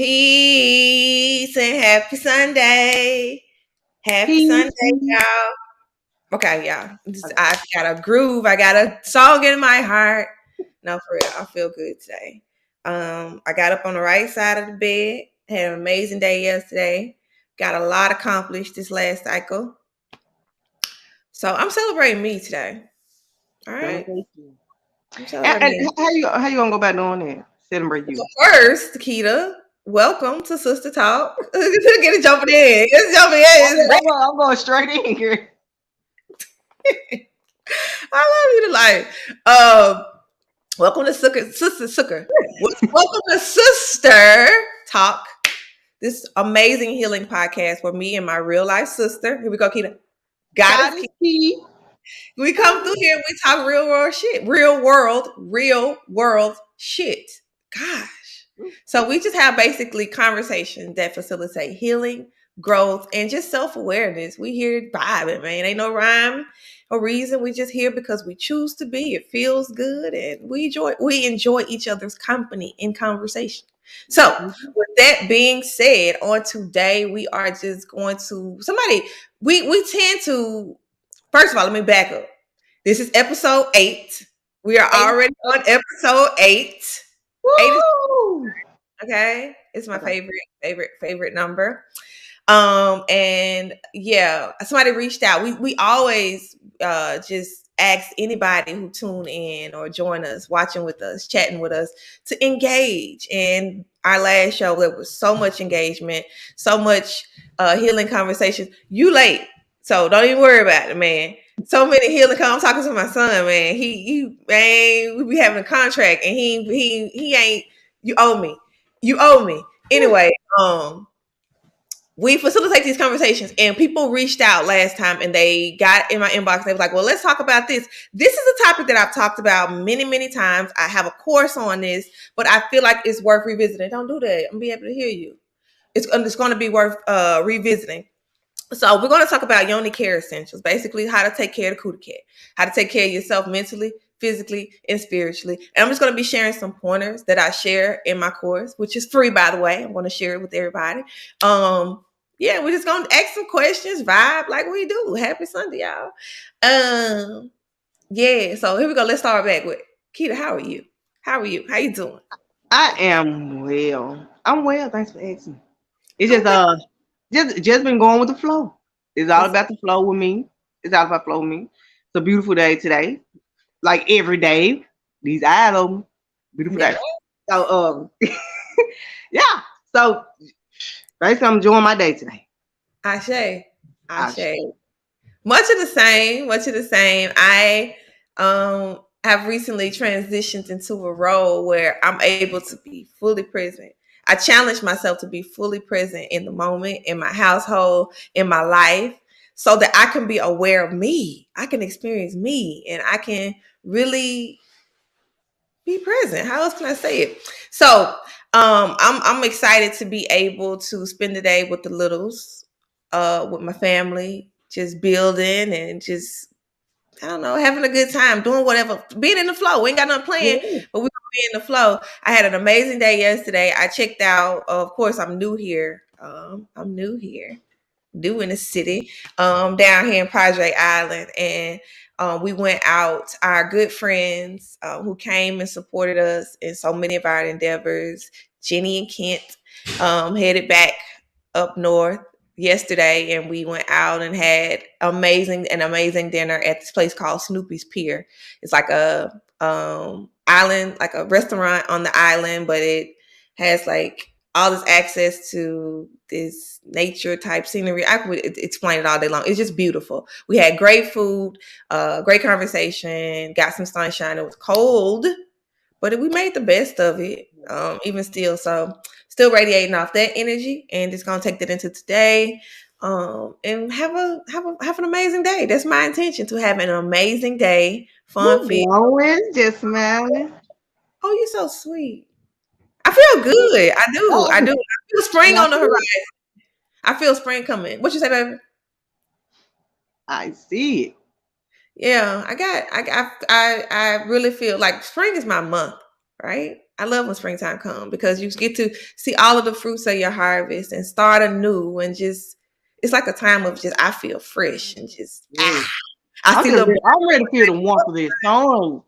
Peace and happy Sunday. Happy Peace. Sunday, y'all. Okay, y'all. I got a groove. I got a song in my heart. No, for real. I feel good today. I got up on the right side of the bed. Had an amazing day yesterday. Got a lot accomplished this last cycle. So I'm celebrating me today. All right. Celebrate you. I'm And, celebrating and me. how you gonna go about doing that? Celebrate So you. first, Keita, welcome to Sister Talk. Get it jumping in. It's jumping in. I'm, It's I'm going straight in here. I love you to life. Welcome to Sister Sucker. Welcome to Sister Talk. This amazing healing podcast where me and my real life sister, here we go, Keita. God God is is key. key. We come through here and we talk real world shit. Gosh. So we just have basically conversations that facilitate healing, growth, and just self-awareness. We here vibing, man. Ain't no rhyme or reason. We just here because we choose to be. It feels good and we enjoy each other's company in conversation. So with that being said, on today we are just going to we tend to first of all, let me back up. This is episode 8. We are already on episode 8. 8 is Woo! okay. It's my Okay. favorite number. And yeah, somebody reached out. We always just ask anybody who tune in or join us, watching with us, chatting with us, to engage. And our last show, there was so much engagement, so much healing conversations. You late, so don't even worry about it, man. So many healing. I'm talking to my son, man. We be having a contract, and he ain't. You owe me. You owe me. Anyway, we facilitate these conversations, and people reached out last time and they got in my inbox. They was like, well, let's talk about this. This is a topic that I've talked about many times. I have a course on this, but I feel like it's worth revisiting. Don't do that. I'm gonna be able to hear you. It's going to be worth revisiting. So we're going to talk about Yoni care essentials, basically how to take care of the cootie cat, how to take care of yourself mentally, physically, and spiritually. And I'm just going to be sharing some pointers that I share in my course, which is free, by the way. I'm going to share it with everybody. Yeah, we're just going to ask some questions, vibe like we do. Happy Sunday, y'all. Yeah, so here we go. Let's start back with Keita. How are you? How are you? How you doing? I am well. I'm well. Thanks for asking. It's just Okay. just been going with the flow. It's all That's about the flow with me. It's all about flow with me. It's a beautiful day today. Like every day. These eyes open. Beautiful yeah. day. So yeah. So basically I'm enjoying my day today. Ashe. I Ashe. Much of the same. Much of the same. I have recently transitioned into a role where I'm able to be fully present. I challenge myself to be fully present in the moment, in my household, in my life, so that I can be aware of me. I can experience me, and I can really be present. How else can I say it? So I'm excited to be able to spend the day with the littles, with my family, just building and just I don't know, having a good time, doing whatever, being in the flow. We ain't got nothing planned, yeah. but we're gonna be in the flow. I had an amazing day yesterday. I checked out, of course, I'm new here. I'm new here, new in the city, down here in Project Island. And we went out, our good friends who came and supported us in so many of our endeavors. Jenny and Kent headed back up north yesterday, and we went out and had an amazing dinner at this place called Snoopy's Pier. It's like a island, like a restaurant on the island, but it has like all this access to this nature type scenery. I could explain it all day long. It's just beautiful. We had great food, great conversation, got some sunshine. It was cold, but we made the best of it, even still. So still radiating off that energy, and just gonna take that into today, and have an amazing day. That's my intention, to have an amazing day, fun, You're feel. glowing, just smiling. Oh, you're so sweet. I feel good. I do. I do. Oh, I feel spring I on the see horizon. it. I feel spring coming. What you say, baby? I see it. Yeah, I really feel like spring is my month, right? I love when springtime comes because you get to see all of the fruits of your harvest and start anew and just it's like a time of just I feel fresh and just Yeah. I see little I'm ready to feel the warmth of this song.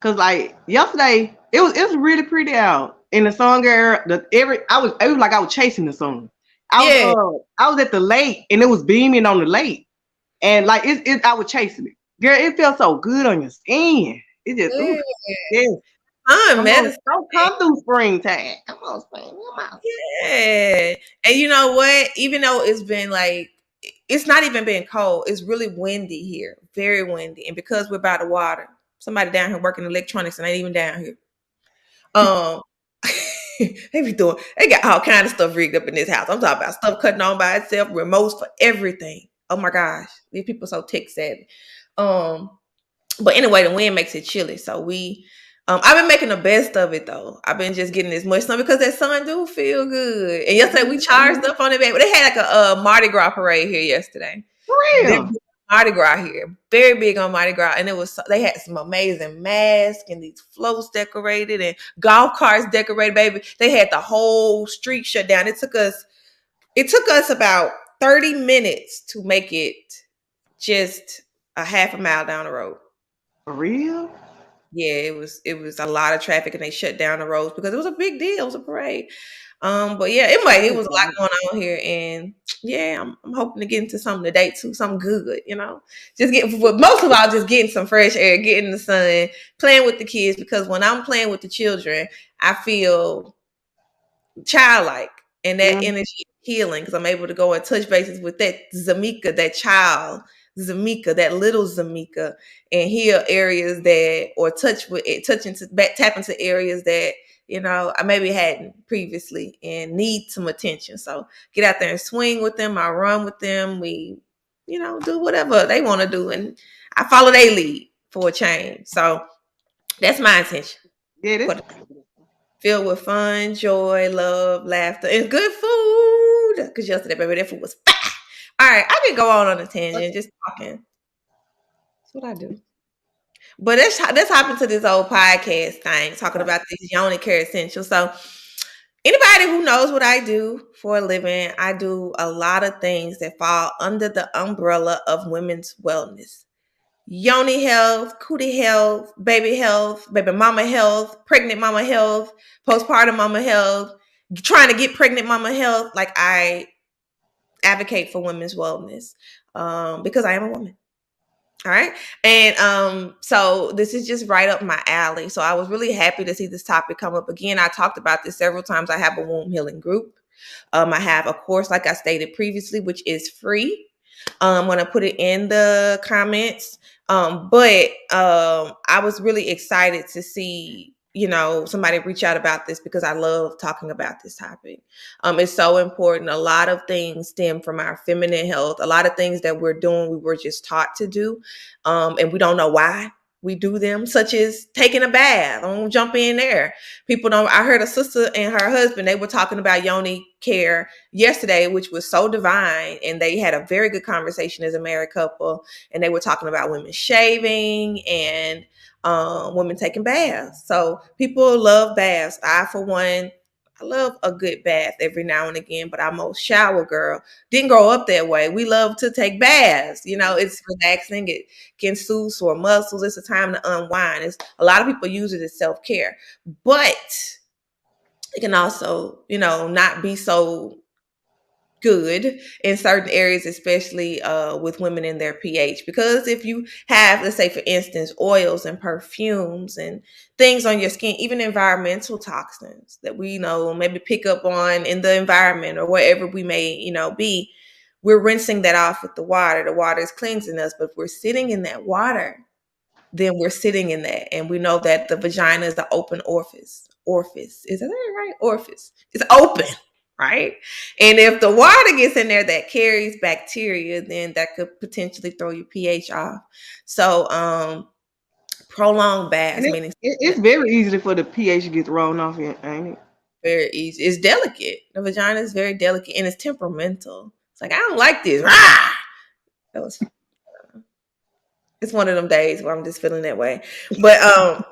Cause like yesterday, it was really pretty out. In the song era, it was like I was chasing the sun. yeah. I was at the lake and it was beaming on the lake. And like I was chasing it. Girl, it felt so good on your skin. It just ooh, Yeah. yes. Sun Come on, medicine. don't come through springtime. Come on, spring. Come on. Yeah. And you know what? Even though it's been like it's not even been cold, it's really windy here. Very windy. And because we're by the water, somebody down here working electronics and ain't even down here. Um they be doing they got all kind of stuff rigged up in this house. I'm talking about stuff cutting on by itself, remotes for everything. Oh my gosh. These people so tech savvy. Um But anyway, the wind makes it chilly. So I've been making the best of it though. I've been just getting as much sun because that sun do feel good. And yesterday we charged up on it, back. But they had like a Mardi Gras parade here yesterday. For They're big real. on Mardi Gras here, very big on Mardi Gras, and they had some amazing masks and these floats decorated and golf carts decorated. Baby, they had the whole street shut down. It took us about 30 minutes to make it just a half a mile down the road. For real? Yeah, it was a lot of traffic and they shut down the roads because it was a big deal. It was a parade. But yeah, it was a lot going on here, and yeah, I'm hoping to get into something today too, something good, Just but most of all, just getting some fresh air, getting in the sun, playing with the kids because when I'm playing with the children, I feel childlike and that Mm, energy is healing because I'm able to go and touch bases with that Zamika, that child Zamika, that little Zamika, and heal areas that or touch with it, touch into back tap into areas that I maybe hadn't previously and need some attention. So get out there and swing with them. I run with them. We, do whatever they want to do, and I follow their lead for a change. So that's my intention yeah, for this filled with fun, joy, love, laughter, and good food. Because yesterday, baby, that food was fire. All right, I can go on a tangent, just talking. That's what I do. But let's hop into this old podcast thing, talking about these Yoni care essentials. So, anybody who knows what I do for a living, I do a lot of things that fall under the umbrella of women's wellness. Yoni health, cootie health, baby mama health, pregnant mama health, postpartum mama health, trying to get pregnant mama health. Like I advocate for women's wellness because I am a woman. All right. And so this is just right up my alley. So I was really happy to see this topic come up again. I talked about this several times. I have a womb healing group. I have a course, like I stated previously, which is free. I'm gonna put it in the comments. But I was really excited to see, somebody reach out about this because I love talking about this topic. It's so important. A lot of things stem from our feminine health. A lot of things that we're doing, we were just taught to do, and we don't know why we do them, such as taking a bath. I won't jump in there. People don't. I heard a sister and her husband, they were talking about Yoni care yesterday, which was so divine. And they had a very good conversation as a married couple. And they were talking about women shaving and women taking baths. So people love baths. I, for one, I love a good bath every now and again, but I'm a shower girl. Didn't grow up that way. We love to take baths. It's relaxing. It can soothe sore muscles. It's a time to unwind. A lot of people use it as self-care, but it can also, not be so good in certain areas, especially with women in their pH. Because if you have, let's say, for instance, oils and perfumes and things on your skin, even environmental toxins that we maybe pick up on in the environment or wherever we may, be, we're rinsing that off with the water. The water is cleansing us, but if we're sitting in that water, then we're sitting in that. And we know that the vagina is the open orifice. Orifice. Is that right? Orifice. It's open, right? And if the water gets in there that carries bacteria, then that could potentially throw your pH off. So prolonged and baths, meaning it's very easy for the pH to get thrown off, ain't it? very easy. It's delicate. The vagina is very delicate and it's temperamental. It's like, I don't like this. Rah! That was It's one of them days where I'm just feeling that way. But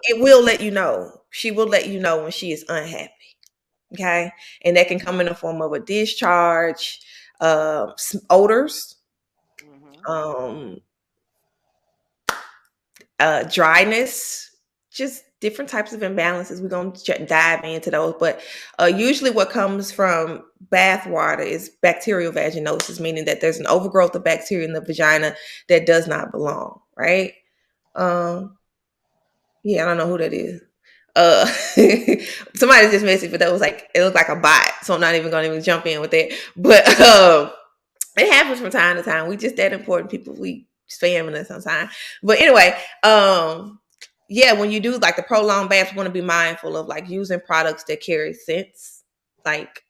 it will let you know. She will let you know when she is unhappy. Okay. And that can come in the form of a discharge, odors, Mhm. um, dryness, just different types of imbalances. We're going to dive into those. But usually, what comes from bath water is bacterial vaginosis, meaning that there's an overgrowth of bacteria in the vagina that does not belong, right? Um, yeah, I don't know who that is. Uh, somebody just messaged, but that was like it looked like a bot, so I'm not even going to even jump in with that. But it happens from time to time. We just that important people. We spamming us sometimes. But anyway, yeah, when you do like the prolonged baths, you want to be mindful of like using products that carry scents. Like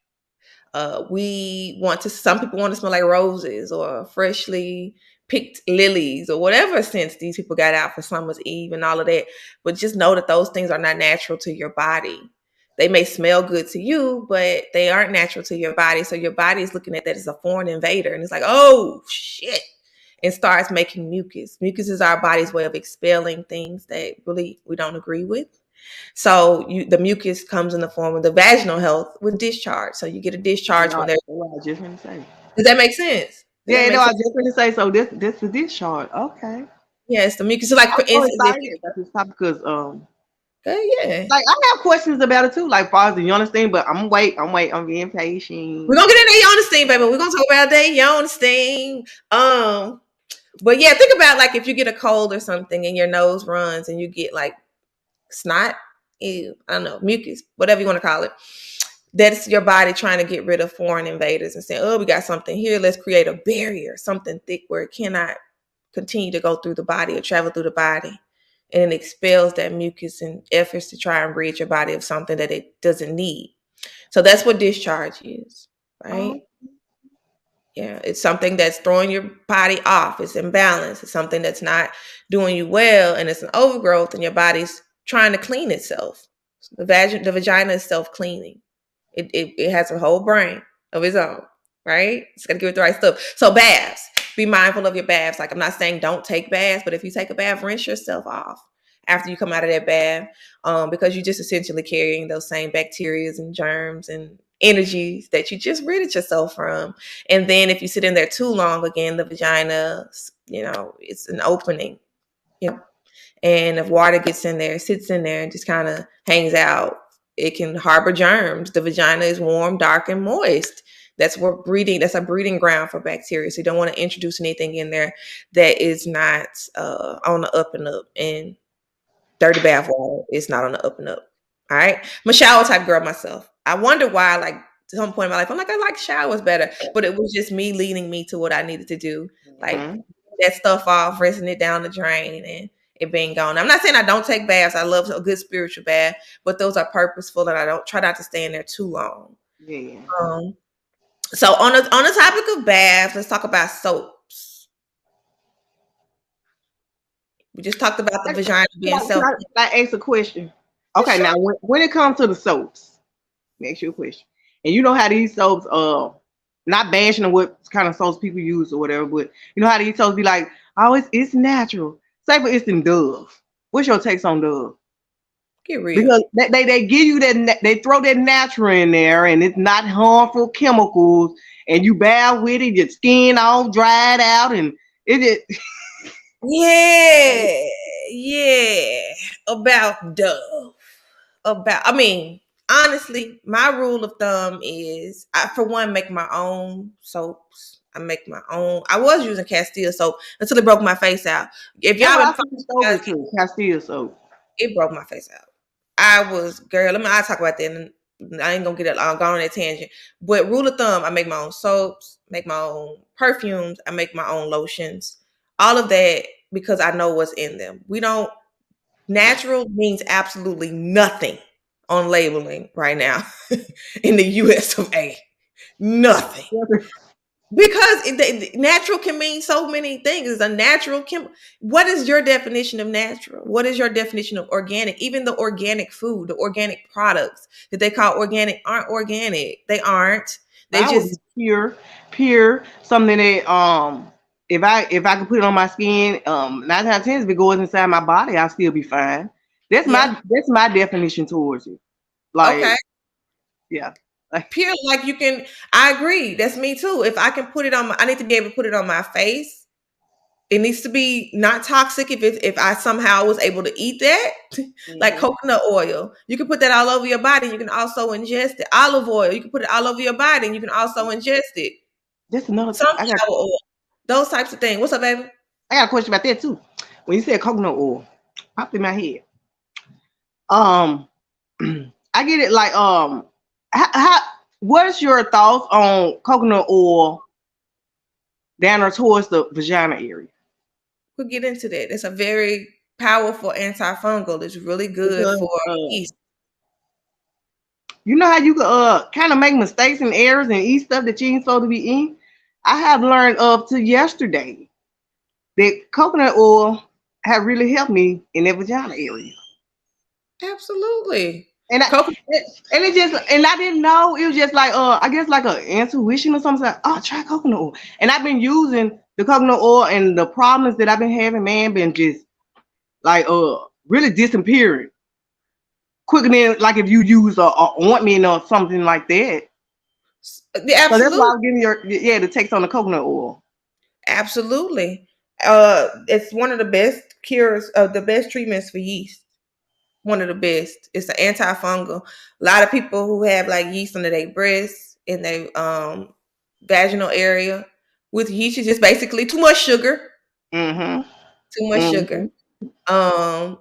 we want to. Some people want to smell like roses or freshly picked lilies or whatever scents these people got out for summer's eve and all of that. But just know that those things are not natural to your body. They may smell good to you, but they aren't natural to your body. So your body is looking at that as a foreign invader, and it's like, oh shit, and starts making mucus. Mucus is our body's way of expelling things that really we don't agree with. So the mucus comes in the form of the vaginal health with discharge. So you get a discharge when No, there. what I was just gonna say. Does that make sense? Does Yeah, that no, make I sense? was just gonna say. So this is this short. Okay. Yeah, it's the mucus. So like I'm for so instance, if excited about this topic because yeah, like I have questions about it too, like far as the Yoni thing, but I'm being we're patient. gonna get into Yoni steam, baby. We're gonna talk about that Yoni steam. But yeah, think about like if you get a cold or something and your nose runs and you get like snot, ew, I don't know, mucus, whatever you want to call it. That's your body trying to get rid of foreign invaders and saying, oh, we got something here. Let's create a barrier, something thick where it cannot continue to go through the body or travel through the body. And it expels that mucus and efforts to try and rid your body of something that it doesn't need. So that's what discharge is, right? Oh, Yeah, it's something that's throwing your body off. It's imbalance. It's something that's not doing you well, and it's an overgrowth, and your body's trying to clean itself. The vagina is self cleaning. It has a whole brain of its own, right? It's got to give it the right stuff. So baths, be mindful of your baths. Like I'm not saying don't take baths, but if you take a bath, rinse yourself off after you come out of that bath, because you're just essentially carrying those same bacteria and germs and energies that you just ridded yourself from. And then if you sit in there too long, again, the vagina, it's an opening. You know, and if water gets in there, sits in there, and just kind of hangs out, it can harbor germs. The vagina is warm, dark, and moist. That's a breeding ground for bacteria. So you don't want to introduce anything in there that is not on the up and up. And dirty bath water is not on the up and up. All right. I'm a shower type girl myself. I wonder why, like, to some point in my life, I'm like, I like showers better. But it was just me leading me to what I needed to do. Like, mhm. that stuff off, rinsing it down the drain, and it being gone. I'm not saying I don't take baths. I love a good spiritual bath, but those are purposeful, and I don't try not to stay in there too long. Yeah. Um, so on the topic of baths, let's talk about soaps. We just talked about the vagina Can being self. I ask a question? Yeah, Okay, now sure. when it comes to the soaps, make you a question. And you know how these soaps, not bashing on what kind of soaps people use or whatever, but you know how these soaps be like, oh, it's natural. Say for instance, Dove. What's your takes on Dove? Get real. Because they give you they throw that natural in there, and it's not harmful chemicals, and you bath with it, your skin all dried out, and it just Yeah, yeah. About Dove. I mean, honestly, my rule of thumb is I, for one, make my own soaps. I make my own. I was using Castile soap until it broke my face out. If that's y'all what been I following switched me, over guys, to Castile soap. it broke my face out. I was, girl, I'll talk about that. And I ain't gonna get it. I'll go on that tangent. But rule of thumb, I make my own soaps, make my own perfumes, I make my own lotions. All of that because I know what's in them. We don't Natural means absolutely nothing on labeling right now in the US of A. Nothing. Because natural can mean so many things. It's a natural What is your definition of natural? What is your definition of organic? Even the organic food, the organic products that they call organic aren't organic. They aren't. They Mine would be just pure, something that if I can put it on my skin, 9 times 10, if it goes inside my body, I'll still be fine. Yeah. That's my definition towards it. Okay. Like, yeah. Like, Pure, like you can. I agree. That's me too. If I can put it on my, I need to be able to put it on my face. It needs to be not toxic. If I somehow was able to eat that, like hmm coconut oil, you can put that all over your body. You can also ingest it. Olive oil, you can put it all over your body, and you can also ingest it. that's another. Sunflower oil, those types of things. What's up, baby? I got a question about that too. When you said coconut oil, popped in my head. Um, I get it. Like, how what's your thoughts on coconut oil down or towards the vagina area? We'll get into that. It's a very powerful antifungal. It's really good Because for yeast. you know how you could kind of make mistakes and errors and eat stuff that you ain't supposed to be eating. I have learned up to yesterday that coconut oil have really helped me in that vagina area. Absolutely. And Coconut. it just and I didn't know it was just like I guess like a intuition or something. Like, oh, try coconut oil. And I've been using the coconut oil, and the problems that I've been having, man, been just like really disappearing quicker than like if you use a ointment or something like that. Yeah, So that's why I absolutely. was giving the takes on the coconut oil. Absolutely. It's one of the best cures, the best treatments for yeast. One of the best. It's an antifungal. A lot of people who have like yeast under their breasts in their vaginal area with yeast is just basically too much sugar. Mm-hmm. Too much sugar. Mm-hmm. Um,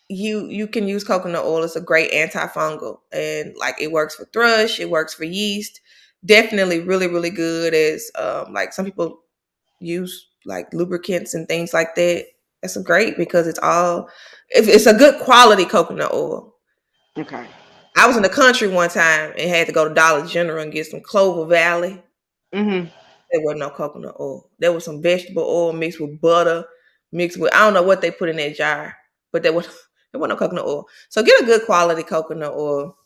you can use coconut oil. It's a great antifungal, and like it works for thrush. It works for yeast. Definitely, really, really good. As like some people use like lubricants and things like that. That's great because it's a good quality coconut oil. Okay. I was in the country one time and had to go to Dollar General and get some Clover Valley. Mm-hmm. There was no coconut oil. There was some vegetable oil mixed with butter, mixed with I don't know what they put in that jar, but there was there was no coconut oil. So get a good quality coconut oil.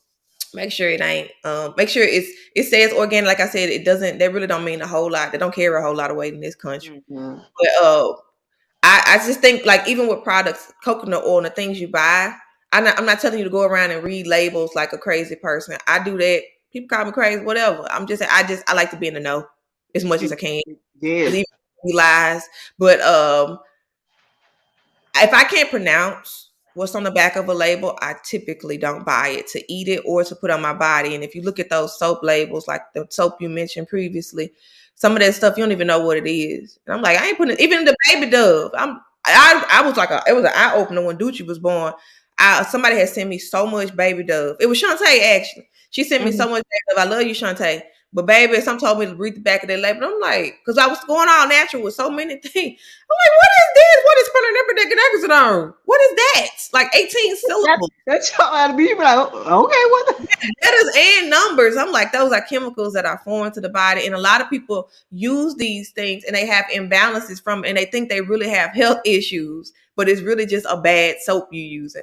Make sure it ain't. Make sure it says organic. Like I said, it doesn't. They really don't mean a whole lot. They don't carry a whole lot of weight in this country. Mm-hmm. But I just think like even with products, coconut oil and the things you buy, I'm not telling you to go around and read labels like a crazy person. I do that. People call me crazy, whatever. I like to be in the know as much as I can. Yes. Believe lies, but if I can't pronounce what's on the back of a label, I typically don't buy it to eat it or to put on my body. And if you look at those soap labels, like the soap you mentioned previously, some of that stuff you don't even know what it is. And I'm like, I ain't putting it, even the baby dove. I was like it was an eye opener when Ducci was born. Somebody had sent me so much baby dove. It was Shantae actually. She sent me Mm-hmm. so much baby dove. I love you, Shantae. But baby, some told me to read the back of that label. I'm like, because I was going all natural with so many things. I'm like, what is this? What is pronounced? What is that? Like 18 syllables, That's how I'd be like, okay, what? letters and numbers. I'm like, those are chemicals that are foreign to the body. And a lot of people use these things and they have imbalances from, and they think they really have health issues, but it's really just a bad soap you using.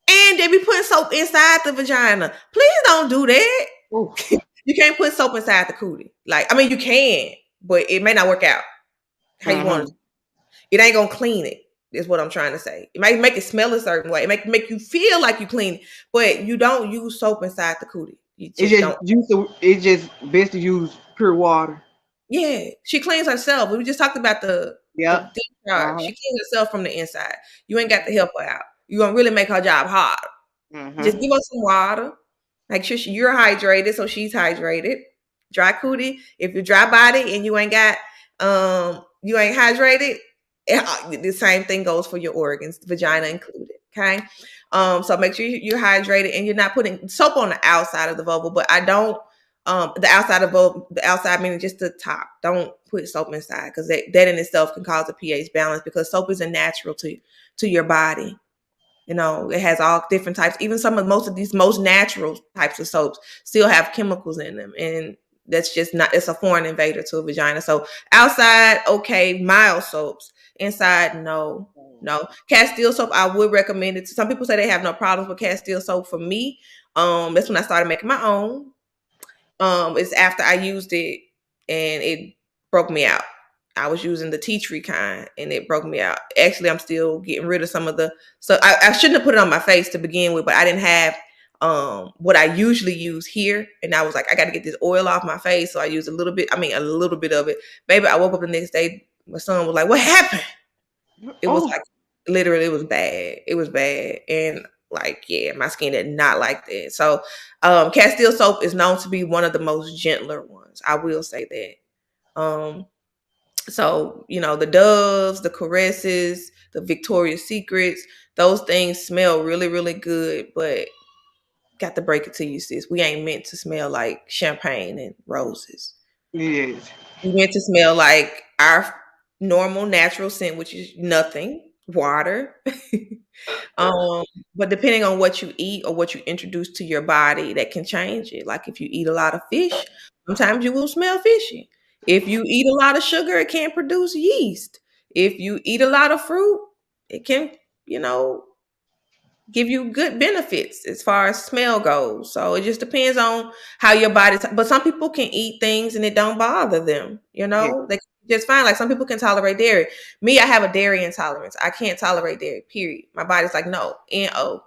And they be putting soap inside the vagina. Please don't do that. Oh, You can't put soap inside the cootie. Like, I mean, you can, but it may not work out how you want mm-hmm. it. It ain't gonna clean it. Is what I'm trying to say. It might make it smell a certain way. It make you feel like you clean it, but you don't use soap inside the cootie. You It's just just don't. it's just best to use pure water. Yeah, she cleans herself. We just talked about the Yep. discharge. Uh-huh. She cleans herself from the inside. You ain't got to help her out. You gonna really make her job hard. Just Mm-hmm. give her some water. Make sure you're hydrated, so she's hydrated. Dry cootie. If you're dry body and you ain't hydrated, the same thing goes for your organs, vagina included. Okay. So make sure you're hydrated and you're not putting soap on the outside of the vulva, but I don't the outside meaning just the top. Don't put soap inside because that in itself can cause a pH balance because soap isn't natural to your body. You know, it has all different types. Even most of these most natural types of soaps still have chemicals in them. And that's just not, it's a foreign invader to a vagina. So outside, okay, mild soaps. Inside, no. No. Castile soap, I would recommend it. Some people say they have no problems with Castile soap. For me, that's when I started making my own. It's after I used it and it broke me out. I was using the tea tree kind, and it broke me out. Actually, I'm still getting rid of some of the. So I shouldn't have put it on my face to begin with, but I didn't have what I usually use here, and I was like, I got to get this oil off my face, so I used a little bit. I mean, a little bit of it. Baby, I woke up the next day. My son was like, "What happened?" It was Oh, like literally, it was bad. It was bad, and like, yeah, my skin did not like that. So, Castile soap is known to be one of the most gentler ones. I will say that. So, the Doves, the Caresses, the Victoria's Secrets, those things smell really, really good, but got to break it to you, sis. We ain't meant to smell like champagne and roses. yes. We meant to smell like our normal natural scent, which is nothing, water. um, but depending on what you eat or what you introduce to your body, that can change it. Like if you eat a lot of fish, sometimes you will smell fishy. If you eat a lot of sugar, it can produce yeast. If you eat a lot of fruit, it can, you know, give you good benefits as far as smell goes. So it just depends on how your body. But some people can eat things and it don't bother them. Yeah. They just fine. Like some people can tolerate dairy. Me, I have a dairy intolerance. I can't tolerate dairy. Period. My body's like no, no.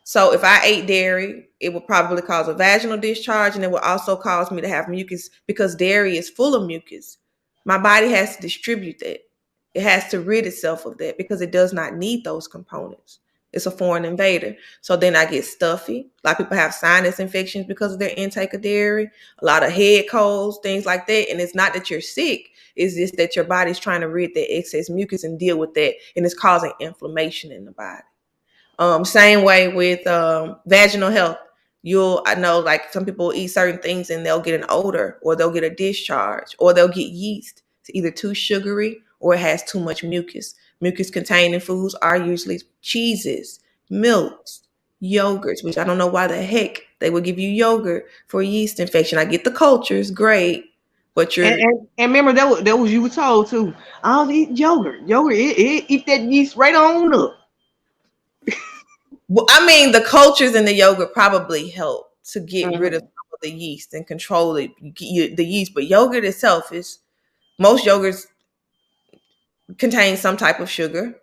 So if I ate dairy, it would probably cause a vaginal discharge, and it would also cause me to have mucus because dairy is full of mucus. My body has to distribute that. It has to rid itself of that because it does not need those components. It's a foreign invader. So then I get stuffy. A lot of people have sinus infections because of their intake of dairy, a lot of head colds, things like that. And it's not that you're sick, it's just that your body's trying to rid that excess mucus and deal with that. And it's causing inflammation in the body. Same way with vaginal health. I know like some people eat certain things and they'll get an odor or they'll get a discharge or they'll get yeast. It's either too sugary or it has too much mucus. Mucus containing foods are usually cheeses, milks, yogurts, which I don't know why the heck they would give you yogurt for a yeast infection. I get the cultures, great, but And remember that was you were told too. I'll eat yogurt. Yogurt, it eat that yeast right on up. well, I mean, the cultures in the yogurt probably help to get rid of Mm-hmm. some of the yeast and control the yeast. But yogurt itself is most yogurts contain some type of sugar,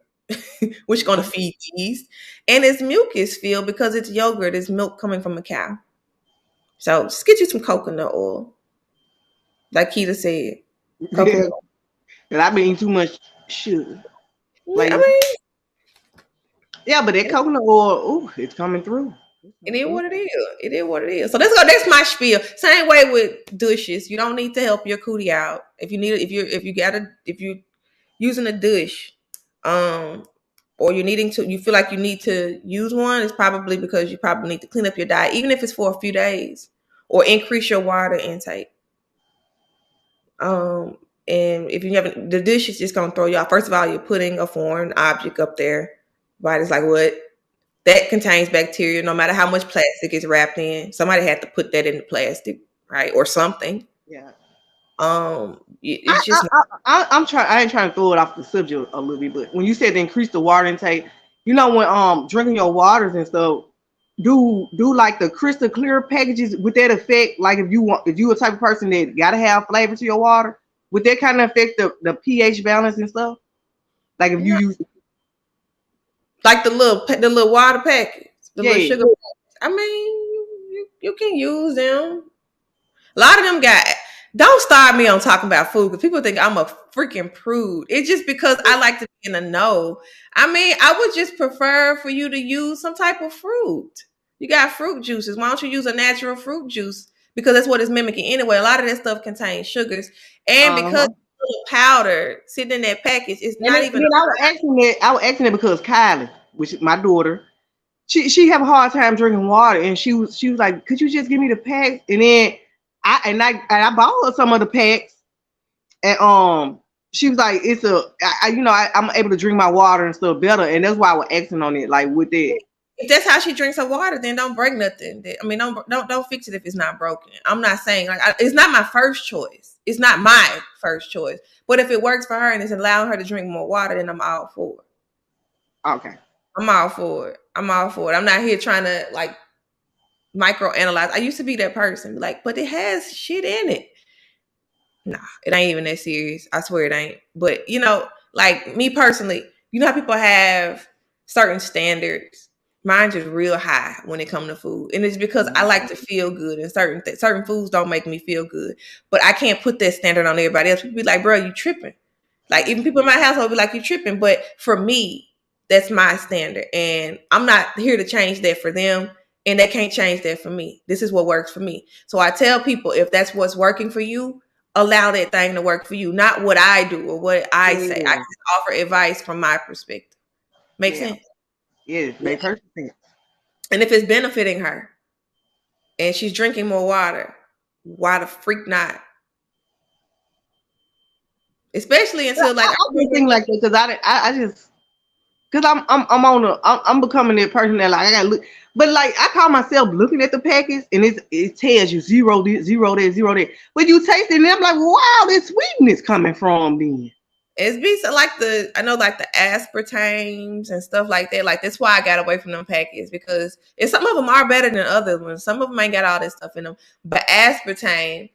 which is going to feed the yeast, and it's mucus filled because it's yogurt. It's milk coming from a cow. So just get you some coconut oil, like Keita said. Yeah, Coconut oil. and I've been eating too much sugar Yeah, I lately. mean, Yeah, but that coconut oil, ooh, it's coming through. It's it coming is through. what it is. It is what it is. So let's go. That's my spiel. Same way with douches. You don't need to help your cootie out. If you're using a douche, um, or you feel like you need to use one, it's probably because you probably need to clean up your diet, even if it's for a few days, or increase your water intake. Um, and if you haven't, the dish is just gonna throw you off. First of all, you're putting a foreign object up there. Body's like, what? That contains bacteria. No matter how much plastic is wrapped in, somebody had to put that in the plastic, right, or something. Yeah. It's just I'm trying. I ain't trying to throw it off the subject a little bit, but when you said to increase the water intake, when drinking your waters and stuff, do like the crystal clear packages with that effect. Like if you a type of person that gotta have flavor to your water, would that kind of affect the pH balance and stuff? Like if you not use, like the little water packets, the little yeah, sugar packets. I mean, you can use them. A lot of them got. Don't start me on talking about food because people think I'm a freaking prude. It's just because I like to be in the know. I mean, I would just prefer for you to use some type of fruit. You got fruit juices. Why don't you use a natural fruit juice? Because that's what it's mimicking anyway. A lot of that stuff contains sugars, and uh because huh. it's a little powder sitting in that package, it's And not even. then I was asking that. I was asking that because Kylie, which is my daughter, she have a hard time drinking water, and she was like, "Could you just give me the packs?" And then I bought her some of the packs, and she was like, "It's I'm able to drink my water and stuff better," and that's why I was asking on it, like with that. If that's how she drinks her water, then don't break nothing. I mean, don't fix it if it's not broken. I'm not saying it's not my first choice. It's not my first choice. But if it works for her and it's allowing her to drink more water, then I'm all for it. Okay. I'm all for it. I'm all for it. I'm not here trying to like microanalyze. I used to be that person, like, but it has shit in it. Nah, it ain't even that serious. I swear it ain't. But like me personally, you know how people have certain standards. Mine just real high when it comes to food, and it's because I like to feel good, and certain foods don't make me feel good. But I can't put that standard on everybody else. People be like, "Bro, you tripping?" Like even people in my household be like, "You tripping?" But for me, that's my standard, and I'm not here to change that for them, and they can't change that for me. This is what works for me. So I tell people, if that's what's working for you, allow that thing to work for you, not what I do or what I say. I Yeah, just offer advice from my perspective. Make yeah, sense? yeah. Yeah. Make perfect sense. And if it's benefiting her and she's drinking more water, why the freak not? Especially until like I I just remember. think like that because I just because I'm becoming that person that like I gotta look, but like I call myself looking at the package and it tells you zero this, zero there, zero there. But you taste it and I'm like, wow, this sweetness coming from then. It's be so like I know like the aspartames and stuff like that. Like that's why I got away from them packets because some of them are better than other ones. Some of them ain't got all this stuff in them. But aspartame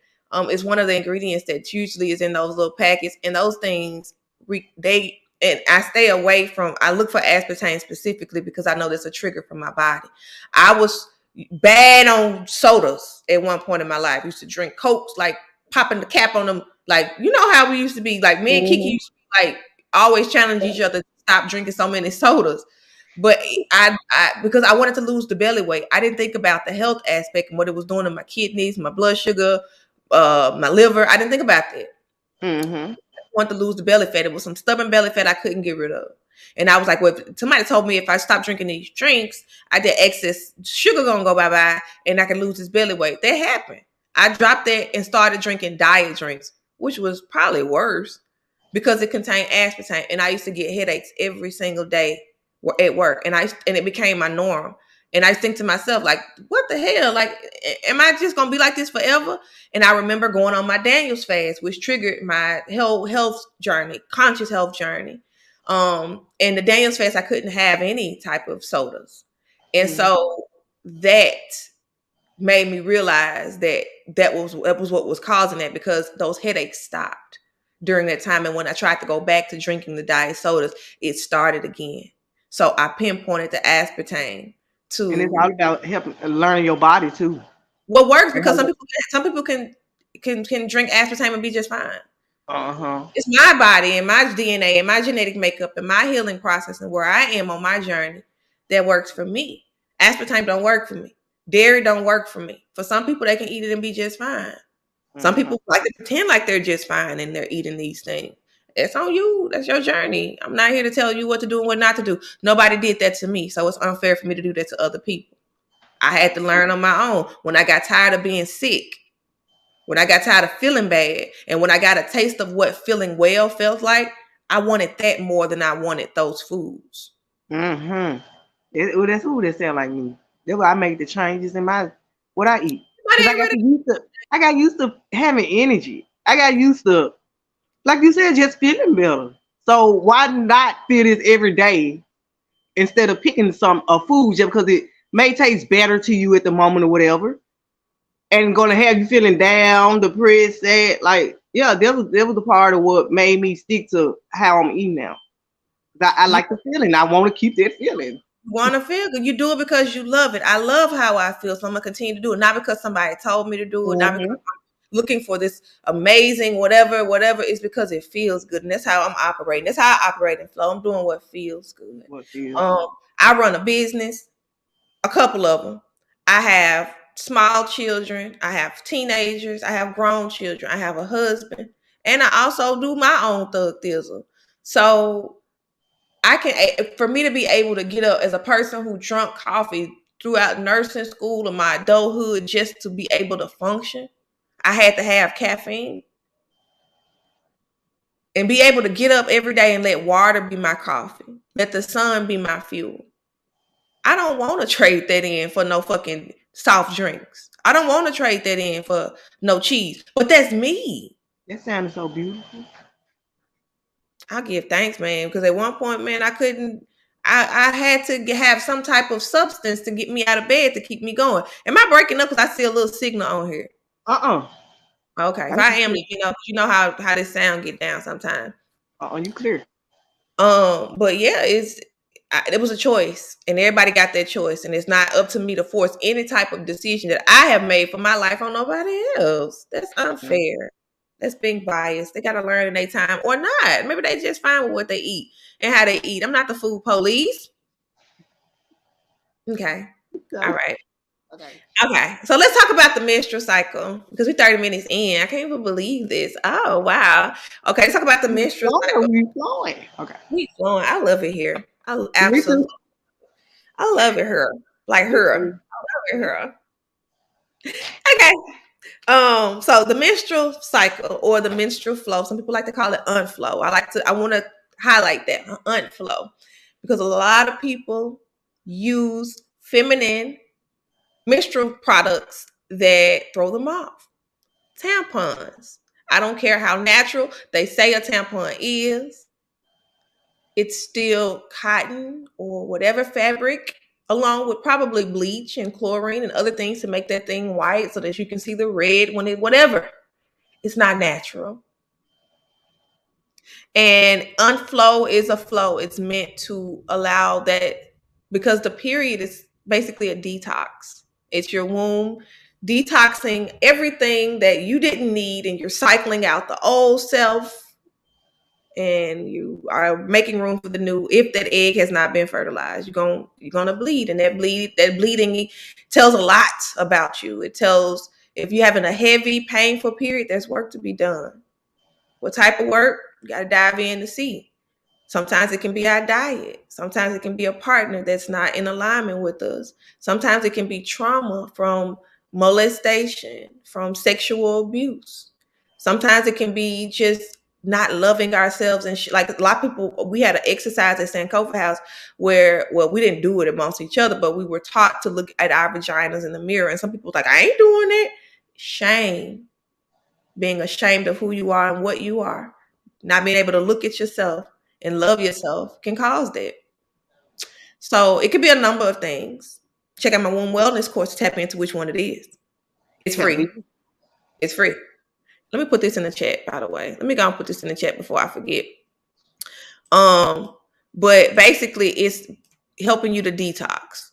is one of the ingredients that usually is in those little packets, and those things and I stay away from. I look for aspartame specifically because I know that's a trigger for my body. I was bad on sodas at one point in my life. I used to drink cokes like popping the cap on them. Like, you know how we used to be, like me and Kiki Mm-hmm. used to be like always challenge each other to stop drinking so many sodas. But I because I wanted to lose the belly weight, I didn't think about the health aspect and what it was doing to my kidneys, my blood sugar, my liver. I didn't think about that. Mm-hmm. Want to lose the belly fat. It was some stubborn belly fat I couldn't get rid of. And I was like, well, somebody told me if I stop drinking these drinks, I did excess sugar gonna go bye-bye and I can lose this belly weight. That happened. I dropped that and started drinking diet drinks, which was probably worse because it contained aspartame. And I used to get headaches every single day at work. And it became my norm. And I think to myself, like, what the hell? Like, am I just gonna be like this forever? And I remember going on my Daniel's fast, which triggered my health journey, conscious health journey. And the Daniel's fast, I couldn't have any type of sodas. And Mm-hmm. so that made me realize that was what was causing that because those headaches stopped during that time. And when I tried to go back to drinking the diet sodas, it started again. So I pinpointed the aspartame And it's to all about helping learning your body too. what works because some people can drink aspartame and be just fine. Uh-huh. It's my body and my DNA and my genetic makeup and my healing process and where I am on my journey that works for me. Aspartame don't work for me. Dairy don't work for me. For some people, they can eat it and be just fine. Some Mm-hmm. people like to pretend like they're just fine and they're eating these things. It's on you. That's your journey. I'm not here to tell you what to do and what not to do. Nobody did that to me, so it's unfair for me to do that to other people. I had to learn on my own. When I got tired of being sick, when I got tired of feeling bad, and when I got a taste of what feeling well felt like, I wanted that more than I wanted those foods. Mm-hmm. Well, that's who that sound like me. That's why I make the changes in my what I eat. But Cause ain't ready. I got used to having energy. I got used to, like you said, just feeling better. So why not feel this every day instead of picking some a food just because it may taste better to you at the moment or whatever, and gonna have you feeling down, depressed, sad. Like, yeah, that was the part of what made me stick to how I'm eating now. I You like the feeling. I want to keep that feeling. want to feel good. You do it because you love it. I love how I feel, so I'm gonna continue to do it. Not because somebody told me to do it. Not because Mm-hmm. I'm looking for this amazing whatever. It's because it feels good, and that's how I'm operating. That's how I operate in flow. I'm doing what feels good. What feels Um, I run a business, a couple of them. I have small children. I have teenagers. I have grown children. I have a husband, and I also do my own thug thizzle. So for me to be able to get up as a person who drunk coffee throughout nursing school and my adulthood just to be able to function, I had to have caffeine and be able to get up every day and let water be my coffee, let the sun be my fuel. I don't want to trade that in for no fucking soft drinks. I don't want to trade that in for no cheese. But that's me. that sounded so beautiful. I give thanks, man, because at one point, man, I couldn't. I had to have some type of substance to get me out of bed to keep me going. Am I breaking up? Because I see a little signal on here. Uh-uh. Okay, if Thank I you. am, you know how this sound get down sometimes. Oh, you clear. But yeah, it was a choice, and everybody got their choice, and it's not up to me to force any type of decision that I have made for my life on nobody else. That's Mm. unfair. That's being biased. They got to learn in their time or not. Maybe they just fine with what they eat and how they eat. I'm not the food police. Okay. All So, right. okay. Okay. So let's talk about the menstrual cycle because we're 30 minutes in. I can't even believe this. Oh, wow. Okay. Let's talk about the menstrual cycle. We flowing. Okay. We flowing. I love it here. I Me absolutely, too. I love it here. Like Me her. too. I love it here. Okay. So the menstrual cycle or the menstrual flow, some people like to call it unflow. I want to highlight that unflow because a lot of people use feminine menstrual products that throw them off. Tampons. I don't care how natural they say a tampon is, it's still cotton or whatever fabric, along with probably bleach and chlorine and other things to make that thing white so that you can see the red when it, whatever. It's not natural. And unflow is a flow. It's meant to allow that because the period is basically a detox. It's your womb detoxing everything that you didn't need and you're cycling out the old self and you are making room for the new. If that egg has not been fertilized, you're gonna bleed, and that bleeding tells a lot about you. It tells if you're having a heavy painful period, there's work to be done. What type of work? You got to dive in to see. Sometimes it can be our diet. Sometimes it can be a partner that's not in alignment with us. Sometimes it can be trauma from molestation, from sexual abuse. Sometimes it can be just not loving ourselves and like a lot of people. We had an exercise at Sankofa House where, well, we didn't do it amongst each other, but we were taught to look at our vaginas in the mirror. And some people were like, I ain't doing it. Shame, being ashamed of who you are and what you are, not being able to look at yourself and love yourself can cause that. So it could be a number of things. Check out my womb wellness course to tap into which one it is. It's Yeah, free. me. It's free. Let me put this in the chat, by the way. Let me go and put this in the chat before I forget. Um, but basically it's helping you to detox.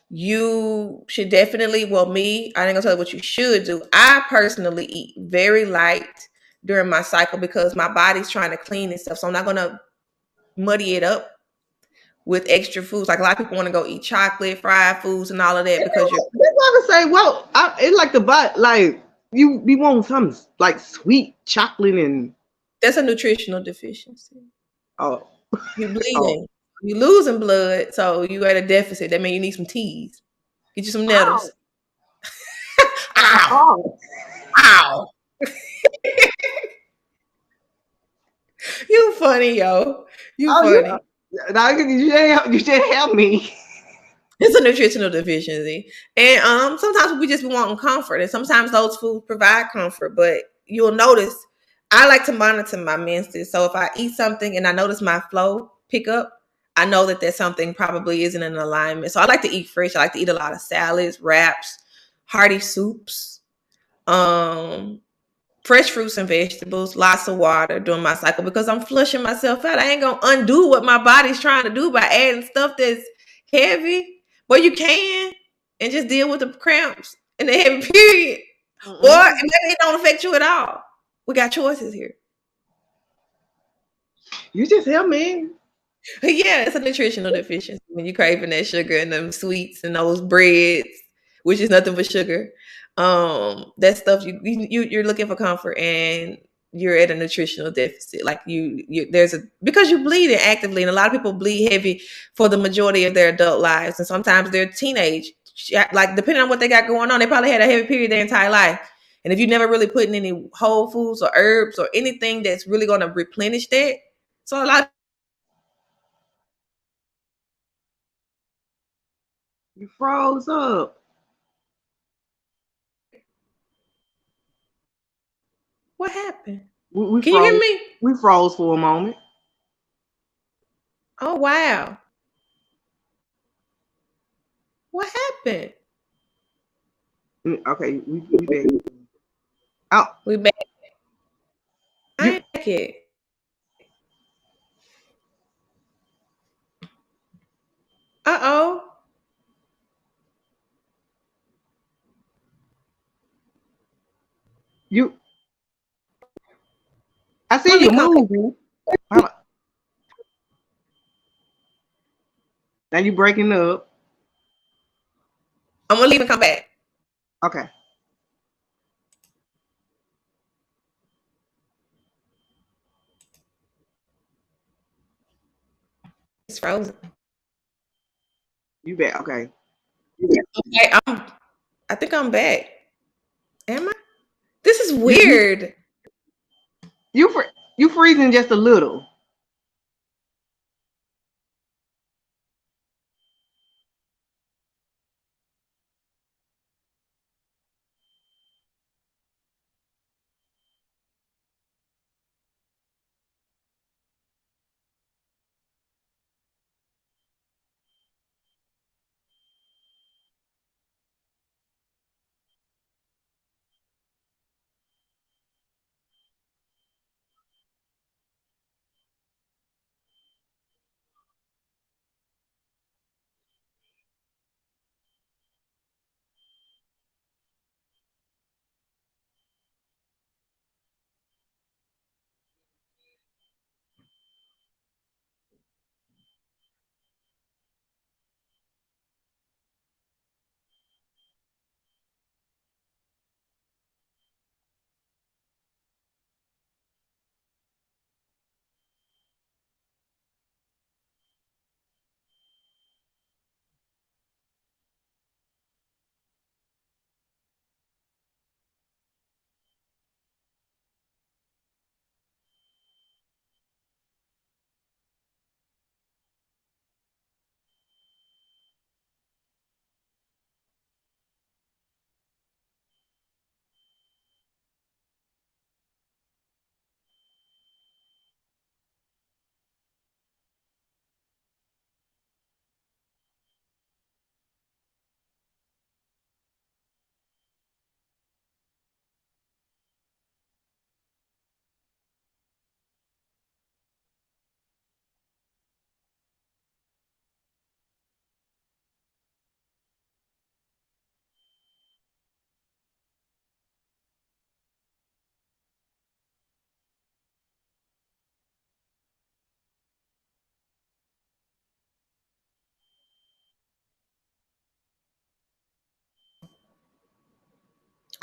You should definitely, well, me, I ain't gonna tell you what you should do. I personally eat very light during my cycle because my body's trying to clean itself. So I'm not gonna muddy it up with extra foods. Like a lot of people want to go eat chocolate, fried foods, and all of that because you're They want to say, well, it's like the but like you be wanting something like sweet chocolate and that's a nutritional deficiency. oh You're oh bleeding. You're losing blood, so you at a deficit. That means you need some teas. Get you some oh nettles. Ow! oh Ow! You funny, yo. You oh funny. yeah. Now you didn't help me. It's a nutritional deficiency. And sometimes we just be wanting comfort. And sometimes those foods provide comfort. But you'll notice I like to monitor my menses. So if I eat something and I notice my flow pick up, I know that there's something probably isn't in alignment. So I like to eat fresh. I like to eat a lot of salads, wraps, hearty soups. Um, fresh fruits and vegetables, lots of water during my cycle because I'm flushing myself out. I ain't gonna undo what my body's trying to do by adding stuff that's heavy. But you can and just deal with the cramps and the heavy period. Or Mm-mm. maybe it don't affect you at all. We got choices here. You just help me. Yeah, it's a nutritional deficiency when you're craving that sugar and them sweets and those breads, which is nothing but sugar. That stuff you're looking for comfort and you're at a nutritional deficit. Like you there's a because you're bleeding actively, and a lot of people bleed heavy for the majority of their adult lives, and sometimes they're teenage. Like depending on what they got going on, they probably had a heavy period their entire life. And if you never really put in any whole foods or herbs or anything that's really going to replenish that, so a lot. You froze up. What happened? We Can you hear froze. me? We froze for a moment. Oh wow. What happened? Okay, we back. Oh, We back. I you ain't back yet. Uh-oh. you. I I'm see gonna you leave come back. moving. Hold on. Now you breaking up. I'm gonna leave and come back. Okay. It's frozen. You back. Okay. Okay, I think I'm back. Am I? This is You you weird. you fr- you freezing just a little.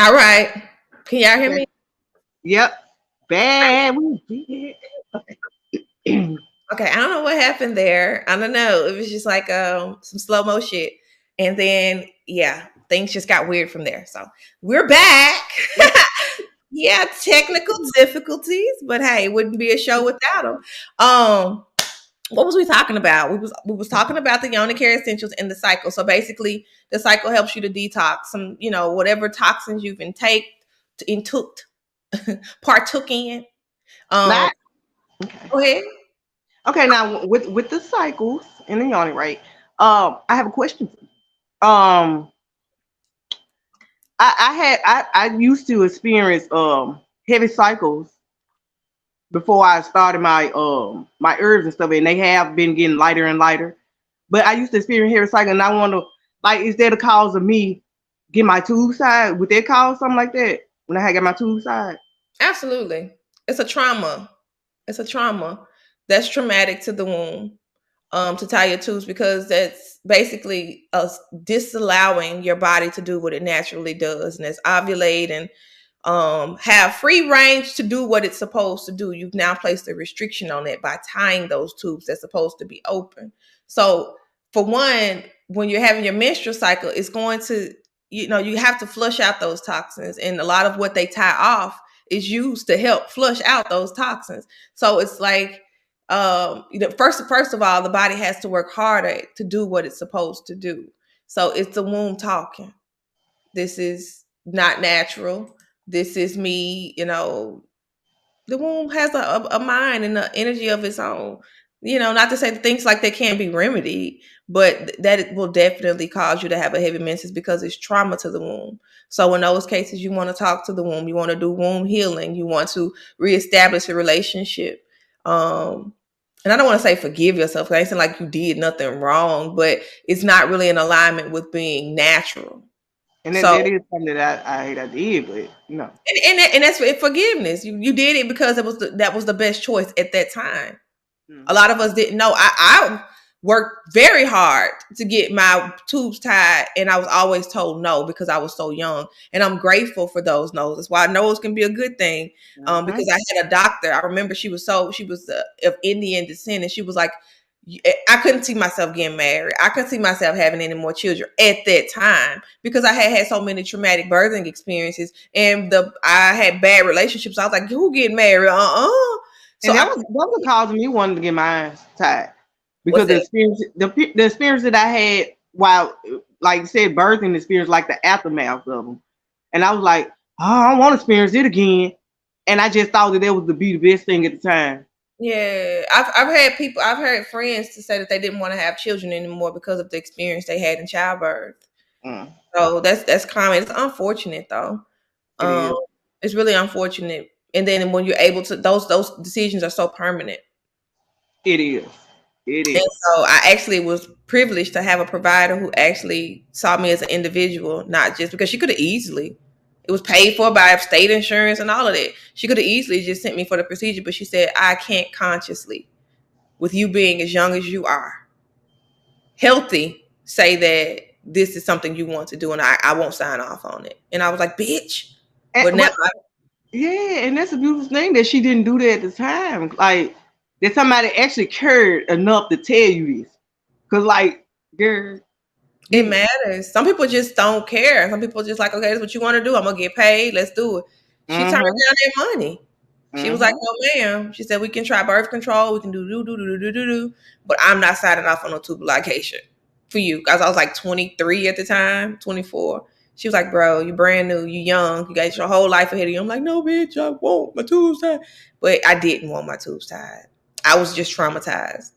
All right. Can y'all hear Okay. me? Yep. Bad. We did. Okay. Okay, I don't know what happened there. I don't know. It was just like some slow mo shit. And then yeah, things just got weird from there. So we're back. Yeah, technical difficulties, but hey, it wouldn't be a show without them. Um, what was we talking about? We was talking about the Yoni Care Essentials and the cycle. So basically, the cycle helps you to detox some, whatever toxins you've intook, partook in. Um, Not okay. Go ahead. Okay. Now with the cycles and the yawning, right? I have a question. I used to experience heavy cycles before I started my herbs and stuff, and they have been getting lighter and lighter. But I used to experience heavy cycle, and I wonder, like, is that a cause of me getting my tube side? Would that cause something like that when I had got my tube side? Absolutely. It's a trauma. It's a trauma that's traumatic to the womb, to tie your tubes, because that's basically us disallowing your body to do what it naturally does, and it's ovulate and have free range to do what it's supposed to do. You've now placed a restriction on it by tying those tubes that's supposed to be open. So, for one, when you're having your menstrual cycle, it's going to, you have to flush out those toxins. And a lot of what they tie off is used to help flush out those toxins. So, it's like, first of all, the body has to work harder to do what it's supposed to do. So, it's the womb talking. This is not natural. This is me. The womb has a mind and an energy of its own. Not to say that things like that can't be remedied, but that it will definitely cause you to have a heavy menses because it's trauma to the womb. So in those cases, you want to talk to the womb, you want to do womb healing, you want to reestablish a relationship. And I don't want to say forgive yourself, because I ain't like you did nothing wrong, but it's not really in alignment with being natural. And So that is something that I did, but and that's forgiveness. You did it because that was the best choice at that time. A Mhm. lot of us didn't know. I worked very hard to get my tubes tied, and I was always told no because I was so young. And I'm grateful for those no's. That's why no's can be a good thing. Okay. Because I had a doctor. I remember she was of Indian descent, and she was like, I couldn't see myself getting married. I couldn't see myself having any more children at that time because I had so many traumatic birthing experiences, and I had bad relationships. I was like, who get married? So And I that was the cause of me wanting to get mine tied what's because that? the experience that I had while, like you said, birthing experience, like the aftermath of them, and I was like, oh, I don't want to experience it again, and I just thought that was to be the best thing at the time. Yeah, I've heard friends to say that they didn't want to have children anymore because of the experience they had in childbirth. Mm, So that's common. It's unfortunate though. it Um, is. it's really unfortunate. And then when you're able to, those decisions are so permanent. It is. It And is. so I actually was privileged to have a provider who actually saw me as an individual, not just because she could have easily. It was paid for by state insurance and all of that. She could have easily just sent me for the procedure, but she said, I can't consciously, with you being as young as you are, healthy, say that this is something you want to do and I won't sign off on it. And I was like, bitch. But now But yeah, and that's a beautiful thing that she didn't do that at the time. Like that somebody actually cared enough to tell you this. Cause like, girl, it you. matters. Some people just don't care. Some people just like, okay, that's what you want to do. I'm gonna get paid. Let's do it. She turned Mm-hmm. down their money. She was like, Mm-hmm. no, ma'am. She said, we can try birth control. We can do, but I'm not signing off on no tubal ligation for you. Because I was like 23 at the time, 24. She was like, bro, you brand new, you young, you got your whole life ahead of you. I'm like, no, bitch, I want my tubes tied. But I didn't want my tubes tied. I was just traumatized.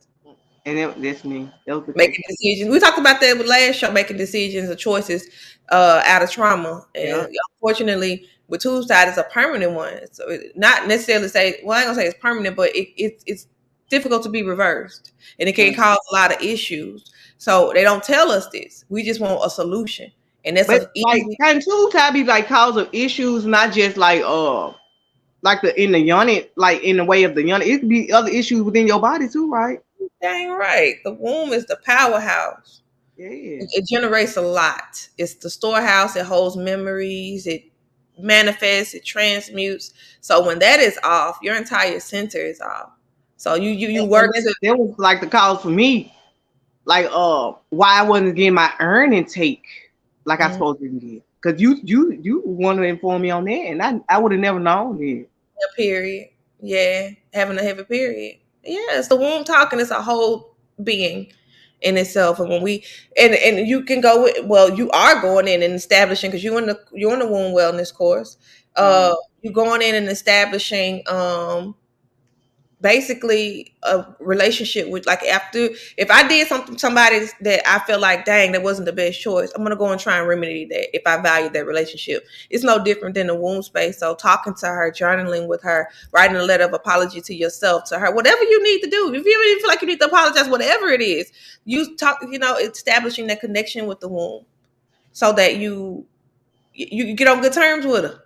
And that's me. That was the case. Making decisions. We talked about that with last show, making decisions or choices out of trauma. Yeah. And unfortunately, with tube side, it's a permanent one. So not necessarily say, well, I ain't gonna say it's permanent, but it's difficult to be reversed. And it can Mm. cause a lot of issues. So they don't tell us this. We just want a solution. And that's But a like easy. kind of too be like cause of issues, not just like the in the yoni, like in the way of the yoni. It could be other issues within your body too, right? Dang right. The womb is the powerhouse. Yeah. It generates a lot. It's the storehouse. It holds memories. It manifests. It transmutes. So when that is off, your entire center is off. So you And work to. that was like the cause for me, like why I wasn't getting my earning take like I Mm, supposed to get. Cause you wanted to inform me on that, and I would have never known it. a period. Yeah, having a heavy period. Yeah, it's the womb talking. It's a whole being in itself. And when we and you can go with, well, you are going in and establishing, because you're in the womb wellness course. Mm. You're going in and establishing basically a relationship with, like, after, if I did something somebody that I feel like, dang, that wasn't the best choice, I'm gonna go and try and remedy that if I value that relationship. It's no different than the womb space. So talking to her, journaling with her, writing a letter of apology to yourself, to her, whatever you need to do. If you even feel like you need to apologize, whatever it is, you talk, establishing that connection with the womb so that you get on good terms with her.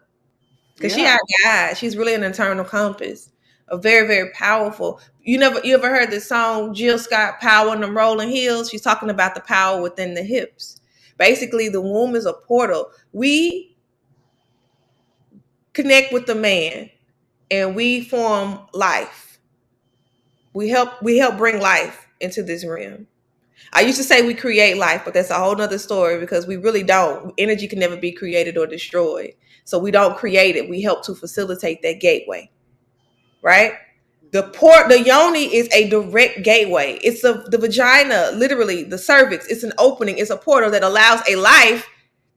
Because she Yeah. our guide. She's really an internal compass. A very, very powerful. You ever heard the song Jill Scott, Power in the Rolling Hills? She's talking about the power within the hips. Basically, the womb is a portal. We connect with the man and we form life. We help bring life into this realm. I used to say we create life, but that's a whole nother story because we really don't. Energy can never be created or destroyed. So we don't create it. We help to facilitate that gateway, right? The yoni is a direct gateway. It's the vagina, literally the cervix. It's an opening. It's a portal that allows a life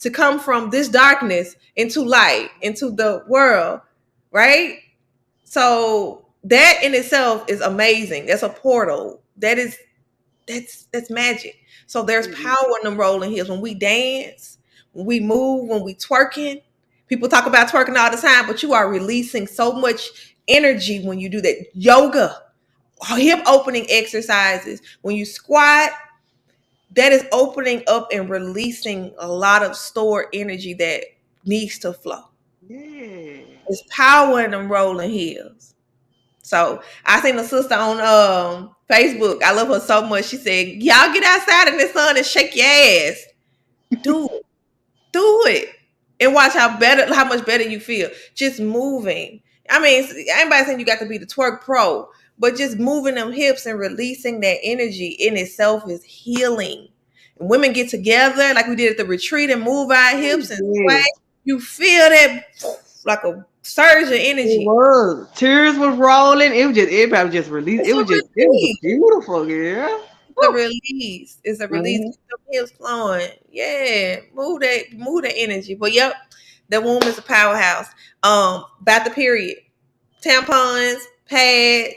to come from this darkness into light, into the world, right? So that in itself is amazing. That's a portal. That's magic. So there's Mhm. power in them rolling hills. When we dance, when we move, when we twerking, people talk about twerking all the time, but you are releasing so much energy when you do that. Yoga, hip opening exercises. When you squat, that is opening up and releasing a lot of stored energy that needs to flow. Yeah. There's power in them rolling hills. So I seen a sister on Facebook. I love her so much. She said, "Y'all get outside in the sun and shake your ass. Do it, do it, and watch how much better you feel just moving." I mean, anybody saying you got to be the twerk pro, but just moving them hips and releasing that energy in itself is healing. And women get together like we did at the retreat and move our hips and sway. Yes. You feel that like a surge of It energy. was. Tears was rolling. It was just everybody was just released. It's It a was just it was release. beautiful, girl. It's a release. It's a release. Mm-hmm. Keep them hips flowing. Yeah. Move that energy. But yep, the womb is a powerhouse. About the period. Tampons, pads.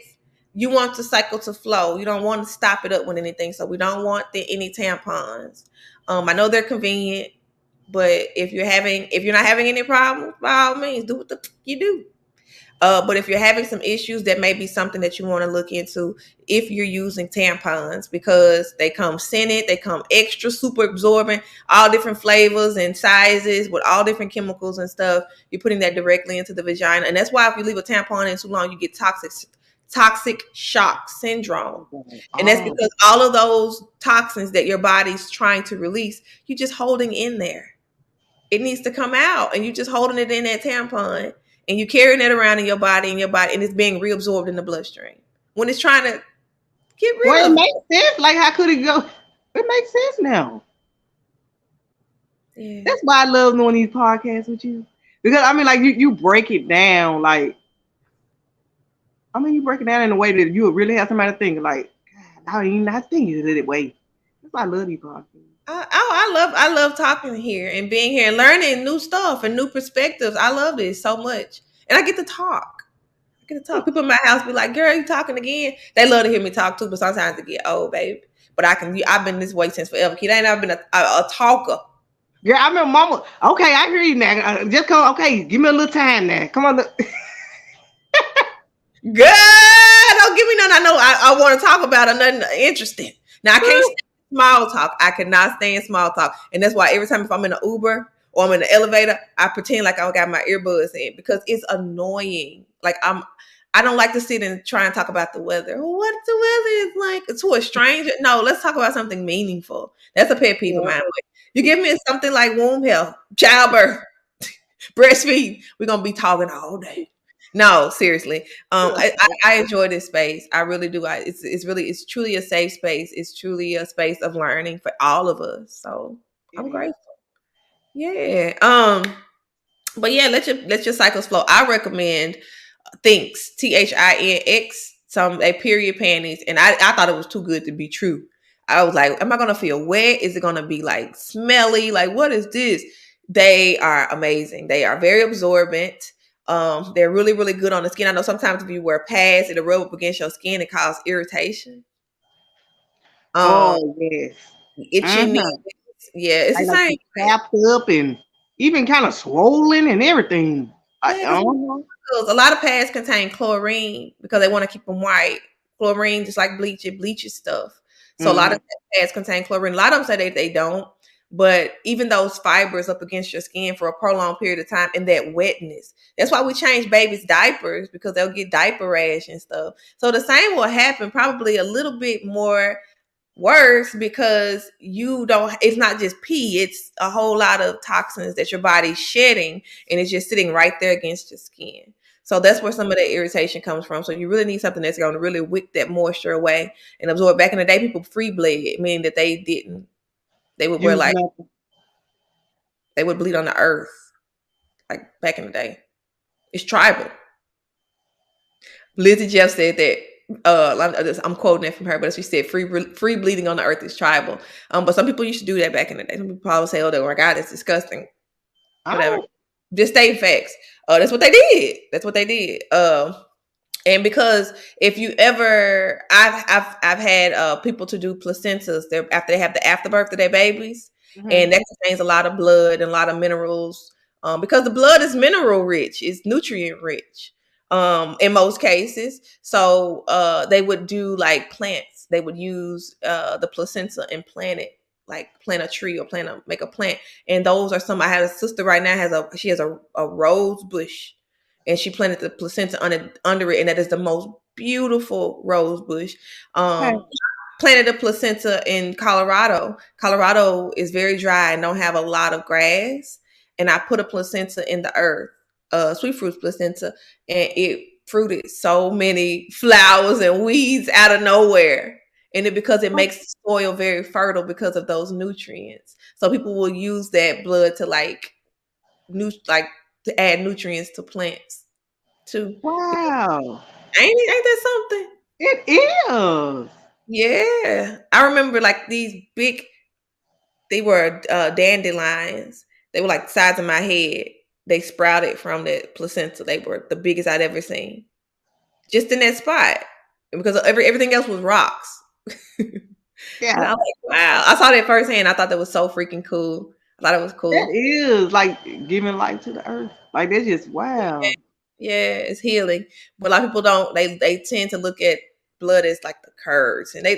You want the cycle to flow. You don't want to stop it up with anything. So we don't want any tampons. I know they're convenient, but if you're not having any problems, by all means, do what you do. But if you're having some issues, that may be something that you want to look into if you're using tampons because they come scented, they come extra super absorbent, all different flavors and sizes with all different chemicals and stuff. You're putting that directly into the vagina, and that's why if you leave a tampon in too long, you get toxic shock syndrome. And that's Oh, because all of those toxins that your body's trying to release, you're just holding in there. It needs to come out, and you just holding it in that tampon, and you carrying it around in your body, and it's being reabsorbed in the bloodstream when it's trying to get rid well, it of makes sense. Like, how could it go? It makes sense now. it. Yeah. That's why I love doing these podcasts with you. Because I mean, like you break it down. Like, I mean, you break it down in a way that you would really have somebody think like, God, I ain't not thinking it that way. That's why I love these podcasts. I love talking here and being here and learning new stuff and new perspectives. I love this so much, and I get to talk. I get to talk. People in my house be like, "Girl, you talking again?" They love to hear me talk too, but sometimes it get old, baby. But I can. I've been this way since forever. Kid, I ain't never been a talker. Yeah, I remember Mama. Okay, I hear you now. Just come. Okay, give me a little time now. Come on. Girl, don't give me nothing. I know I want to talk about or nothing interesting. Now I can't stand small talk. I cannot stand small talk, and that's why every time if I'm in an Uber or I'm in the elevator, I pretend like I got my earbuds in because it's annoying. I don't like to sit and try and talk about the weather. What the weather is like to a stranger. No, let's talk about something meaningful. That's a pet peeve of Yeah. mine. Like, you give me something like womb health, childbirth, breastfeed. We're gonna be talking all day. No, seriously. I enjoy this space. I really do. It's truly a safe space. It's truly a space of learning for all of us. So It I'm is. grateful. Yeah. But yeah, let your cycles flow. I recommend Thinx, Thinx, some a period panties, and I thought it was too good to be true. I was like, am I gonna feel wet? Is it gonna be like smelly? Like, what is this? They are amazing. They are very absorbent. They're really, really good on the skin. I know sometimes if you wear pads, it'll rub up against your skin and cause irritation. Um, Oh yes. itching. Mm-hmm. Yeah, it's I the like same to way. tapped up and even kind of swollen and everything. Yeah, because Uh-huh. a lot of pads contain chlorine because they want to keep them white. Chlorine, just like bleach, it bleaches stuff. So a lot Mm-hmm. of pads contain chlorine. A lot of them say they don't, but even those fibers up against your skin for a prolonged period of time and that wetness. That's why we change babies' diapers because they'll get diaper rash and stuff. So the same will happen, probably a little bit more worse because you don't it's not just pee, it's a whole lot of toxins that your body's shedding and it's just sitting right there against your skin. So that's where some of the irritation comes from. So you really need something that's going to really wick that moisture away and absorb. Back in the day, people free bled, meaning that they would wear Use like nothing. they would bleed on the earth, like back in the day. It's tribal. Lizzie Jeff said that. I'm quoting it from her, but she said, "Free bleeding on the earth is tribal." But some people used to do that back in the day. Some people probably say, "Oh, my God, it's disgusting." I Whatever. don't. Just state facts. That's what they did. That's what they did. And because if you ever, I've had people to do placentas there after they have the afterbirth of their babies, Hmm. and that contains a lot of blood and a lot of minerals. Because the blood is mineral rich, it's nutrient rich. In most cases, so they would do like plants. They would use the placenta and plant it, like plant a tree or make a plant. And those are some. I have a sister right now she has a rose bush, and she planted the placenta under it, and that is the most beautiful rose bush. Okay. Planted a placenta in Colorado. Colorado is very dry and don't have a lot of grass, and I put a placenta in the earth, sweet fruit placenta, and it fruited so many flowers and weeds out of nowhere. And it because it makes the soil very fertile because of those nutrients. So people will use that blood to like to add nutrients to plants too. Wow. Ain't that something? It is. Yeah. I remember like these big, they were dandelions. They were like the size of my head. They sprouted from the placenta. They were the biggest I'd ever seen. Just in that spot. Because everything else was rocks. And Yeah. I was like, wow. I saw that firsthand. I thought that was so freaking cool. I thought it was That cool. is like giving life to the earth. Like that's just wow. Yeah, it's healing. But a lot of people don't. They tend to look at blood as like the curse, and they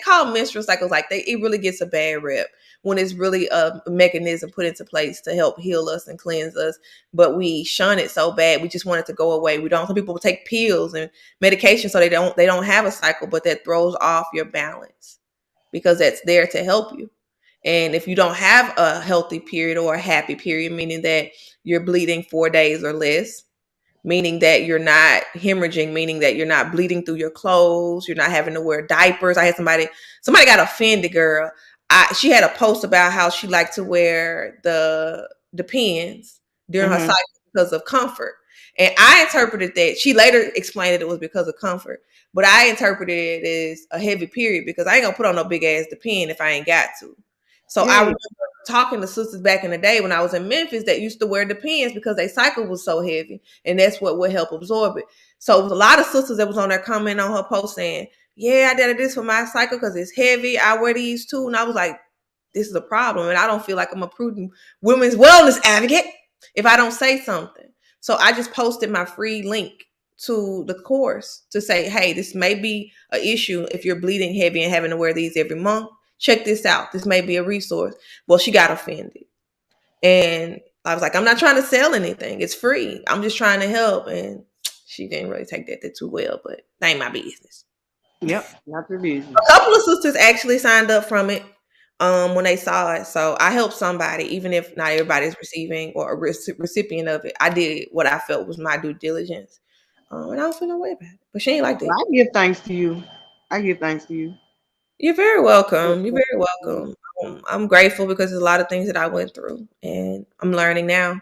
call menstrual cycles like it really gets a bad rep when it's really a mechanism put into place to help heal us and cleanse us. But we shun it so bad. We just want it to go away. We don't. Some people take pills and medication so they don't have a cycle, but that throws off your balance because that's there to help you. And if you don't have a healthy period or a happy period, meaning that you're bleeding 4 days or less, meaning that you're not hemorrhaging, meaning that you're not bleeding through your clothes, you're not having to wear diapers. I had somebody got offended, girl. She had a post about how she liked to wear the pins during her Hmm. cycle because of comfort. And I interpreted that. She later explained that it was because of comfort. But I interpreted it as a heavy period because I ain't gonna put on no big ass depend if I ain't got to. So I Yeah. remember talking to sisters back in the day when I was in Memphis that used to wear depends because their cycle was so heavy, and that's what would help absorb it. So it was a lot of sisters that was on there commenting on her post saying, "Yeah, I did this for my cycle because it's heavy. I wear these too," and I was like, "This is a problem," and I don't feel like I'm a prudent women's wellness advocate if I don't say something. So I just posted my free link to the course to say, "Hey, this may be an issue if you're bleeding heavy and having to wear these every month. Check this out. This may be a resource." Well, she got offended. And I was like, I'm not trying to sell anything. It's free. I'm just trying to help. And she didn't really take that too well, but that ain't my business. Yep. Not your business. A couple of sisters actually signed up from it when they saw it. So I helped somebody, even if not everybody's receiving or a recipient of it. I did what I felt was my due diligence. And I don't feel no way about it. But she ain't like Well, that. I give thanks to you. I give thanks to you. You're very welcome. You're very welcome. I'm grateful because there's a lot of things that I went through and I'm learning now.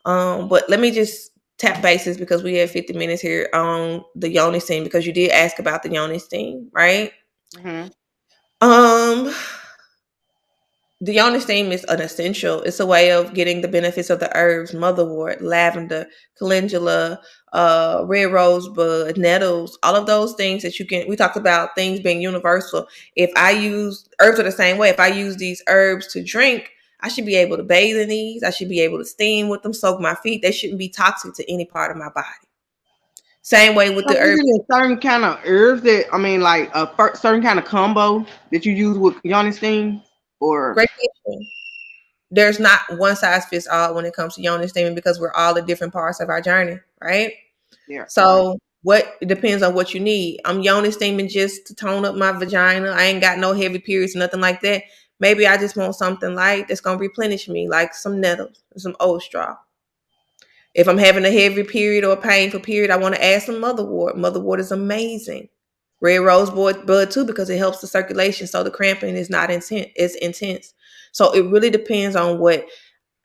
But let me just tap bases because we have 50 minutes here on the Yoni scene because you did ask about the Yoni scene, right? Hmm. Um, the Yoni steam is an essential. It's a way of getting the benefits of the herbs, motherwort, lavender, calendula, red rosebud, nettles, all of those things that you can. We talked about things being universal. If I use herbs are the same way. If I use these herbs to drink, I should be able to bathe in these. I should be able to steam with them, soak my feet. They shouldn't be toxic to any part of my body. Same way with So the is herbs. it a certain kind of herbs that I mean, like a certain kind of combo that you use with Yoni steam, or Great question. There's not one size fits all when it comes to Yoni steaming because we're all at different parts of our journey, right? yeah, right? So what it depends on what you need. I'm Yoni steaming just to tone up my vagina. I ain't got no heavy periods, nothing like that. Maybe I just want something light that's gonna replenish me, like some nettles and some old straw. If I'm having a heavy period or a painful period, I want to add some motherwort. Motherwort is amazing. Red rosebud bud too because it helps the circulation, so the cramping is not intense. It's intense. So it really depends on what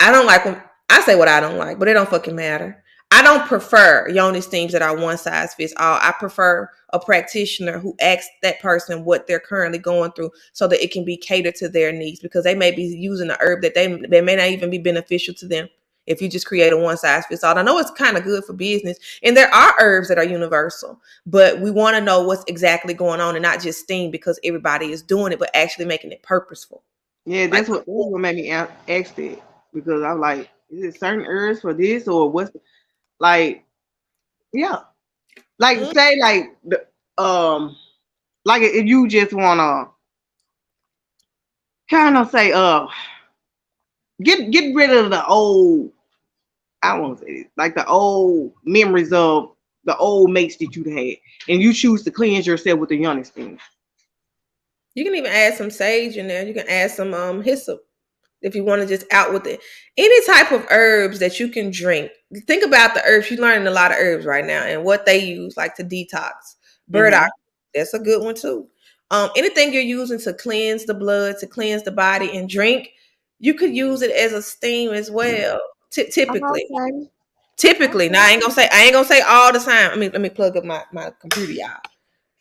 I don't like. When I say what I don't like, but it don't fucking matter. I don't prefer yoni steams that are one size fits all. I prefer a practitioner who asks that person what they're currently going through so that it can be catered to their needs because they may be using a herb that they may not even be beneficial to them if you just create a one size fits all. I know it's kind of good for business, and there are herbs that are universal, but we want to know what's exactly going on and not just steam because everybody is doing it, but actually making it purposeful. Yeah, Like, that's what made me ask that because I'm like, is it certain herbs for this or what's like? Yeah, like mm, say like if you just wanna kind of say get rid of the old. I want to say this, like the old memories of the old mates that you had, and you choose to cleanse yourself with the Yoni thing. you can even add some sage in there. You can add some hyssop if you want to just out with it. Any type of herbs that you can drink. Think about the herbs. You're learning a lot of herbs right now and what they use, like to detox. Burdock, Mm-hmm. that's a good one too. Anything you're using to cleanse the blood, to cleanse the body, and drink, you could use it as a steam as well. Typically, Okay. typically. Now Okay. I ain't gonna say all the time. I mean, let me plug up my computer, y'all.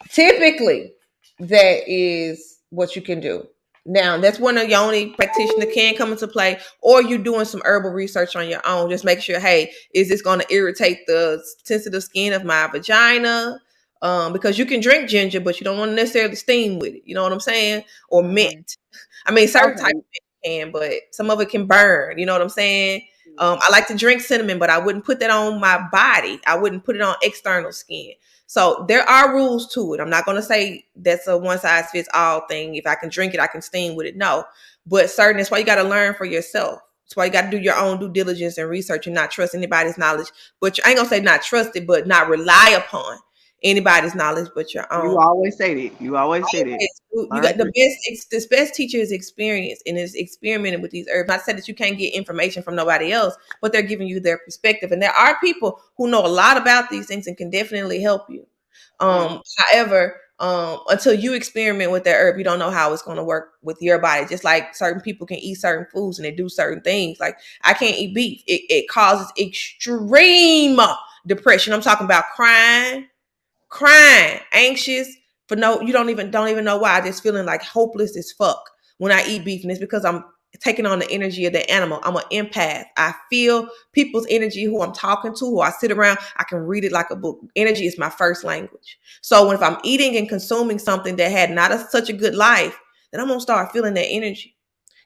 Typically, that is what you can do. Now, that's when a Yoni practitioner can come into play, or you're doing some herbal research on your own. Just make sure, hey, is this going to irritate the sensitive skin of my vagina? Because you can drink ginger, but you don't want to necessarily steam with it. You know what I'm saying? Or mint. Mm-hmm. I mean, certain types Okay. can, but some of it can burn. You know what I'm saying? I like to drink cinnamon, but I wouldn't put that on my body. I wouldn't put it on external skin. So there are rules to it. I'm not going to say that's a one size fits all thing. If I can drink it, I can steam with it. No, but certain. That's why you got to learn for yourself. That's why you got to do your own due diligence and research and not trust anybody's knowledge. But I ain't gonna say not trust it, but not rely upon anybody's knowledge but your You own. always say that. You always say that. You I got the agree. best. This best teacher is experience and is experimenting with these herbs. Not to say that you can't get information from nobody else, but they're giving you their perspective. And there are people who know a lot about these things and can definitely help you. Mm. However, until you experiment with that herb, you don't know how it's going to work with your body. Just like certain people can eat certain foods and they do certain things. Like I can't eat beef. It causes extreme depression. I'm talking about crying, anxious for no, you don't even know why. Just feeling like hopeless as fuck when I eat beef, and it's because I'm taking on the energy of the animal. I'm an empath. I feel people's energy, who I'm talking to, who I sit around. I can read it like a book. Energy is my first language. So if I'm eating and consuming something that had not such a good life, then I'm gonna start feeling that energy.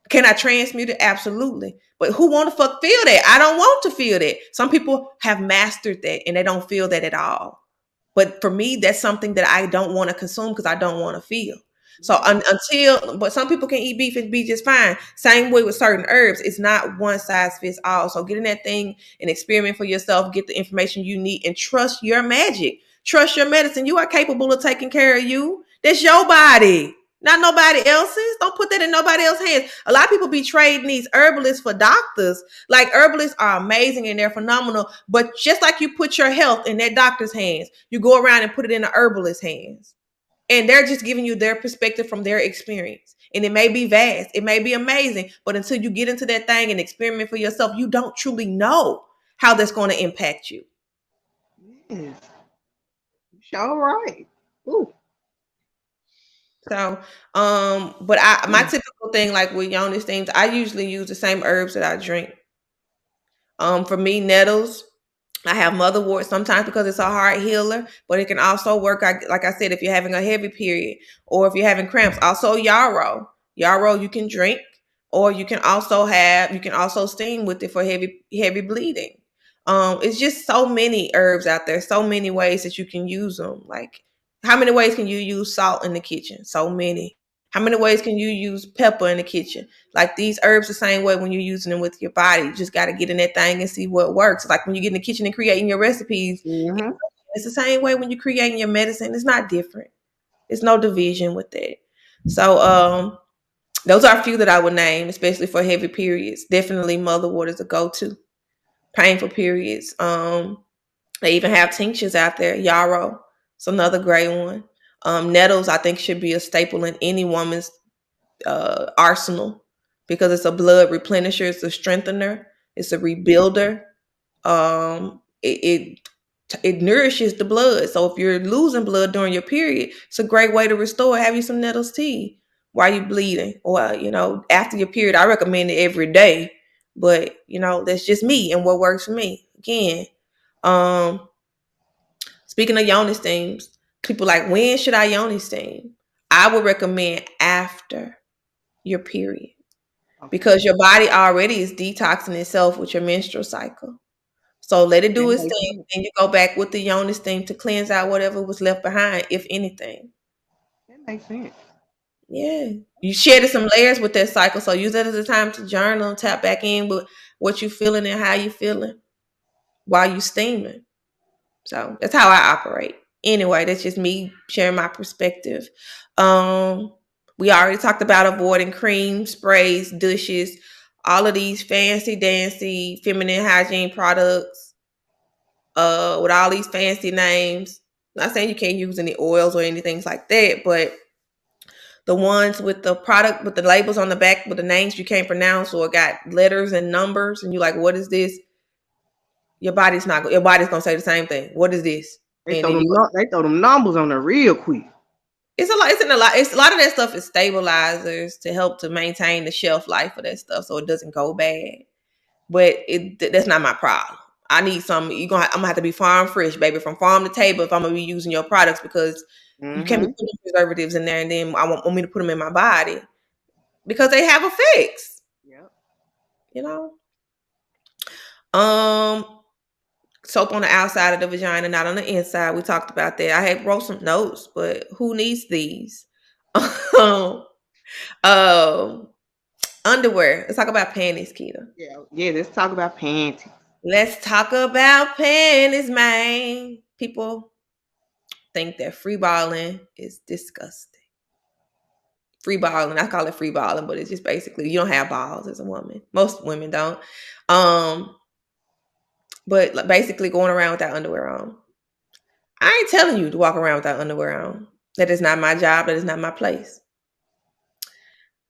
Can I transmute it? Absolutely. But who want to fuck feel that? I don't want to feel that. Some people have mastered that and they don't feel that at all. But for me, that's something that I don't want to consume because I don't want to feel. So but some people can eat beef and be just fine. Same way with certain herbs. It's not one size fits all. So get in that thing and experiment for yourself. Get the information you need and trust your magic. Trust your medicine. You are capable of taking care of you. That's your body, not nobody else's. Don't put that in nobody else's hands. A lot of people be trading these herbalists for doctors. Like herbalists are amazing and they're phenomenal, but just like you put your health in that doctor's hands, you go around and put it in the herbalist's hands. And they're just giving you their perspective from their experience. And it may be vast, it may be amazing, but until you get into that thing and experiment for yourself, you don't truly know how that's going to impact you. Yes. Sure right. Ooh. So, but my Mm. typical thing, like with Yoni's things, I usually use the same herbs that I drink. For me, nettles. I have motherwort sometimes because it's a heart healer, but it can also work. Like I said, if you're having a heavy period or if you're having cramps. Also, yarrow. Yarrow you can drink, or you can also steam with it for heavy bleeding. It's just so many herbs out there, so many ways that you can use them. Like, how many ways can you use salt in the kitchen? So many. How many ways can you use pepper in the kitchen? Like these herbs, the same way when you're using them with your body. You just got to get in that thing and see what works. Like when you get in the kitchen and creating your recipes, Mm-hmm. it's the same way when you're creating your medicine. It's not different. It's no division with that. So those are a few that I would name, especially for heavy periods. Definitely motherwort is a go-to. Painful periods. They even have tinctures out there. Yarrow, it's another great one. Nettles, I think, should be a staple in any woman's arsenal because it's a blood replenisher, it's a strengthener, it's a rebuilder. It nourishes the blood. So if you're losing blood during your period, it's a great way to restore. Have you some nettles tea while you're bleeding, or after your period. I recommend it every day, But that's just me and what works for me. Again, um, speaking of Yoni steams, people like, when should I Yoni steam? I would recommend after your period, Okay. because your body already is detoxing itself with your menstrual cycle. So let it do That its makes thing, sense. and you go back with the Yoni steam to cleanse out whatever was left behind, if anything. That makes sense. Yeah. You shedded some layers with that cycle. So use that as a time to journal, tap back in with what you feeling and how you feeling while you steaming. So that's how I operate. Anyway, that's just me sharing my perspective. Um, we already talked about avoiding cream, sprays, douches, all of these fancy dancy feminine hygiene products, with all these fancy names. Not saying you can't use any oils or anything like that, but the ones with the product with the labels on the back with the names you can't pronounce, or got letters and numbers, and you're like, what is this? Your body's gonna say the same thing. What is this? And then They throw them numbers on there real quick. it's a lot. It's in a lot. It's a lot of that stuff is stabilizers to help to maintain the shelf life of that stuff, so it doesn't go bad. But that's not my problem. I need some. I'm gonna have to be farm fresh, baby, from farm to table if I'm gonna be using your products, because you can't be Mm-hmm. putting preservatives in there and then want me to put them in my body, because they have effects. Yep. You know. Um, Soap on the outside of the vagina, not on the inside. We talked about that. I had wrote some notes, but who needs these? um, um, Underwear. Let's talk about panties, Keita. Yeah. Yeah. Let's talk about panties. Let's talk about panties, man. People think that free balling is disgusting. Free balling, I call it free balling, but it's just basically you don't have balls as a woman. Most women don't. Um, but basically going around with that underwear on. I ain't telling you to walk around without underwear on. That is not my job. That is not my place.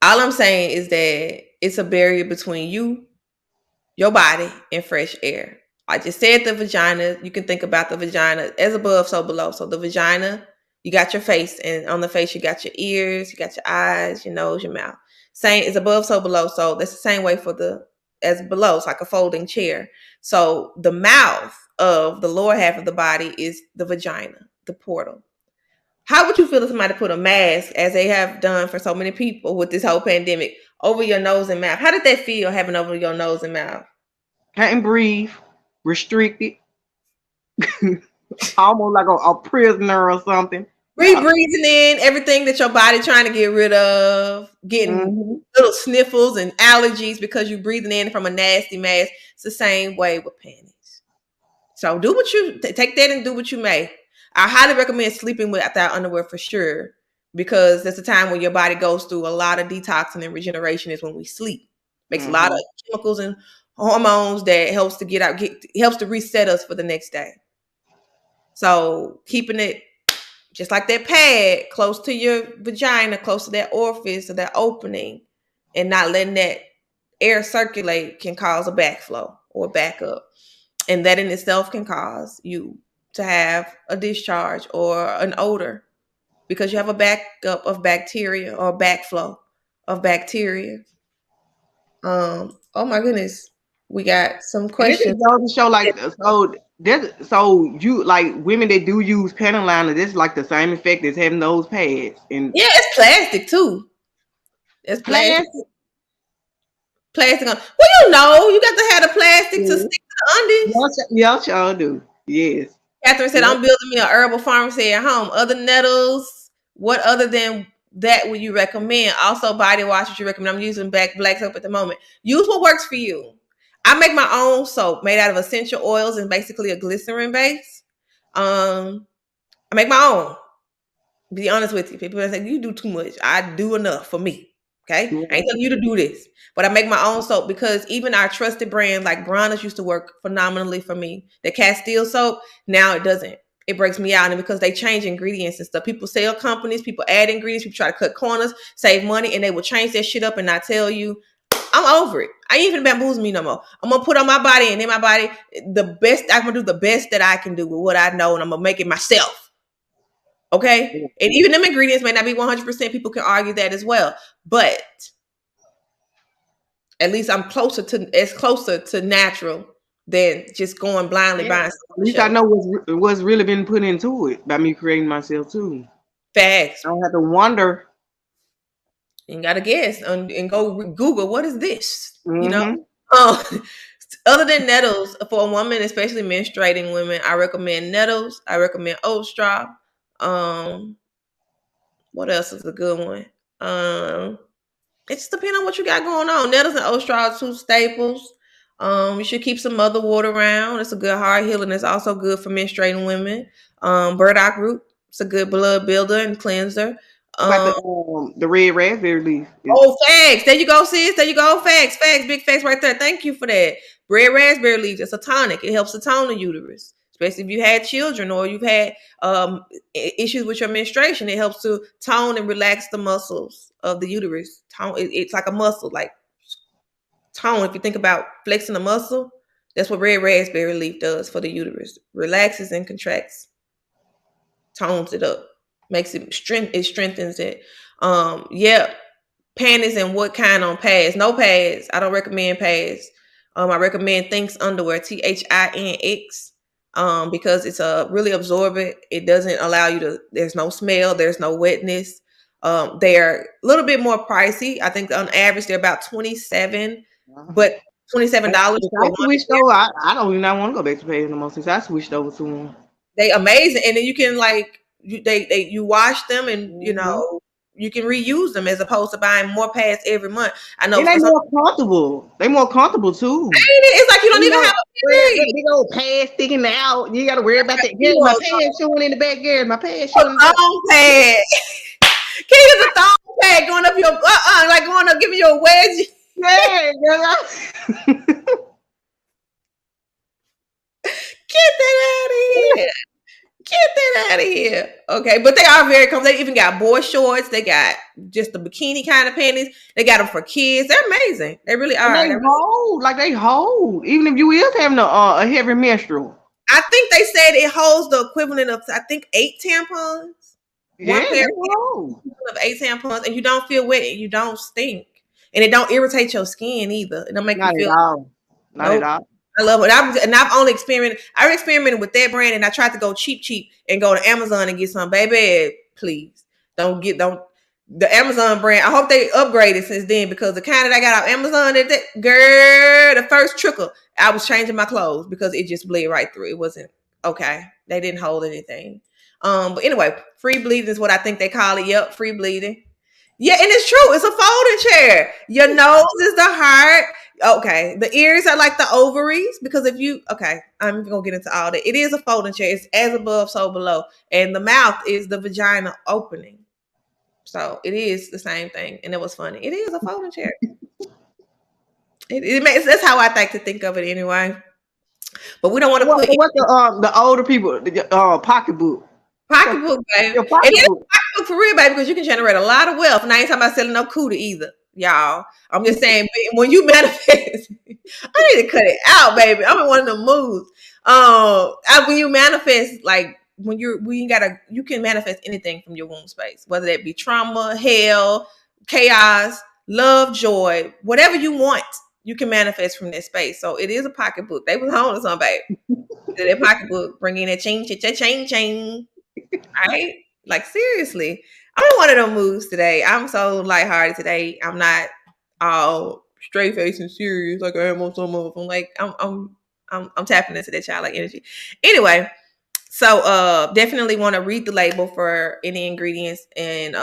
All I'm saying is that it's a barrier between you, your body, and fresh air. I just said the vagina. You can think about the vagina as above, so below. So the vagina, you got your face, and on the face you got your ears, you got your eyes, your nose, your mouth. Same is above, so below. So that's the same way for the as below. It's like a folding chair. So the mouth of the lower half of the body is the vagina, the portal. How would you feel if somebody put a mask, as they have done for so many people with this whole pandemic, over your nose and mouth? How did that feel, having over your nose and mouth? Can't breathe. Restricted. Almost like a prisoner or something. Yeah. Breathing in everything that your body trying to get rid of, getting Mm-hmm. little sniffles and allergies because you're breathing in from a nasty mask. It's the same way with panties. So do what you take that and do what you may. I highly recommend sleeping without underwear for sure, because that's the time when your body goes through a lot of detoxing and regeneration, is when we sleep. Makes a lot of Mm-hmm. chemicals and hormones that helps to helps to reset us for the next day. So keeping it just like that pad close to your vagina, close to that orifice or that opening, and not letting that air circulate can cause a backflow or a backup. And that in itself can cause you to have a discharge or an odor, because you have a backup of bacteria or backflow of bacteria. Oh my goodness. We got some And it just questions. goes to show, like, so you like women that do use panty liner. This is like the same effect as having those pads and Yeah, it's plastic too. It's plastic. plastic. Plastic on. Well, you got to have the plastic to Yes, stick to the undies. y'all sure do. Yes. Catherine said, Yep. I'm building me a herbal pharmacy at home. Other nettles, what other than that would you recommend? Also, body wash, would you recommend? I'm using black soap at the moment. Use what works for you. I make my own soap made out of essential oils and basically a glycerin base. I make my own. Be honest with you. People say you do too much. I do enough for me. Okay. I ain't Right. telling you to do this. But I make my own soap, because even our trusted brand like Bronner's used to work phenomenally for me. The Castile soap, now it doesn't. It breaks me out. And because they change ingredients and stuff. People sell companies, people add ingredients, people try to cut corners, save money, and they will change that shit up and not tell you. I'm over it. I ain't even bamboozle me no more. I'm gonna put on my body, and in my body, I'm gonna do the best that I can do with what I know, and I'm gonna make it myself. Okay. And even them ingredients may not be 100%. People can argue that as well. But At least I'm closer to natural than just going blindly Yeah. buying At something on the least I shelf. know what's really been put into it by me creating myself too. Facts. I don't have to wonder. You gotta guess and go Google what is this? You know. Mm-hmm. Um, other than nettles, for a woman, especially menstruating women, I recommend nettles. I recommend oat straw. Um, what else is a good one? It just depends on what you got going on. Nettles and oat straw are two staples. You should keep some mother water around. It's a good heart healing. It's also good for menstruating women. Burdock root. It's a good blood builder and cleanser. About Um, the red raspberry leaf. Oh, facts. There you go, sis. There you go. Facts, facts, big facts right there. Thank you for that. Red raspberry leaves. It's a tonic. It helps to tone the uterus, especially if you had children or you've had issues with your menstruation. It helps to tone and relax the muscles of the uterus. Tone. It's like a muscle, like tone. If you think about flexing a muscle, that's what red raspberry leaf does for the uterus. Relaxes and contracts, tones it up, makes it strength. It strengthens it. Yeah, panties and what kind on pads? No pads. I don't recommend pads. I recommend Thinx underwear, Thinx, because it's a really absorbent. It doesn't allow you to. There's no smell. There's no wetness. They're a little bit more pricey. I think on average they're about 27, Uh-huh. but $27 Since for I one. switched over, I don't even want to go back to paying no more. Since I switched over to them. They amazing, and then you can like you wash them, and Mm-hmm. you can reuse them as opposed to buying more pads every month. I know And they for some, more comfortable. They more comfortable too. it's like you don't You even have know, a wear that period. big old pad sticking out. You got to worry about that. You Girl, my want pants showing in the back. Girl, my pants a showing in the back. thong pad. Can you use a thong pad going up your like going up giving you a wedge? Yeah, girl. Get that out of here. Get that out of here. Okay, but they are very comfortable. They even got boy shorts. They got just the bikini kind of panties. They got them for kids. They're amazing. They really And are. they They're really, hold, like they hold. Even if you is having a heavy menstrual. I think they said it holds the equivalent of I think 8 tampons. Yeah, One pair they hold. of 8 tampons, and you don't feel wet and you don't stink, and it don't irritate your skin either. It don't make you Not at feel all. Not at nope. all. I love it. I've only experimented. I experimented with that brand, and I tried to go cheap and go to Amazon and get some. Baby, please don't the Amazon brand. I hope they upgraded since then because the kind that I got off Amazon, girl, the first trickle, I was changing my clothes because it just bled right through. It wasn't okay. They didn't hold anything. But anyway, free bleeding is what I think they call it. Yep, free bleeding. Yeah, and it's true. It's a folding chair. Your nose is the heart. Okay, the ears are like the ovaries because if you okay, I'm gonna get into all that. It is a folding chair. It's as above, so below, and the mouth is the vagina opening. So it is the same thing, and it was funny. It is a folding chair. It makes that's how I like to think of it anyway. But we don't want to put What the older people pocketbook? Your, pocketbook, baby. your And then pocketbook. pocketbook for real, baby, because you can generate a lot of wealth. And I ain't talking about selling no cooter either, y'all. I'm just saying when you manifest, I need to cut it out, baby. I'm in one of the moods. When you manifest, like you can manifest anything from your womb space, whether that be trauma, hell, chaos, love, joy, whatever you want, you can manifest from that space. So it is a pocketbook. They was home to somebody. Their pocketbook, bringing that chain. Right? Like seriously, I'm in one of them moods today. I'm so lighthearted today. I'm not all straight face and serious like I am on some of them. Like I'm tapping into that childlike energy. Anyway, so definitely want to read the label for any ingredients and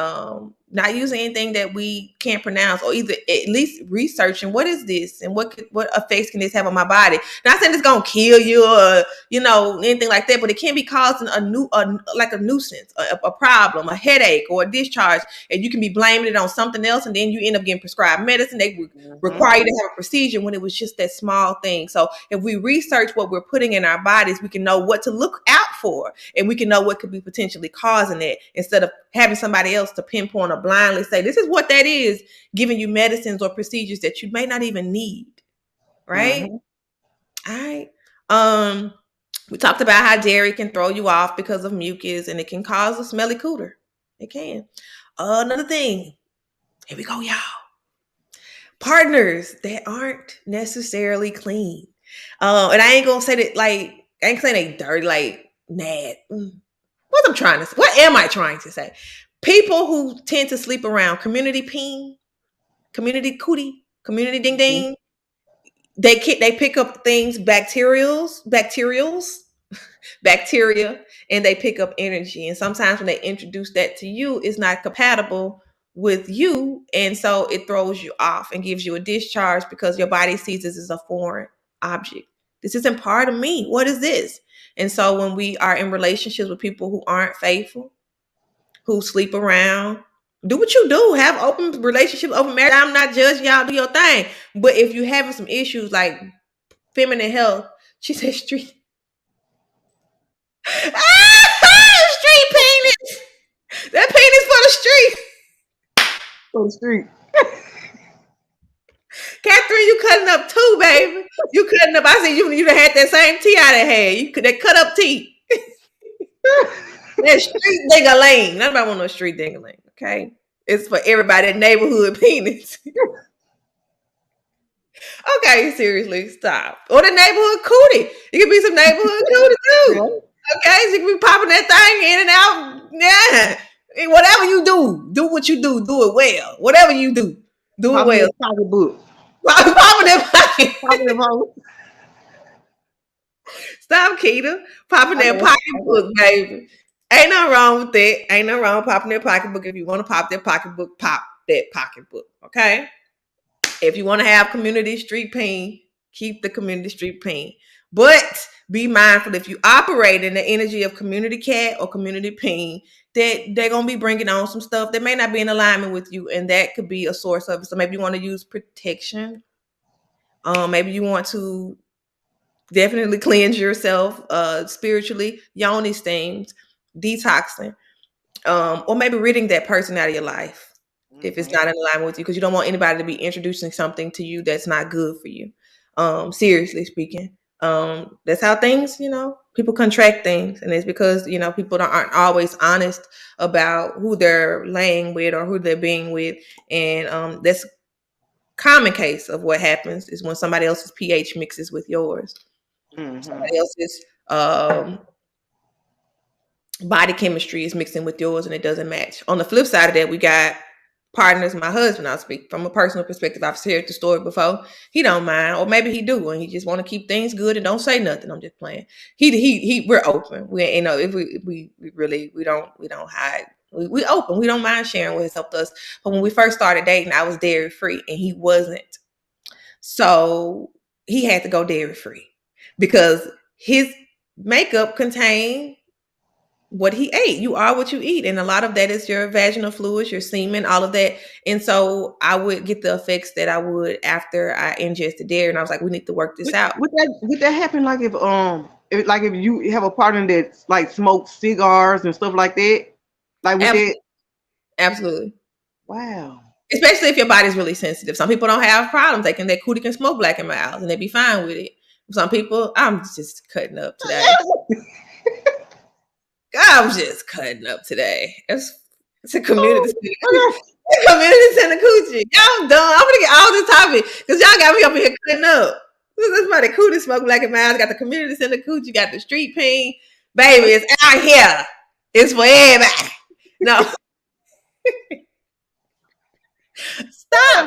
not use anything that we can't pronounce or either at least researching what is this and what effects can this have on my body. Not saying it's gonna kill you or anything like that, but it can be causing like a nuisance, a problem, a headache or a discharge, and you can be blaming it on something else, and then you end up getting prescribed medicine. They Mm-hmm. require you to have a procedure when it was just that small thing. So if we research what we're putting in our bodies, we can know what to look out for and we can know what could be potentially causing it instead of having somebody else to pinpoint or blindly say, this is what that is, giving you medicines or procedures that you may not even need. Right? Mm-hmm. All right. We talked about how dairy can throw you off because of mucus and it can cause a smelly cooter. It can. Another thing. Here we go, y'all. partners that aren't necessarily clean. And I ain't gonna say that like I ain't saying they dirty, like mad. What am I trying to say? People who tend to sleep around community peen, community cootie, community ding Mhm. ding, they pick up things, bacteria, and they pick up energy. And sometimes when they introduce that to you, it's not compatible with you. And so it throws you off and gives you a discharge because your body sees this as a foreign object. This isn't part of me. What is this? And so when we are in relationships with people who aren't faithful, who sleep around, do what you do. Have open relationships, open marriage. I'm not judging y'all. Do your thing. But if you're having some issues like feminine health, she said street. Street penis. That penis for the street. On the street. Catherine, you cutting up too, baby. You cutting up. I said you done had that same tea I done had. You could that cut up tea. That street ding-a-ling. Nobody want no street ding-a-ling. Okay. It's for everybody. That neighborhood penis. Okay, seriously, stop. Or the neighborhood cootie. It could be some neighborhood cootie too. Yeah. Okay, so you can be popping that thing in and out. Yeah. Whatever you do what you do. Do it well. Whatever you do it Popping well. that pocketbook. Popping that pocket. Popping them hoes. Stop, Keita. Popping that Okay. Okay. pocketbook, baby. Ain't nothing wrong with that. Ain't nothing wrong with popping that pocketbook. If you want to pop that pocketbook, pop that pocketbook. Okay? If you want to have community street pain, keep the community street pain. But be mindful if you operate in the energy of community cat or community pain, that they're going to be bringing on some stuff that may not be in alignment with you. And that could be a source of it. So maybe you want to use protection. Maybe you want to definitely cleanse yourself spiritually, Yoni steams, detoxing, or maybe ridding that person out of your life if it's Mhm. not in alignment with you, because you don't want anybody to be introducing something to you that's not good for you. Seriously speaking, that's how things, people contract things, and it's because people aren't always honest about who they're laying with or who they're being with, and that's common case of what happens is when somebody else's pH mixes with yours, Mhm. somebody else's body chemistry is mixing with yours and it doesn't match. On the flip side of that, we got partners. My husband, I'll speak from a personal perspective. I've shared the story before. He don't mind, or maybe he do, and he just want to keep things good and don't say nothing. I'm just playing. We're open. We if we really we don't hide. We open. We don't mind sharing what has helped us. But when we first started dating, I was dairy free and he wasn't. So he had to go dairy free because his makeup contained what he ate. You are what you eat. And a lot of that is your vaginal fluids, your semen, all of that. And so I would get the effects that I would after I ingested dairy. And I was like, we need to work this out. Would that happen like if you have a partner that like smokes cigars and stuff like that? Like with that? Absolutely. Absolutely. Wow. Especially if your body's really sensitive. Some people don't have problems. Their cootie can smoke black and mild and they be fine with it. Some people, I'm just cutting up today. I'm just cutting up today. It's a community. Oh, Community center coochie. Y'all done. I'm gonna get all this topic because y'all got me up here cutting up. This is about the cootie smoke black and mild. Got the community center coochie. Got the street peen. Baby, it's out here. It's for everybody. No, stop.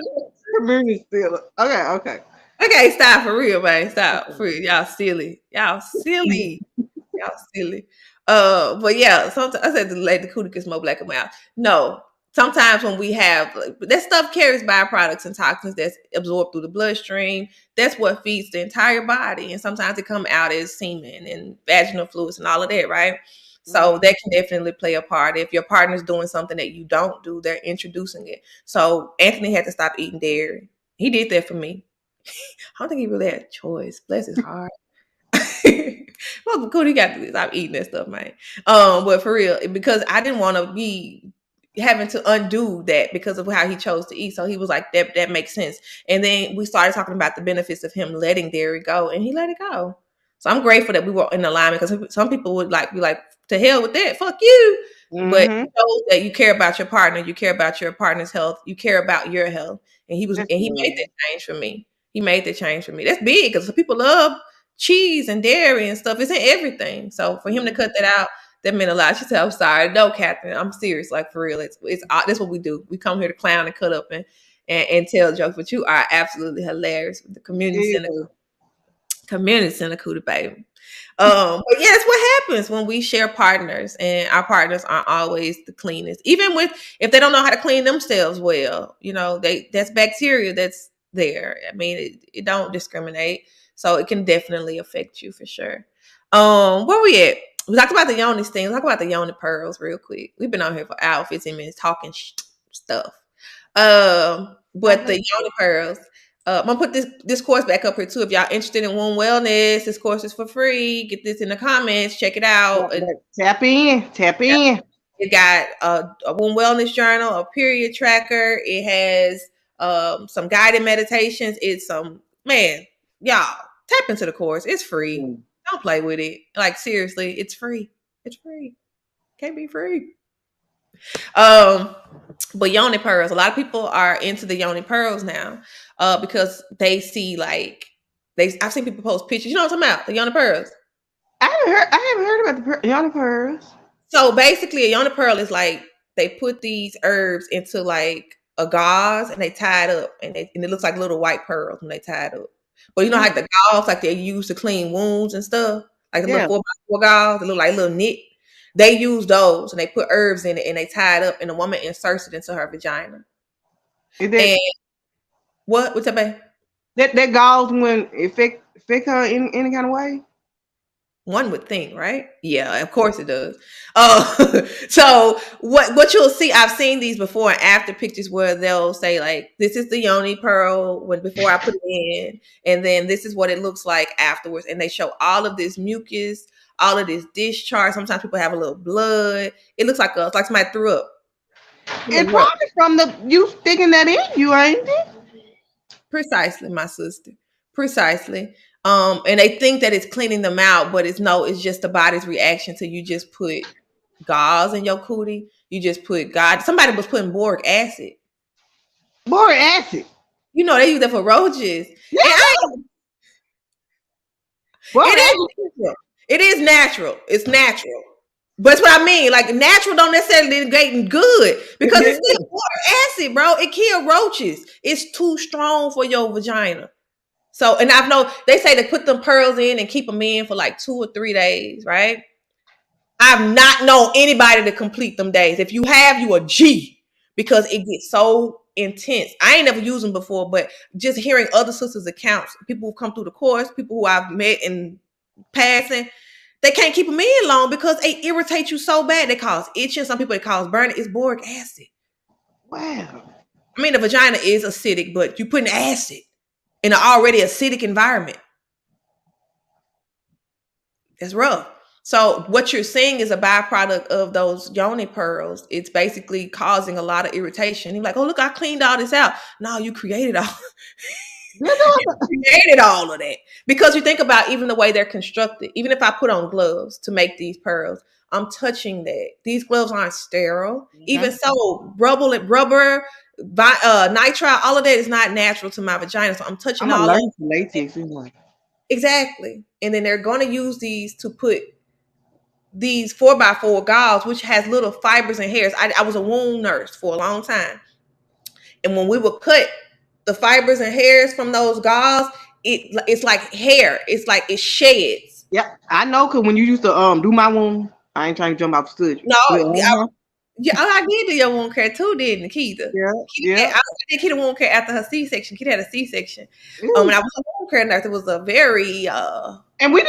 community still. Okay, okay. Okay, stop for real, man. Stop for real. Y'all silly. Y'all silly. Y'all silly. But yeah, sometimes I said the cootie can smoke black and mild. No, sometimes when we have that stuff carries byproducts and toxins that's absorbed through the bloodstream. That's what feeds the entire body, and sometimes it come out as semen and vaginal fluids and all of that, right? So Mhm. that can definitely play a part. If your partner's doing something that you don't do, they're introducing it. So Anthony had to stop eating dairy. He did that for me. I don't think he really had a choice. Bless his heart. Well, Cody got to stop eating that stuff, man. But for real, because I didn't want to be having to undo that because of how he chose to eat. So he was like, that makes sense. And then we started talking about the benefits of him letting dairy go, and he let it go. So I'm grateful that we were in alignment, because some people would like be like, to hell with that, fuck you. But Mm-hmm. it shows that you care about your partner, you care about your partner's health, you care about your health. And That's he made good. that change for me. He made the change for me. That's big, because people love cheese and dairy and stuff. It's in everything. So for him to cut that out, that meant a lot. She said, "I'm sorry, no, Catherine, I'm serious. Like for real, it's that's what we do. We come here to clown and cut up and tell jokes. But you are absolutely hilarious with the Yeah. community center, cootie baby." But yeah, that's what happens when we share partners, and our partners aren't always the cleanest. Even with if they don't know how to clean themselves well, that's bacteria that's there. I mean, it don't discriminate, so it can definitely affect you for sure. Where we at? We talked about the Yoni thing. Let's talk about the Yoni pearls real quick. We've been on here for an hour, 15 minutes talking stuff. But the Yoni pearls. I'm gonna put this course back up here too. If y'all interested in Womb Wellness, this course is for free. Get this in the comments. Check it out. Tap in. Tap in. It got a Womb Wellness journal, a period tracker. It has some guided meditations. It's y'all tap into the course. It's free. Don't play with it. Like seriously, it's free. It's free. Can't be free. But Yoni pearls, a lot of people are into the Yoni pearls now, because they see I've seen people post pictures. You know what I'm talking about? The Yoni pearls. I haven't heard about the Yoni pearls. So basically, a Yoni pearl is like they put these herbs into like a gauze and they tie it up, and it looks like little white pearls when they tie it up. But you know, like the gauze, like they use to clean wounds and stuff, like the little 4x4 gauze, they look like little knit. They use those and they put herbs in it and they tie it up, and the woman inserts it into her vagina. Is that And what's that, babe? that gauze when affect her in any kind of way? One would think, right? Yeah, of course it does. So what you'll see, I've seen these before and after pictures where they'll say like, "This is the Yoni pearl before I put it in, and then this is what it looks like afterwards." And they show all of this mucus, all of this discharge. Sometimes people have a little blood. It looks like it's like somebody threw up. It probably from you sticking that in you, ain't it? Precisely, my sister. Precisely. And they think that it's cleaning them out, but it's just the body's reaction to you just put gauze in your cootie. You just put somebody was putting boric acid. Boric acid. You know, they use that for roaches. Yeah. It is natural. It's natural. But that's what I mean. Like natural don't necessarily negate good, because it's still boric acid, bro. It kills roaches. It's too strong for your vagina. So, and I've known they say to put them pearls in and keep them in for like 2 or 3 days, right? I've not known anybody to complete them days. If you have, you a G, because it gets so intense. I ain't never used them before, but just hearing other sisters' accounts, people who come through the course, people who I've met in passing, they can't keep them in long because they irritate you so bad. They cause itching. Some people it cause burning. It's boric acid. Wow. I mean, the vagina is acidic, but you putting acid in an already acidic environment. That's rough. So what you're seeing is a byproduct of those Yoni pearls. It's basically causing a lot of irritation. You're like, oh, look, I cleaned all this out. No, you created all. You created all of that. Because you think about even the way they're constructed. Even if I put on gloves to make these pearls, I'm touching that. These gloves aren't sterile. Mm-hmm. Even so, rubber, nitrile, all of that is not natural to my vagina. So I'm touching all of latex. Exactly. And then they're going to use these to put these 4x4 gauze, which has little fibers and hairs. I was a womb nurse for a long time. And when we would cut the fibers and hairs from those gauze, it's like hair. It's like it sheds. Yeah, I know, because when you used to do my womb, I ain't trying to jump off the stage. No, I did do your wound care too, didn't Keita? Yeah. I did Keita wound care after her C-section. Keita had a C-section. When I was a wound care nurse, it was a very and we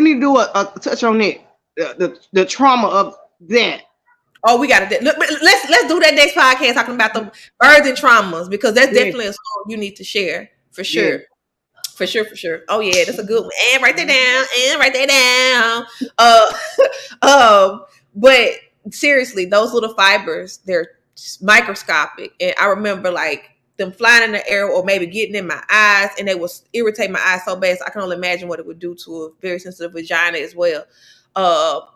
need to do a touch on it, the trauma of that. Oh, we got to let's do that next podcast talking about the birthing traumas, because that's definitely a story you need to share for sure. Yeah. For sure. Oh yeah, that's a good one. And write that down. But seriously, those little fibers, they're microscopic. And I remember like them flying in the air or maybe getting in my eyes, and they will irritate my eyes so bad. So I can only imagine what it would do to a very sensitive vagina as well.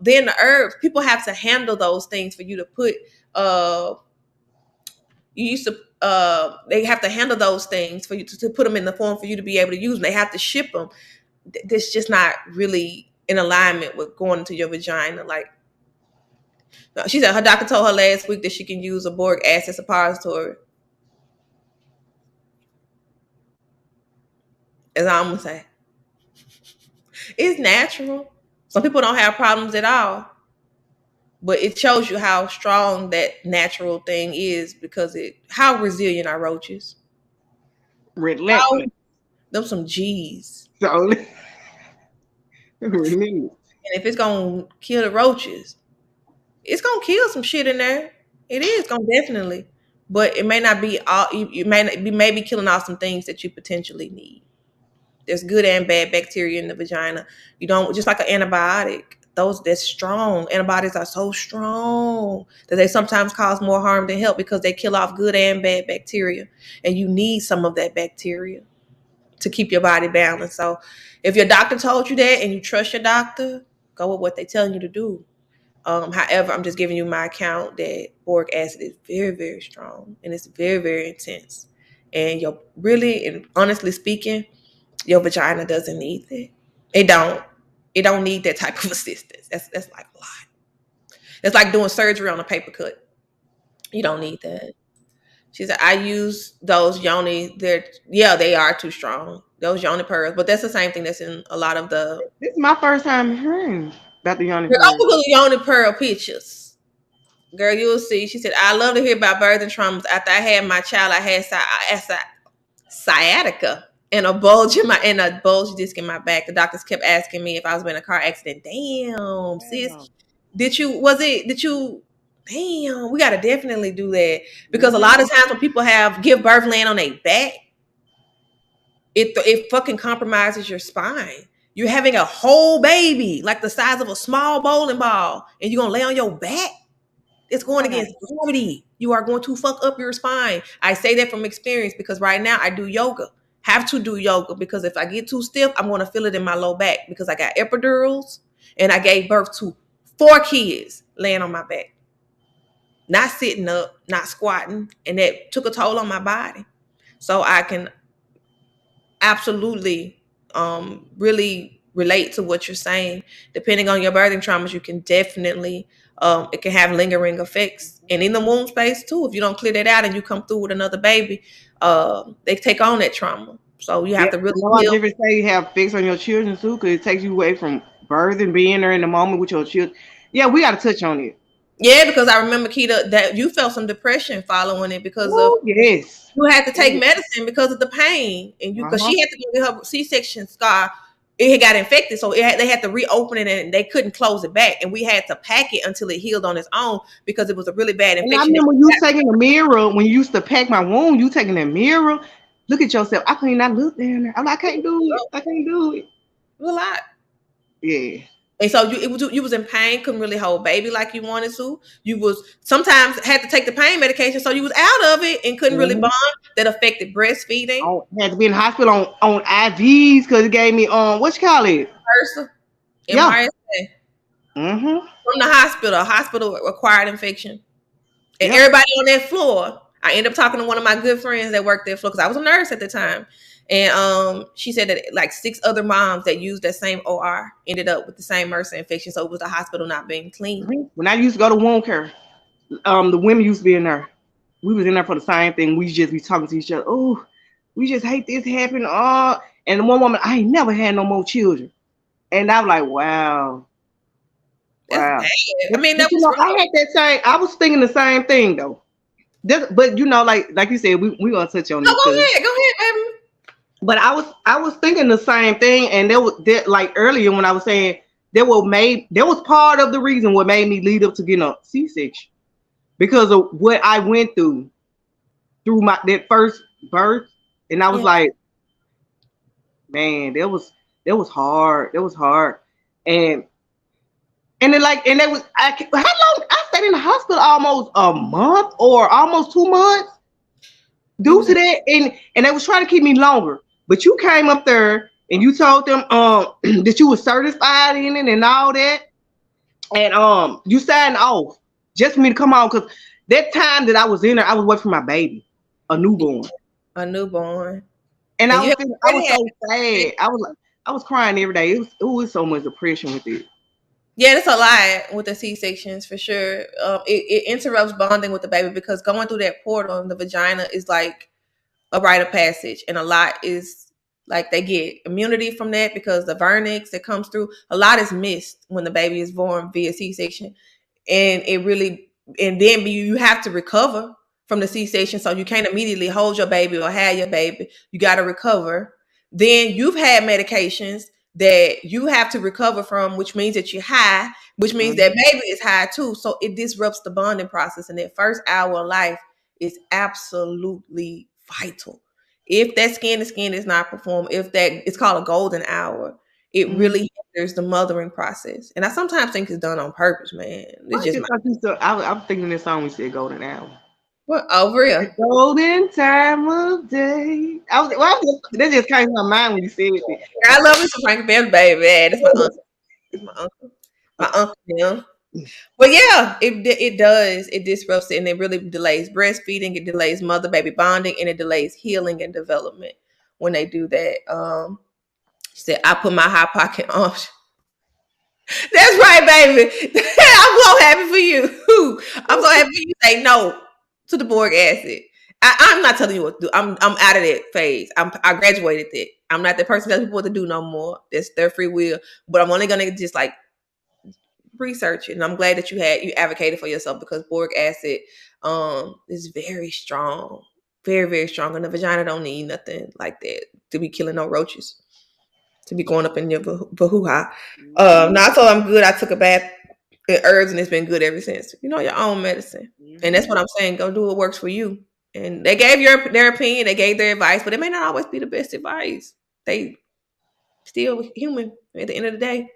Then the herbs, people have to handle those things for you to put. You used to. They have to handle those things for you to put them in the form for you to be able to use them. They have to ship them. That's just not really in alignment with going into your vagina. Like she said, her doctor told her last week that she can use a boric acid suppository. As I'm gonna say, it's natural. Some people don't have problems at all, but it shows you how strong that natural thing is because how resilient are roaches. How Relentless. them some G's. So relentless. And if it's gonna kill the roaches, it's gonna kill some shit in there. It is gonna definitely, but it may not be all. You may not be maybe killing off some things that you potentially need. There's good and bad bacteria in the vagina. You don't just like an antibiotic. They're strong. Antibiotics are so strong that they sometimes cause more harm than help because they kill off good and bad bacteria, and you need some of that bacteria to keep your body balanced. So, if your doctor told you that and you trust your doctor, go with what they're telling you to do. However, I'm just giving you my account that boric acid is very, very strong and it's very, very intense. And you're really and honestly speaking, your vagina doesn't need that. It don't. It don't need that type of assistance. That's like a lot. It's like doing surgery on a paper cut. You don't need that. She said, I use those Yoni. They are too strong. Those Yoni pearls. But that's the same thing that's in a lot of the This is my first time hearing about the Yoni pearl. Yoni pearl pictures. Girl, you'll see. She said, I love to hear about birth and traumas. After I had my child, I had sciatica and a bulge disc in my back. The doctors kept asking me if I was in a car accident. Damn, sis. Did you damn, we gotta definitely do that. Because a lot of times when people give birth laying on their back, it fucking compromises your spine. You're having a whole baby, like the size of a small bowling ball, and you're gonna lay on your back. It's going against gravity. You are going to fuck up your spine. I say that from experience because right now I do yoga. Have to do yoga because if I get too stiff, I'm going to feel it in my low back because I got epidurals and I gave birth to 4 kids laying on my back. Not sitting up, not squatting, and that took a toll on my body. So I can absolutely really relate to what you're saying. Depending on your birthing traumas, you can definitely it can have lingering effects, and in the womb space too. If you don't clear that out and you come through with another baby, they take on that trauma. So you have to really. A lot of different say you have effects on your children too, because it takes you away from birthing, being there in the moment with your children. Yeah, we got to touch on it. Yeah, because I remember, Keita, that you felt some depression following it because yes, you had to take medicine because of the pain, and because she had to get her C-section scar. It had got infected, so they had to reopen it, and they couldn't close it back. And we had to pack it until it healed on its own because it was a really bad infection. And I remember you taking a mirror when you used to pack my wound. You taking a mirror, look at yourself. I couldn't not look down there. I'm like, I can't do it. I can't do it. It was a lot. Yeah. And so you was in pain, couldn't really hold baby like you wanted to. You was sometimes had to take the pain medication, so you was out of it and couldn't really bond. That affected breastfeeding. Oh, had to be in the hospital on IVs because it gave me what you call it? MRSA. From the hospital acquired infection, and everybody on that floor. I ended up talking to one of my good friends that worked that floor because I was a nurse at the time. And she said that like 6 other moms that used that same OR ended up with the same MRSA infection. So it was the hospital not being clean. When I used to go to wound care, the women used to be in there. We was in there for the same thing. We just be talking to each other. Oh, we just hate this happening. And the one woman, I ain't never had no more children. And I was like, wow. Wow. I mean, that was I had that same. I was thinking the same thing though. But like you said, we gonna touch on this. Go ahead, baby. But I was thinking the same thing, and there like earlier when I was saying there was part of the reason what made me lead up to getting a C-section because of what I went through that first birth, and I was like, man, that was hard. That was hard, and then it was how long I stayed in the hospital almost a month or almost 2 months. You due was to in. that, and they was trying to keep me longer. But you came up there and you told them that you were certified in it and all that, and you signed off just for me to come on because that time that I was in there, I was waiting for my baby, a newborn, A newborn, and and you I already was had. so sad. I was crying every day. It was so much depression with it. Yeah, it's a lot with the C sections for sure. It interrupts bonding with the baby because going through that portal in the vagina is like a rite of passage, and a lot is like they get immunity from that because the vernix that comes through. A lot is missed when the baby is born via C section, and it really and then you have to recover from the C-section, so you can't immediately hold your baby or have your baby. You got to recover. Then you've had medications that you have to recover from, which means that you're high, which means that Mhm. baby is high too. So it disrupts the bonding process, and that first hour of life is absolutely vital. If that skin to skin is not performed, if that it's called a golden hour, it Mhm. really hinders the mothering process. And I sometimes think it's done on purpose, man. It's I just just my thought you said, I'm thinking this song we said golden hour. what over The here. golden time of day. That just came to my mind when you said it. I love me some Frankie Beverly, baby. Man, that's my uncle. It's my uncle. My uncle them. But yeah, it does. It disrupts it, and it really delays breastfeeding. It delays mother baby bonding, and it delays healing and development when they do that. She said, "I put my hot pocket on." That's right, baby. I'm so happy for you. I'm so happy for you. Say no to the boric acid. I'm not telling you what to do. I'm out of that phase. I graduated that. I'm not the person telling people what to do no more. That's their free will. But I'm only gonna just like research it. And I'm glad that you advocated for yourself because boric acid is very strong. Very, very strong. And the vagina don't need nothing like that to be killing no roaches. To be going up in your bahuha. Not so I'm good. I took a bath in herbs and it's been good ever since. You know your own medicine, and that's Mhm. what I'm saying. Go do what works for you. And they gave their opinion, they gave their advice, but it may not always be the best advice. They still human at the end of the day.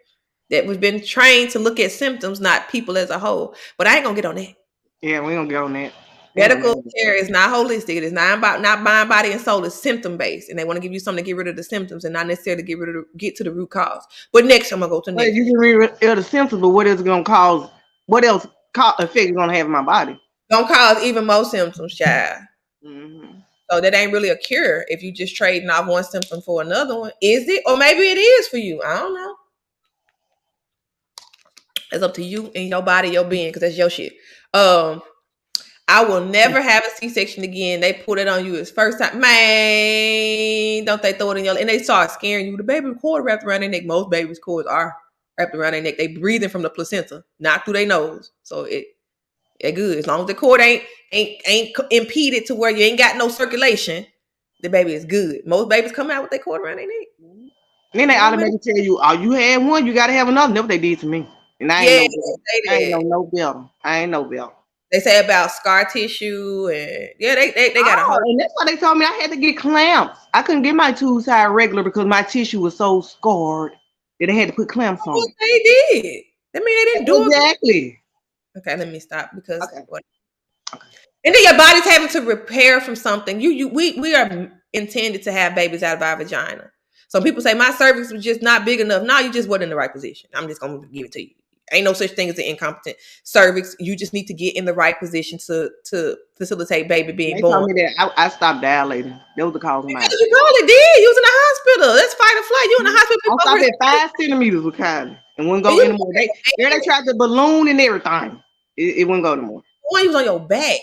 That was been trained to look at symptoms, not people as a whole. But I ain't gonna get on that. Yeah, we gonna get on that. We ain't Medical gonna get care is not holistic. It is not about not mind, body, and soul. It's symptom based, and they want to give you something to get rid of the symptoms, and not necessarily get to the root cause. But next, I'm gonna go to the But next. you can read the symptoms, but what is it gonna cause? What else effect is gonna have in my body? Don't cause even more symptoms, child. Hmm. So that ain't really a cure if you just trading off one symptom for another one. Is it? Or maybe it is for you. I don't know. It's up to you and your body, your being, because that's your shit. Um, I will never have a C-section again. They put it on you as first time. Man, don't they throw it in your and they start scaring you. The baby cord wrapped around their neck. Most babies' cords are wrapped around their neck. They breathing from the placenta, not through their nose. So it good. As long as the cord ain't impeded to where you ain't got no circulation, the baby is good. Most babies come out with their cord around their neck. Then they Ain't no matter. automatically tell you, "Oh, you had one, you gotta have another." That's what they did to me, and I ain't Yeah, no better. they I ain't say no that. no better. I ain't no better. They say about scar tissue and yeah, they got a Oh, whole. and that's why they told me I had to get clamps. I couldn't get my tubes tied regular because my tissue was so scarred that they had to put clamps on What it. they did. I mean, they didn't do it. Exactly. Okay, let me stop because Okay. what? Okay. And then your body's having to repair from something. We are intended to have babies out of our vagina. Some people say my cervix was just not big enough. No, you just wasn't in the right position. I'm just gonna give it to you. Ain't no such thing as an incompetent cervix. You just need to get in the right position to facilitate baby And being they born. told me that I stopped dilating. That was the cause of mine. Because you probably did. You was in the hospital. That's fight or flight. You in the hospital. I People over stopped here. at 5 centimeters with Kylie and wouldn't And go you anymore. They tried to balloon and everything. It wouldn't go anymore. one, you was on your back.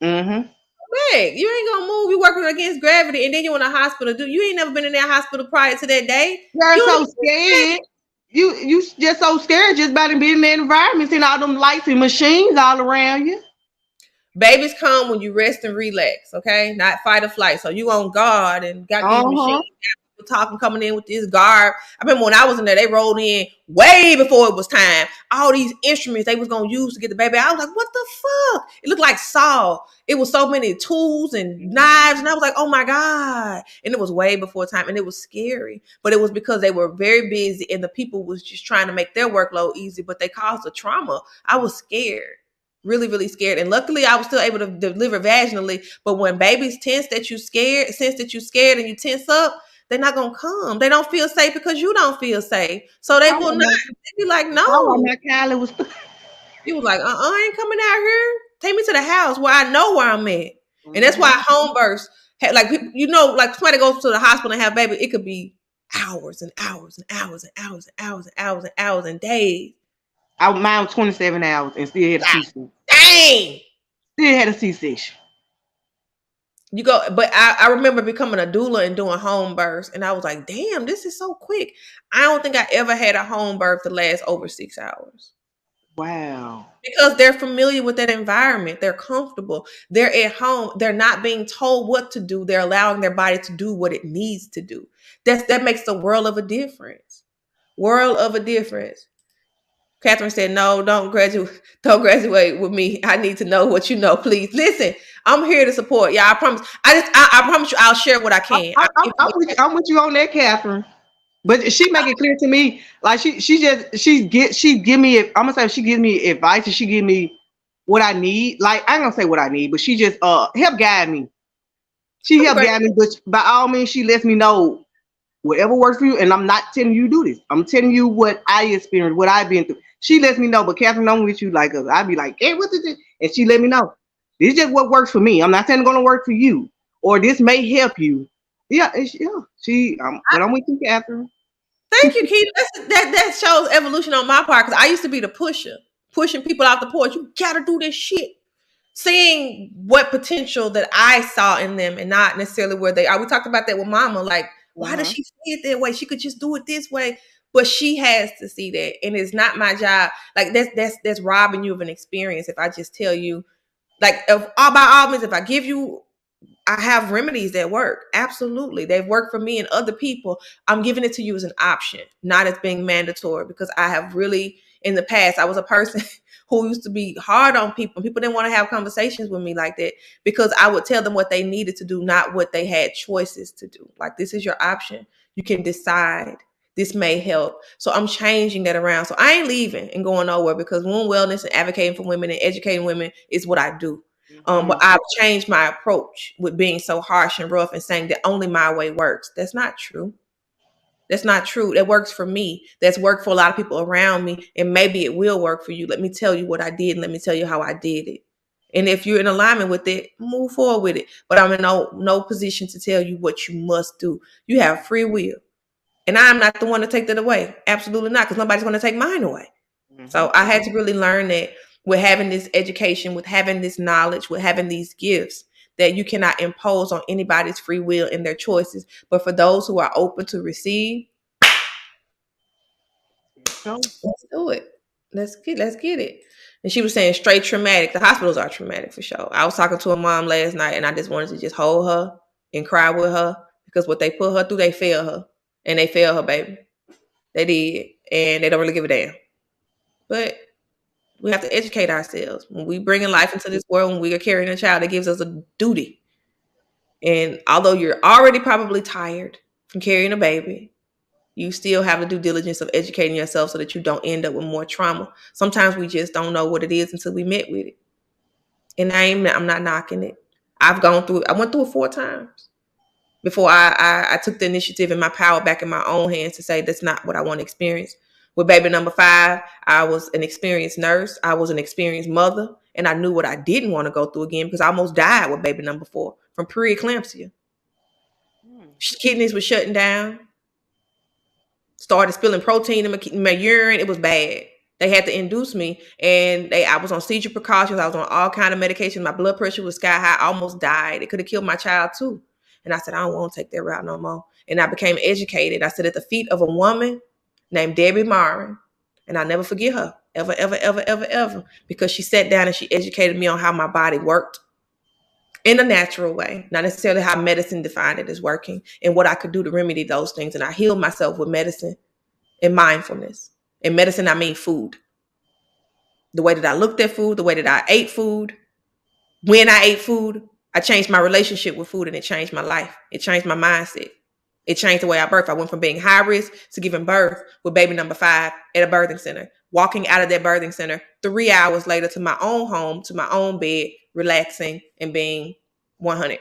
Mm-hmm. Back. You ain't gonna move. You working against gravity, and then you in a hospital. Do you ain't never been in that hospital prior to that day? You're You so don't scared. You just so scared just about being in that environment, seeing all them lights and machines all around you. babies come when you rest and relax, okay? Not fight or flight. So you on guard and got these machines Uh-huh. talking coming in with this garb. I remember when I was in there, they rolled in way before it was time. All these instruments they was gonna use to get the baby. I was like, what the fuck? It looked like Saw. It was so many tools and knives, and I was like, oh my God. And it was way before time, and it was scary. But it was because they were very busy and the people was just trying to make their workload easy, but they caused a trauma. I was scared. really, really scared. And luckily, I was still able to deliver vaginally. But when babies sense that you scared, and you tense up, they're not gonna come. They don't feel safe because you don't feel safe. So That's they will probably not. why They be like, that's probably no. why my Kylie was. He was like, I ain't coming out here. Take me to the house where I know where I'm at. And that's why Mhm. home births, like, like somebody goes to the hospital and have a baby, it could be hours and hours and hours and hours and hours and hours and hours and days. Mine was 27 hours and still had a C-section. Dang. Still had a C-section. You go, but I remember becoming a doula and doing home births, and I was like, damn, this is so quick. I don't think I ever had a home birth to last over 6 hours. Wow. Because they're familiar with that environment. They're comfortable. They're at home. They're not being told what to do. They're allowing their body to do what it needs to do. That makes the world of a difference. World of a difference. Catherine said, no, don't graduate. Don't graduate with me. I need to know what you know, please. Listen, I'm here to support. Yeah, I promise. I promise you I'll share what I can. I'm with you on that, Catherine. But she make it clear to me, like she give me. I'm gonna say she gives me advice and she give me what I need. Like I ain't gonna say what I need, but she just help guide me. She I'm help great. guide me, but by all means, she lets me know whatever works for you. And I'm not telling you to do this. I'm telling you what I experienced, what I've been through. She lets me know, but Catherine, I'm with you. Like I'd be like, hey, what's it? And she let me know. This is just what works for me. I'm not saying it's gonna work for you, or this may help you. Yeah, yeah. But I'm with you, Catherine. Thank you, Keith. That shows evolution on my part because I used to be the pusher, pushing people out the porch. You gotta do this shit. Seeing what potential that I saw in them and not necessarily where they are. We talked about that with mama. Like, why does Uh-huh. she see it that way? She could just do it this way. But she has to see that. And it's not my job. Like that's robbing you of an experience if I just tell you, like if all by all means, if I give you I have remedies that work. Absolutely. They've worked for me and other people. I'm giving it to you as an option, not as being mandatory because I have really, in the past, I was a person who used to be hard on people. People didn't want to have conversations with me like that because I would tell them what they needed to do, not what they had choices to do. Like, this is your option. You can decide. This may help. So I'm changing that around. So I ain't leaving and going nowhere because wound wellness and advocating for women and educating women is what I do. But Mhm. I've changed my approach with being so harsh and rough and saying that only my way works. That's not true. That's not true. That works for me. That's worked for a lot of people around me. And maybe it will work for you. Let me tell you what I did and let me tell you how I did it. And if you're in alignment with it, move forward with it. But I'm in no position to tell you what you must do. You have free will. And I'm not the one to take that away. Absolutely not, because nobody's going to take mine away. Mhm. So I had to really learn that with having this education, with having this knowledge, with having these gifts, that you cannot impose on anybody's free will and their choices. But for those who are open to receive, So, let's do it. Let's get it. And she was saying straight traumatic. The hospitals are traumatic for sure. I was talking to a mom last night and I just wanted to just hold her and cry with her because what they put her through, they failed her. And they failed her, baby. They did. And they don't really give a damn. But we have to educate ourselves. When we bring in life into this world, when we are carrying a child, it gives us a duty. And although you're already probably tired from carrying a baby, you still have the due diligence of educating yourself so that you don't end up with more trauma. Sometimes we just don't know what it is until we met with it. And I'm not knocking it. I went through it 4 times before I took the initiative and my power back in my own hands to say that's not what I want to experience. With baby number 5, I was an experienced nurse. I was an experienced mother. And I knew what I didn't want to go through again because I almost died with baby number 4 from preeclampsia. Kidneys were shutting down. Started spilling protein in my urine. It was bad. They had to induce me, and I was on seizure precautions. I was on all kind of medication. My blood pressure was sky high. I almost died. It could have killed my child too. And I said, I don't want to take that route no more. And I became educated. I said at the feet of a woman named Debbie Marin, and I'll never forget her, ever, ever, ever, ever, ever, because she sat down and she educated me on how my body worked in a natural way, not necessarily how medicine defined it as working, and what I could do to remedy those things. And I healed myself with medicine and mindfulness. In medicine, I mean food. The way that I looked at food, the way that I ate food, when I ate food, I changed my relationship with food and it changed my life. It changed my mindset. It changed the way I birthed. I went from being high risk to giving birth with baby number 5 at a birthing center. Walking out of that birthing center 3 hours later to my own home, to my own bed, relaxing and being 100.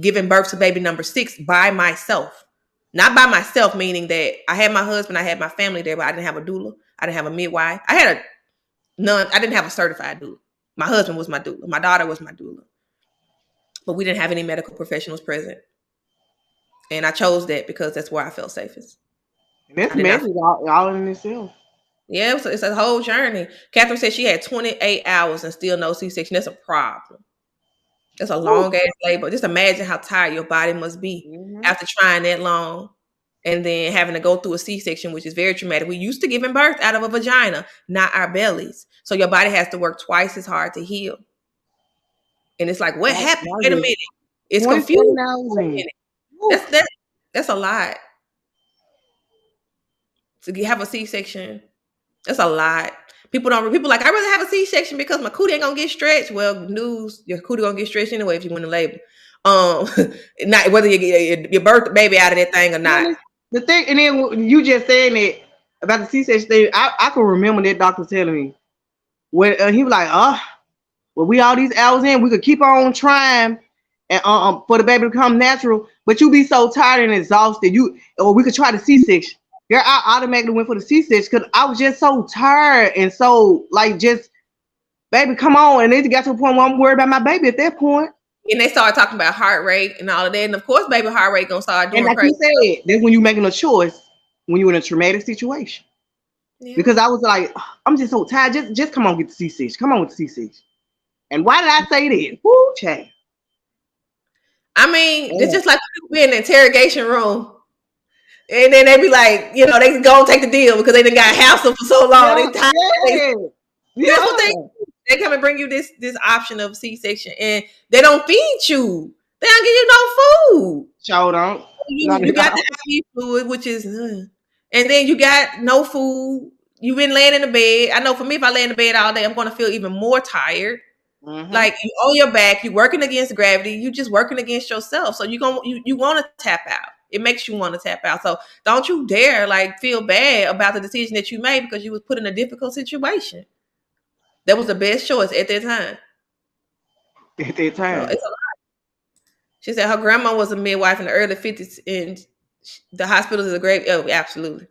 Giving birth to baby number 6 by myself. Not by myself, meaning that I had my husband, I had my family there, but I didn't have a doula. I didn't have a midwife. I didn't have a certified doula. My husband was my doula. My daughter was my doula. But we didn't have any medical professionals present. And I chose that because that's where I felt safest. And that's magic all in itself. Yeah, it's a whole journey. Catherine said she had 28 hours and still no C-section. That's a problem. That's a long ass labor. Just imagine how tired your body must be after trying that long and then having to go through a C-section, which is very traumatic. We used to giving birth out of a vagina, not our bellies. So your body has to work twice as hard to heal. And it's like, what happened? Wait a minute. It's confusing. That's a lot. To have a C-section, that's a lot. People like, I'd rather have a C-section because my cootie ain't gonna get stretched. Well, news, your cootie gonna get stretched anyway if you win the labor. Not whether you get your birth baby out of that thing or not. The thing, and then you just saying that about the C-section thing, I can remember that doctor telling me when he was like, well, we all these hours in, we could keep on trying and for the baby to come natural, but you be so tired and exhausted, or we could try the C-section. Girl, I automatically went for the C-section because I was just so tired and so like just, baby, come on. And it got to a point where I'm worried about my baby at that point. And they started talking about heart rate and all of that. And of course, baby, heart rate gonna start doing crazy. And like you said, that's when you're making a choice when you're in a traumatic situation. Yeah. Because I was like, I'm just so tired. Just come on, get the C-section. Come on with the C-section. And why did I say that? Woo, child. I mean, it's just like people be in the interrogation room. And then they be like, they can go and take the deal because they done got house them for so long. They come and bring you this option of C-section, and they don't feed you. They don't give you no food. Sure don't. You got the IV fluid, which is, and then you got no food. You've been laying in the bed. I know for me, if I lay in the bed all day, I'm going to feel even more tired. Like you on your back, you're working against gravity. You just working against yourself. So you want to tap out. It makes you want to tap out. So don't you dare feel bad about the decision that you made because you was put in a difficult situation. That was the best choice at that time. At that time. So it's a lot. She said her grandma was a midwife in the early 50s and the hospital is a great, absolutely.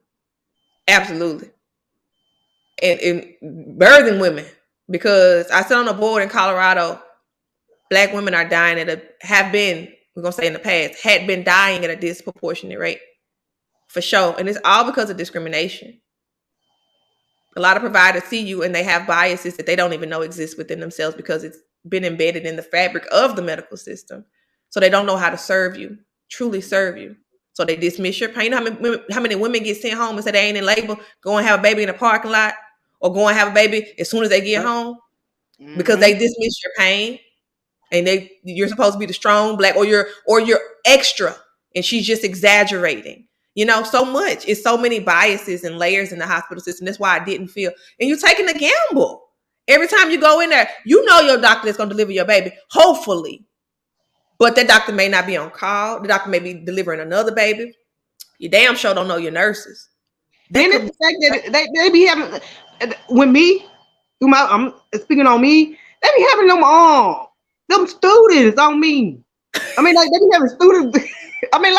Absolutely. And birthing women, because I sit on a board in Colorado, Black women are dying we're going to say in the past, had been dying at a disproportionate rate. For sure. And it's all because of discrimination. A lot of providers see you and they have biases that they don't even know exist within themselves because it's been embedded in the fabric of the medical system. So they don't know how to serve you, truly serve you. So they dismiss your pain. How many women get sent home and say they ain't in labor, go and have a baby in a parking lot, or go and have a baby as soon as they get home because they dismiss your pain. And you're supposed to be the strong Black, or you're extra, and she's just exaggerating. So much. It's so many biases and layers in the hospital system. That's why I didn't feel. And you're taking a gamble every time you go in there. You know your doctor is going to deliver your baby, hopefully, but that doctor may not be on call. The doctor may be delivering another baby. You damn sure don't know your nurses. Then it's the fact that they be having, when me, I'm speaking on me, they be having them students on me. I mean, they be having students. I mean,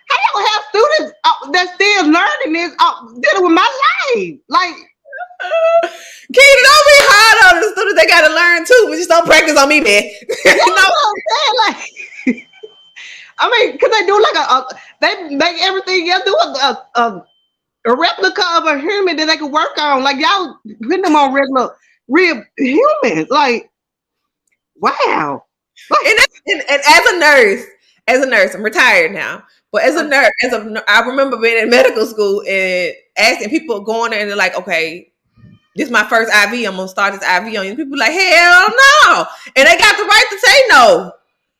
how y'all have students that's still learning this, dealing with my life? Keita, don't be hard on the students. They got to learn too, but just don't practice on me, man. I mean, because they do they make everything else, do a replica of a human that they can work on. Y'all putting them on real humans. Wow. And as a nurse, I'm retired now. But as a nurse, I remember being in medical school and asking people going there and they're like, okay, this is my first IV. I'm going to start this IV on you. People like, hell no. And they got the right to say no.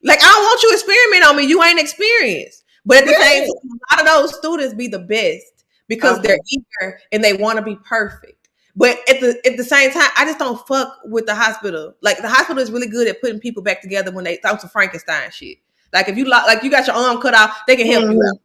I don't want you to experiment on me. You ain't experienced. But at the same time, a lot of those students be the best because they're eager and they want to be perfect. But at the same time, I just don't fuck with the hospital. The hospital is really good at putting people back together when they talk to Frankenstein shit. If you you got your arm cut off, they can help you out.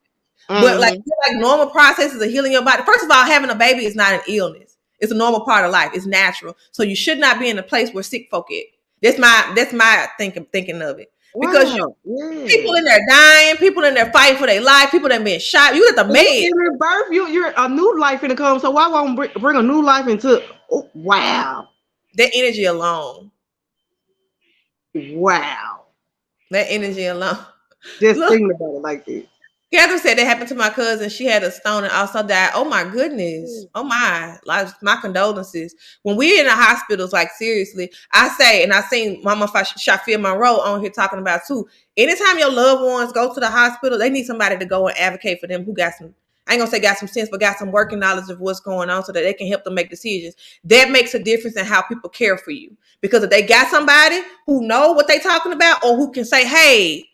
But like, Mm-hmm. normal processes of healing your body. First of all, having a baby is not an illness. It's a normal part of life. It's natural. So you should not be in a place where sick folk is. That's my thinking of it. Because Wow. people Yeah. in there dying, people in there fighting for their life, people that been shot. You at the You med. giving birth, you're a new life in the come. So why won't bring a new life into? Oh, wow, That energy alone. wow. That energy alone. Just Look, thinking about it like this. Catherine said that happened to my cousin. She had a stone and also died. Oh my goodness. Oh my. Like, my condolences. When we're in the hospitals, like seriously, I say, and I seen Mama Shafia Monroe on here talking about too. Anytime your loved ones go to the hospital, they need somebody to go and advocate for them who got some, I ain't gonna say got some sense, but got some working knowledge of what's going on so that they can help them make decisions. That makes a difference in how people care for you. Because if they got somebody who know what they talking about or who can say, hey,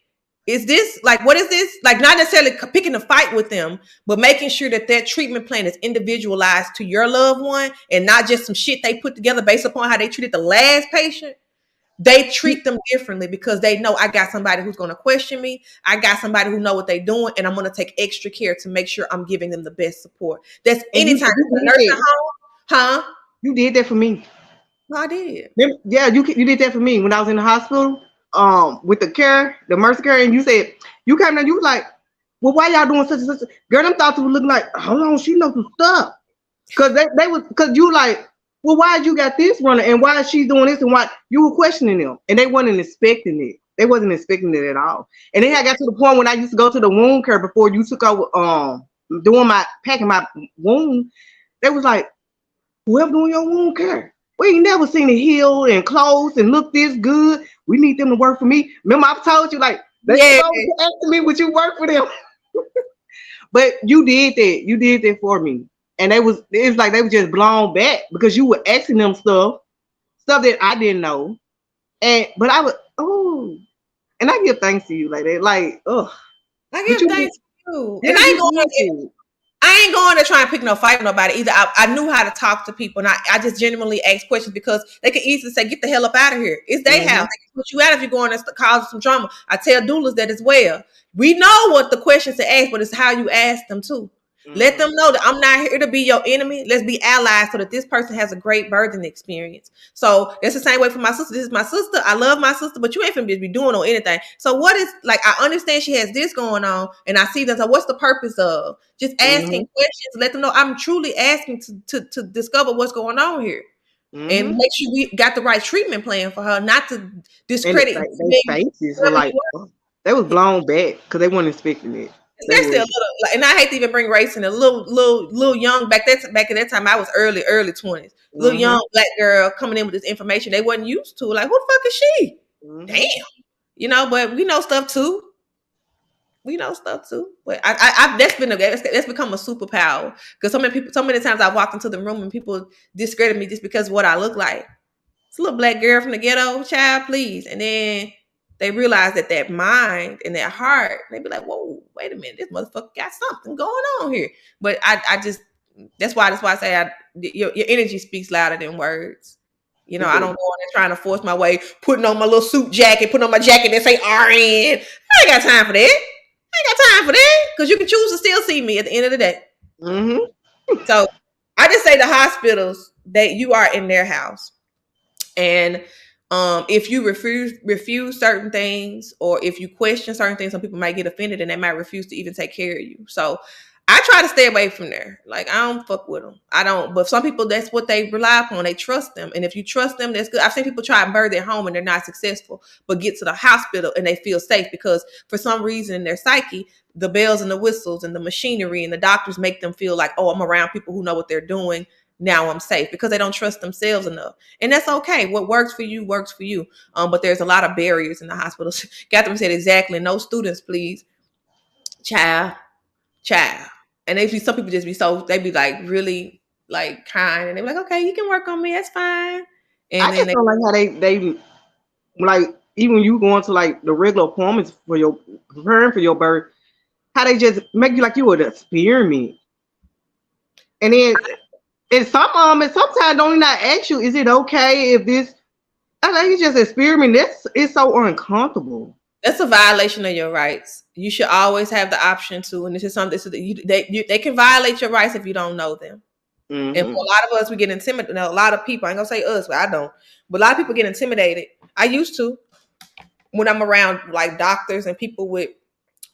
is this like, what is this? Like, not necessarily picking a fight with them, but making sure that that treatment plan is individualized to your loved one and not just some shit they put together based upon how they treated the last patient. They treat them differently because they know I got somebody who's going to question me. I got somebody who know what they're doing, and I'm going to take extra care to make sure I'm giving them the best support. That's And anytime you it's a did nursing that. home, huh? You did that for me. No, I did. Yeah, you did that for me when I was in the hospital. With the care, the mercy care, and you said you came down. You was like, well, why y'all doing such and such? Girl, them thoughts were looking like, hold on, she knows some stuff. Cause they was, cause you like, well, why you got this running and why is she doing this and why you were questioning them and they wasn't expecting it. They wasn't expecting it at all. And then I got to the point when I used to go to the wound care before you took over doing my packing my wound. They was like, whoever doing your wound care, we ain't never seen it healed and closed and look this good. We need them to work for me. Remember, I've told you like they Yeah. always asking me would you work for them. But you did that. You did that for me. And it was like they were just blown back because you were asking them stuff that I didn't know. But I was and I give thanks to you like that. Like, I but give thanks to you. yeah, And I ain't you going did that. I ain't going to try and pick no fight with nobody either. I knew how to talk to people, and I just genuinely ask questions because they can easily say, "Get the hell up out of here." It's their house. They can put you out if you're going to cause some drama. I tell doulas that as well. We know what the questions to ask, but it's how you ask them too. Let them know that I'm not here to be your enemy. Let's be allies so that this person has a great birthing experience. So it's the same way for my sister. This is my sister. I love my sister, but you ain't finna be doing or anything. So what is like? I understand she has this going on, and I see that. So what's the purpose of just asking questions? Let them know I'm truly asking to discover what's going on here, and make sure we got the right treatment plan for her, not to And discredit. they faces were like they was blown back because they weren't expecting it. They Especially a were. little, like, and I hate to even bring race in. A little young back at that time. I was early 20s. Little young black girl coming in with this information they wasn't used to. Like, who the fuck is she? Damn, But we know stuff too. But that's become a superpower because so many times I walked into the room and people discredit me just because of what I look like. It's a little black girl from the ghetto, child, please. And then they realize that mind and that heart, they be like, whoa, wait a minute, this motherfucker got something going on here. But I just, that's why I say your energy speaks louder than words. I don't go on there trying to force my way, putting on my little suit jacket, putting on my jacket that say RN. I ain't got time for that. I ain't got time for that because you can choose to still see me at the end of the day. So I just say the hospitals that you are in their house. And if you refuse certain things, or if you question certain things, some people might get offended and they might refuse to even take care of you. So I try to stay away from there. Like, I don't fuck with them. I don't. But some people, that's what they rely upon. They trust them. And if you trust them, that's good. I've seen people try and birth at home and they're not successful, but get to the hospital and they feel safe because for some reason in their psyche, the bells and the whistles and the machinery and the doctors make them feel like, oh, I'm around people who know what they're doing. Now I'm safe, because they don't trust themselves enough. And that's okay. What works for you works for you. But there's a lot of barriers in the hospitals. Catherine said exactly. No students, please. Child. And some people just be they be like really like kind, and they be like, okay, you can work on me, that's fine. And I then just don't like how they like, even you going to like the regular appointments for your preparing for your birth, how they just make you like you were an experiment. And then and sometimes don't even not ask you, is it okay if this? I think it's just experiment. It's so uncomfortable. It's a violation of your rights. You should always have the option to, and this is something they can violate your rights if you don't know them. And for Mm-hmm. a lot of us, we get intimidated. Now, a lot of people, I ain't gonna say us, but I don't. But a lot of people get intimidated. I used to when I'm around like doctors and people with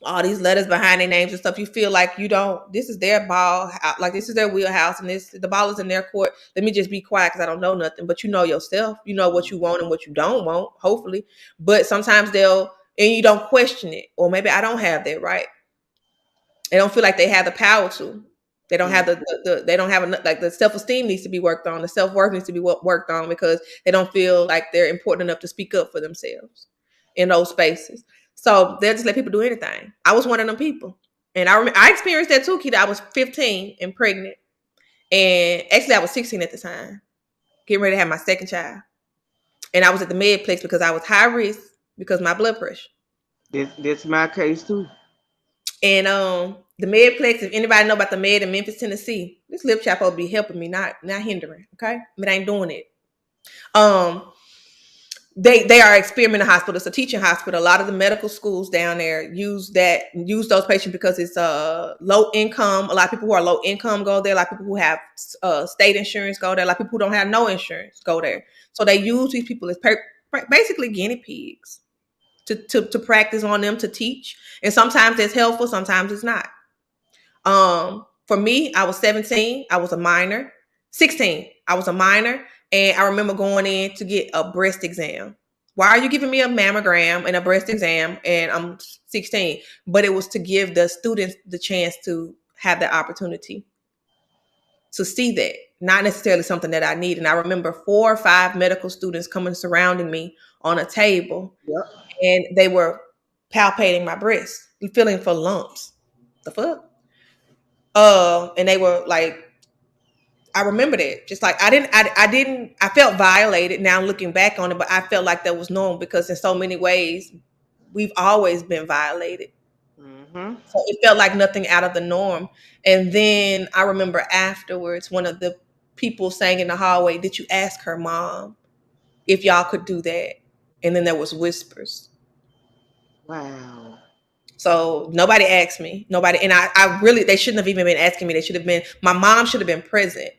all these letters behind their names and stuff. You feel like you don't. This is their ball, like this is their wheelhouse, and the ball is in their court. Let me just be quiet because I don't know nothing. But you know yourself. You know what you want and what you don't want. Hopefully, but sometimes and you don't question it, or maybe I don't have that right. They don't feel like they have the power to. They don't have they don't have enough, like the self-esteem needs to be worked on. The self-worth needs to be worked on because they don't feel like they're important enough to speak up for themselves in those spaces. So they'll just let people do anything. I was one of them people. And I remember I experienced that too, Keita. I was 15 and pregnant. And actually I was 16 at the time, getting ready to have my second child. And I was at the med place because I was high risk because of my blood pressure. That's my case too. And the Medplex, if anybody know about the Med in Memphis, Tennessee, this lip chap will be helping me, not hindering. Okay, but I ain't doing it. Um, they are experimental hospital. It's a teaching hospital. A lot of the medical schools down there use those patients because it's low income. A lot of people who are low income go there. A lot of people who have state insurance go there. A lot of people who don't have no insurance go there. So they use these people as basically guinea pigs to practice on them, to teach. And sometimes it's helpful, sometimes it's not. For me, I was 17. I was a minor. 16. I was a minor. And I remember going in to get a breast exam. Why are you giving me a mammogram and a breast exam? And I'm 16. But it was to give the students the chance to have the opportunity to see that. Not necessarily something that I need. And I remember 4 or 5 medical students coming surrounding me on a table. Yep. And they were palpating my breast, feeling for lumps. The fuck? And they were like, I remember that. Just like I felt violated now looking back on it, but I felt like that was normal because in so many ways we've always been violated. Mm-hmm. So it felt like nothing out of the norm. And then I remember afterwards, one of the people saying in the hallway, "Did you ask her mom if y'all could do that?" And then there was whispers. Wow. So nobody asked me. Nobody, and I really, they shouldn't have even been asking me. They should have been, my mom should have been present.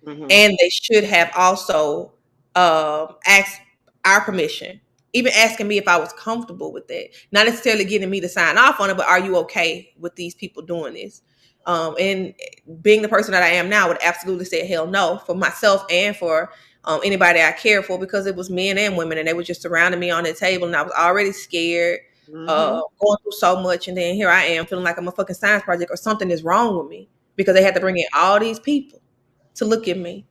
Mm-hmm. And they should have also asked our permission, even asking me if I was comfortable with that. Not necessarily getting me to sign off on it, but are you okay with these people doing this? And being the person that I am now, would absolutely say hell no for myself and for anybody I care for, because it was men and women, and they were just surrounding me on the table, and I was already scared, Mm-hmm. going through so much, and then here I am feeling like I'm a fucking science project or something is wrong with me because they had to bring in all these people to look at me.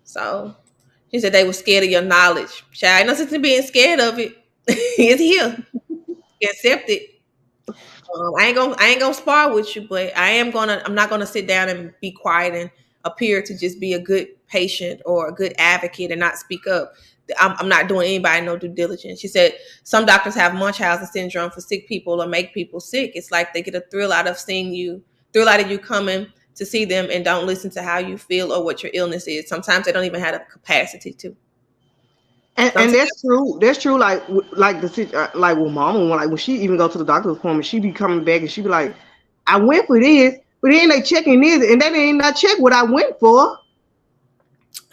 So she said they were scared of your knowledge. Child, ain't no sense in being scared of it. It's here. Accept it. I ain't gonna spar with you, but I'm not gonna sit down and be quiet and appear to just be a good patient or a good advocate and not speak up. I'm not doing anybody no due diligence. She said some doctors have Munchausen syndrome for sick people or make people sick. It's like they get a thrill out of thrill out of you coming to see them and don't listen to how you feel or what your illness is. Sometimes they don't even have the capacity to. And Sometimes, that's true. That's true. Like like with mama, like when she even go to the doctor's appointment, she be coming back and she be like, "I went for this, but then they checking this, and they didn't not check what I went for."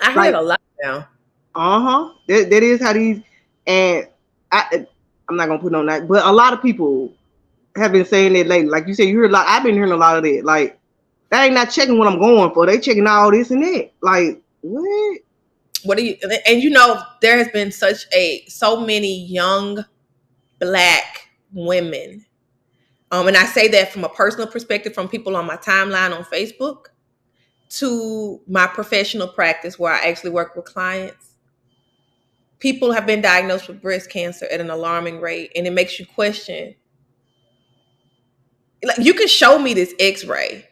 I hear it Like, a lot now. that is how these, and I'm not gonna put on that, but a lot of people have been saying that lately. Like you said, you heard a lot. I've been hearing a lot of that. Like, they ain't not checking what I'm going for. They checking all this and that. Like, what? What do you, and there has been so many young Black women, and I say that from a personal perspective, from people on my timeline on Facebook to my professional practice where I actually work with clients. People have been diagnosed with breast cancer at an alarming rate, and it makes you question, like, you can show me this x-ray,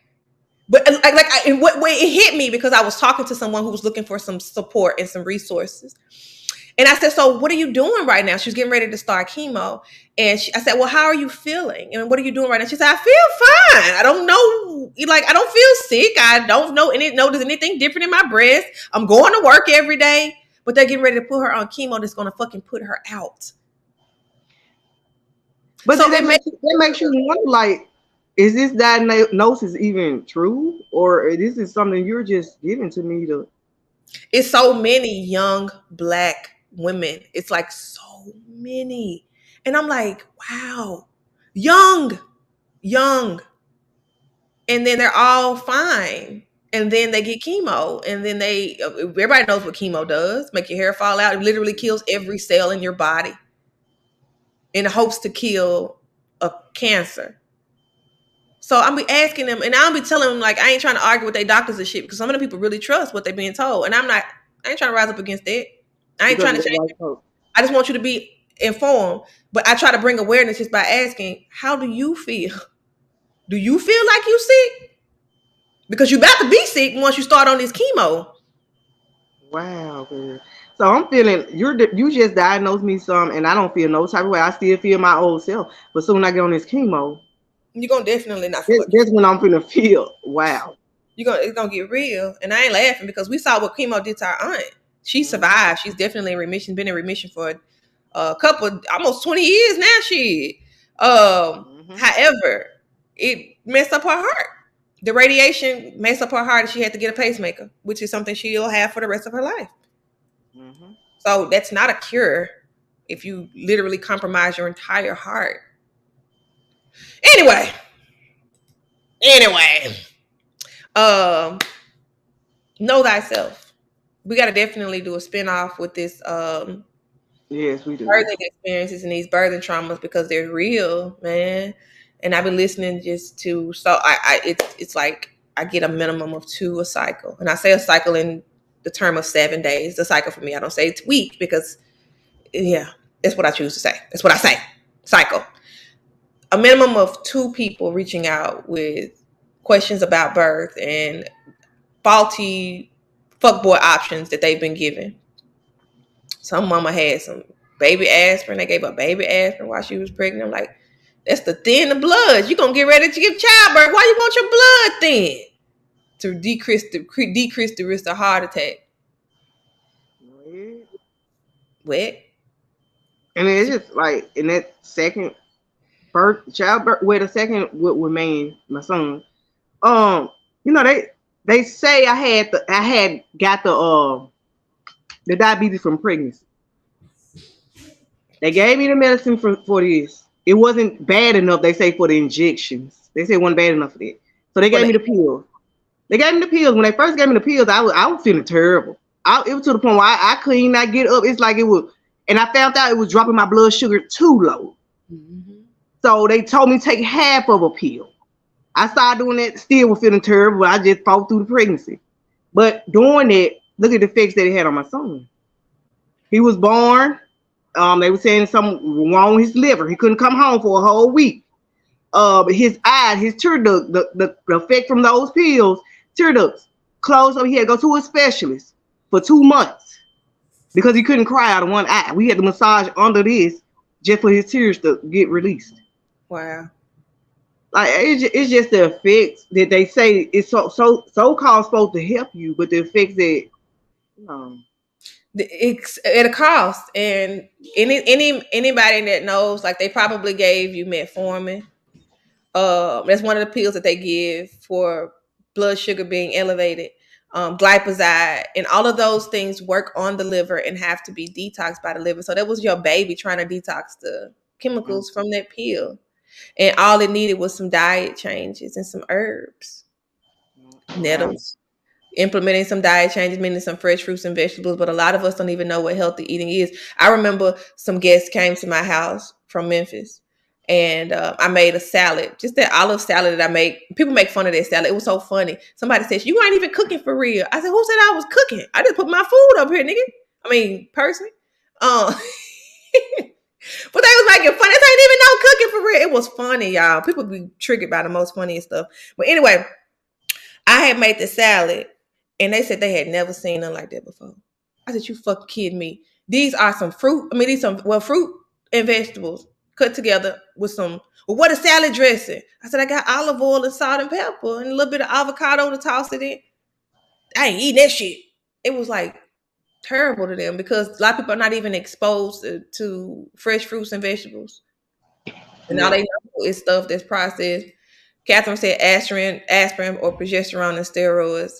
but it hit me because I was talking to someone who was looking for some support and some resources. And I said, "So what are you doing right now?" She was getting ready to start chemo. And I said, "Well, how are you feeling? And what are you doing right now?" She said, "I feel fine. I don't know. Like, I don't feel sick. I don't notice anything different in my breast. I'm going to work every day." But they're getting ready to put her on chemo that's going to fucking put her out. But So then it makes that makes you wonder, like, is this diagnosis even true, or this is something you're just giving to me to? it's so many young black women. It's like so many. And I'm like, wow, young, young. And then they're all fine. And then they get chemo. And then everybody knows what chemo does, make your hair fall out. It literally kills every cell in your body in hopes to kill a cancer. So I'm be asking them, and I'll be telling them like I ain't trying to argue with their doctors and shit because some of the people really trust what they're being told, and I'm not. I ain't trying to rise up against that. I ain't Because trying of to that change white it. coat. I just want you to be informed. But I try to bring awareness just by asking, how do you feel? Do you feel like you sick? Because you about to be sick once you start on this chemo. Wow, girl. So I'm feeling you just diagnosed me some, and I don't feel no type of way. I still feel my old self, but soon I get on this chemo, You're gonna definitely not feel like you. that's when I'm feeling feel. Wow. It's gonna get real. And I ain't laughing because we saw what chemo did to our aunt. She Mm-hmm. survived. She's definitely in remission, been in remission for a couple, almost 20 years now. Mm-hmm. However, it messed up her heart. The radiation messed up her heart and she had to get a pacemaker, which is something she'll have for the rest of her life. Mm-hmm. So that's not a cure if you literally compromise your entire heart. Anyway, anyway, um, know thyself. We got to definitely do a spinoff with this Yes, we do. birthing experiences and these birthing traumas because they're real, man. And I've been listening just to it's like I get a minimum of 2 a cycle, and I say a cycle in the term of 7 days. The cycle for me, I don't say it's week because yeah, that's what I choose to say. That's what I say. Cycle. A minimum of 2 people reaching out with questions about birth and faulty fuckboy options that they've been given. Some mama had some baby aspirin. They gave her baby aspirin while she was pregnant. I'm like, that's to thin the blood. You gonna get ready to give childbirth. Why you want your blood thin? To decrease the risk of heart attack. Yeah. What? And it's just like in that second childbirth, wait a second with me, my son. Um, they say I had got the diabetes from pregnancy. They gave me the medicine for this. It wasn't bad enough, they say, for the injections. They said it wasn't bad enough for that. So they For gave the me the pills. They gave me the pills. When they first gave me the pills, I was feeling terrible. It was to the point where I couldn't not get up. It's like it was, and I found out it was dropping my blood sugar too low. Mhm. So they told me to take half of a pill. I started doing that, still was feeling terrible. I just fought through the pregnancy. But doing it, look at the effects that it had on my son. He was born. They were saying something wrong with his liver. He couldn't come home for a whole week. His eyes, his tear duct, the effect from those pills, tear ducts closed. So he had to go to a specialist for 2 months because he couldn't cry out of one eye. We had to massage under this just for his tears to get released. Wow. Like it's just the effects that they say it's so called supposed to help you, but the effects that um, It's at a cost, and anybody that knows, like they probably gave you metformin. That's one of the pills that they give for blood sugar being elevated. Glyphosate and all of those things work on the liver and have to be detoxed by the liver. So that was your baby trying to detox the chemicals from that pill, and all it needed was some diet changes and some herbs, wow. nettles, implementing some diet changes, meaning some fresh fruits and vegetables. But a lot of us don't even know what healthy eating is. I remember some guests came to my house from Memphis, and I made a salad, just that olive salad that I make. People make fun of that salad. It was so funny. Somebody says, "You ain't even cooking for real." I said, "Who said I was cooking? I just put my food up here, nigga. I mean, person." Um, but they was making fun. This ain't even no cooking for real. It was funny, y'all. People be triggered by the most funniest stuff. But anyway, I had made the salad, and they said they had never seen nothing like that before. I said, "You fucking kidding me? These are some fruit. I mean, these some fruit and vegetables cut together with some. Well, what a salad dressing?" I said, "I got olive oil and salt and pepper and a little bit of avocado to toss it in." I ain't eating that shit. It was like terrible to them because a lot of people are not even exposed to fresh fruits and vegetables. And all Yeah. they know is stuff that's processed. Catherine said aspirin or progesterone and steroids.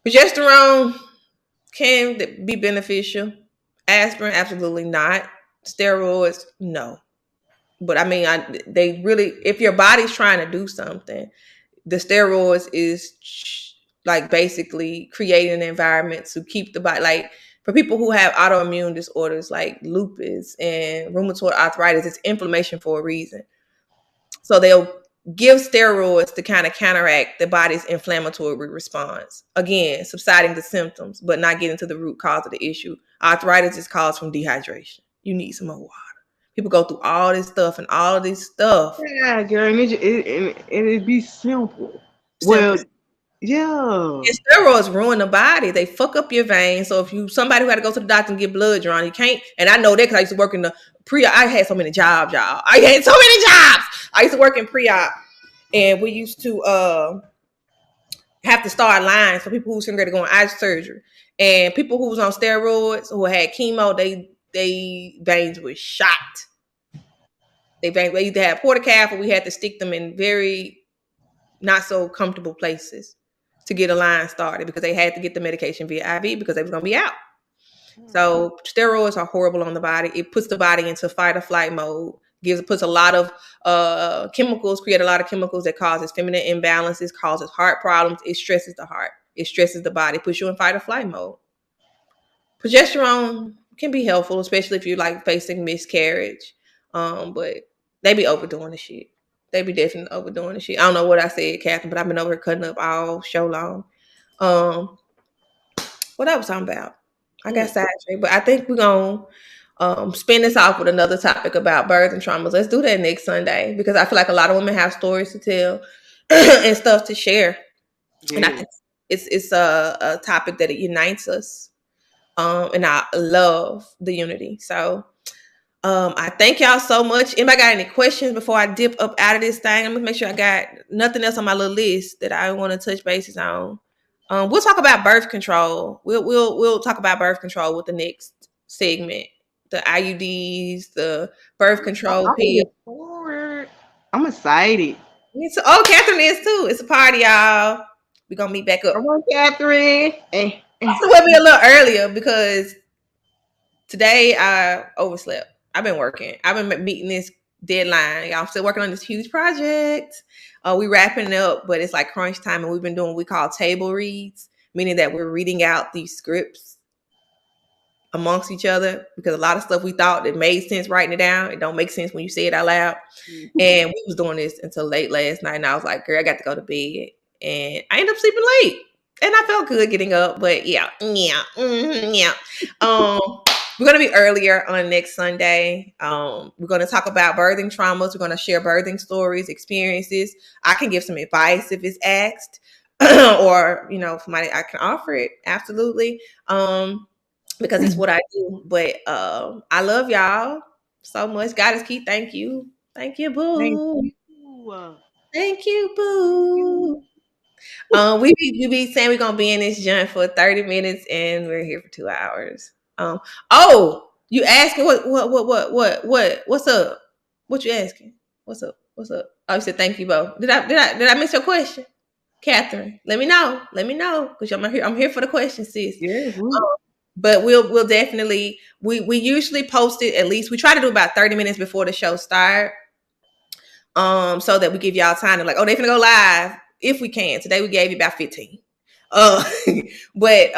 Progesterone can be beneficial. Aspirin, absolutely not. Steroids, no. But I mean, they really, if your body's trying to do something, the steroids is like basically creating an environment to keep the body, like for people who have autoimmune disorders like lupus and rheumatoid arthritis, it's inflammation for a reason. So they'll give steroids to kind of counteract the body's inflammatory response. Again, subsiding the symptoms, but not getting to the root cause of the issue. Arthritis is caused from dehydration. You need some more water. People go through all this stuff and all of this stuff. Yeah, girl, and it'd be simple. Simple. Well, yeah. And steroids ruin the body. They fuck up your veins. So if you somebody who had to go to the doctor and get blood drawn, you can't. And I know that because I used to work in the pre-op. I had so many jobs, y'all. I had so many jobs. I used to work in pre-op, and we used to have to start lines for people who's going to go on eye surgery, and people who was on steroids who had chemo, they veins were shot. They either had porta or we had to stick them in very not so comfortable places to get a line started because they had to get the medication via IV because they was gonna be out. So steroids are horrible on the body. It puts the body into fight or flight mode. Puts a lot of chemicals, create a lot of chemicals that causes feminine imbalances, causes heart problems. It stresses the heart. It stresses the body. Puts you in fight or flight mode. Progesterone can be helpful, especially if you're like facing miscarriage. But they be overdoing the shit. They be definitely overdoing the shit. I don't know what I said, Catherine, but I've been over here cutting up all show long. What I was talking about? I got sidetracked, but I think we're gonna spin this off with another topic about birth and traumas. Let's do that next Sunday because I feel like a lot of women have stories to tell and stuff to share, and I Yeah. think it's a topic that it unites us. And I love the unity. So I thank y'all so much. Anybody got any questions before I dip up out of this thing? I'm gonna make sure I got nothing else on my little list that I want to touch bases on. We'll talk about birth control. We'll talk about birth control with the next segment. The IUDs, the birth control I'm pill. looking forward. I'm excited. Oh, Catherine is too. It's a party, y'all. We're gonna meet back up. Come on, Catherine. Also, we'll be a little earlier because today I overslept. I've been working. I've been meeting this deadline. I'm still working on this huge project. We wrapping it up, but it's like crunch time, and we've been doing what we call table reads, meaning that we're reading out these scripts amongst each other because a lot of stuff we thought that made sense writing it down, it don't make sense when you say it out loud. And we was doing this until late last night, and I was like, girl, I got to go to bed, and I ended up sleeping late, and I felt good getting up. But yeah. We're gonna be earlier on next Sunday. We're gonna talk about birthing traumas. We're gonna share birthing stories, experiences. I can give some advice if it's asked, or somebody I can offer it absolutely. Because it's what I do. But I love y'all so much. God is key. Thank you. Thank you, Thank boo. you. Thank you, Thank you. boo. We be saying we're gonna be in this joint for 30 minutes and we're here for 2 hours. Oh, you asking what's up? What you asking? What's up? What's up? Oh, you said thank you, Bo. Did I miss your question? Catherine, let me know. Let me know. Because I'm here for the question, sis. Yes. But we'll definitely we usually post it at least we try to do about 30 minutes before the show start. So that we give y'all time to like, oh, they finna go live if we can. Today we gave you about 15. Uh, but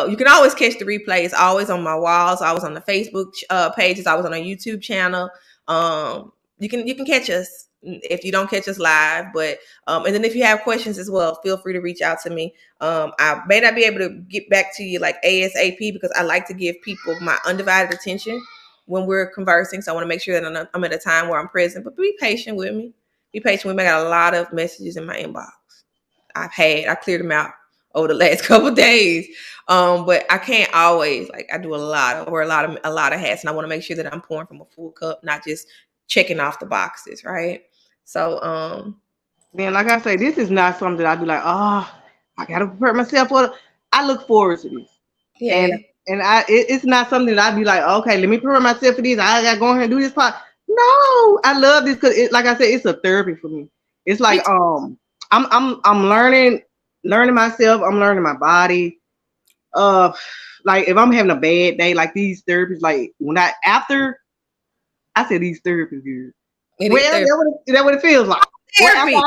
you can always catch the replay. It's always on my walls. I was on the Facebook pages. I was on a YouTube channel. You can catch us if you don't catch us live. But and then if you have questions as well, feel free to reach out to me. I may not be able to get back to you like ASAP because I like to give people my undivided attention when we're conversing. So I want to make sure that I'm at a time where I'm present. But be patient with me. Be patient with me. I got a lot of messages in my inbox. I cleared them out over the last couple of days. But I can't always I do I wear a lot of hats, and I want to make sure that I'm pouring from a full cup, not just checking off the boxes, right? So Man, like I say, this is not something that I'd be like, oh, I gotta prepare myself for. I look forward to this, and yeah. it's not something that I'd be like, okay, let me prepare myself for this. I gotta go ahead and do this part. No, I love this because, like I said, it's a therapy for me. It's Me like too. I'm learning myself. I'm learning my body. Uh, like if I'm having a bad day, like these therapies, like when I said these therapies, good. It is Well, therapy. that what it feels like. Well, Therapy.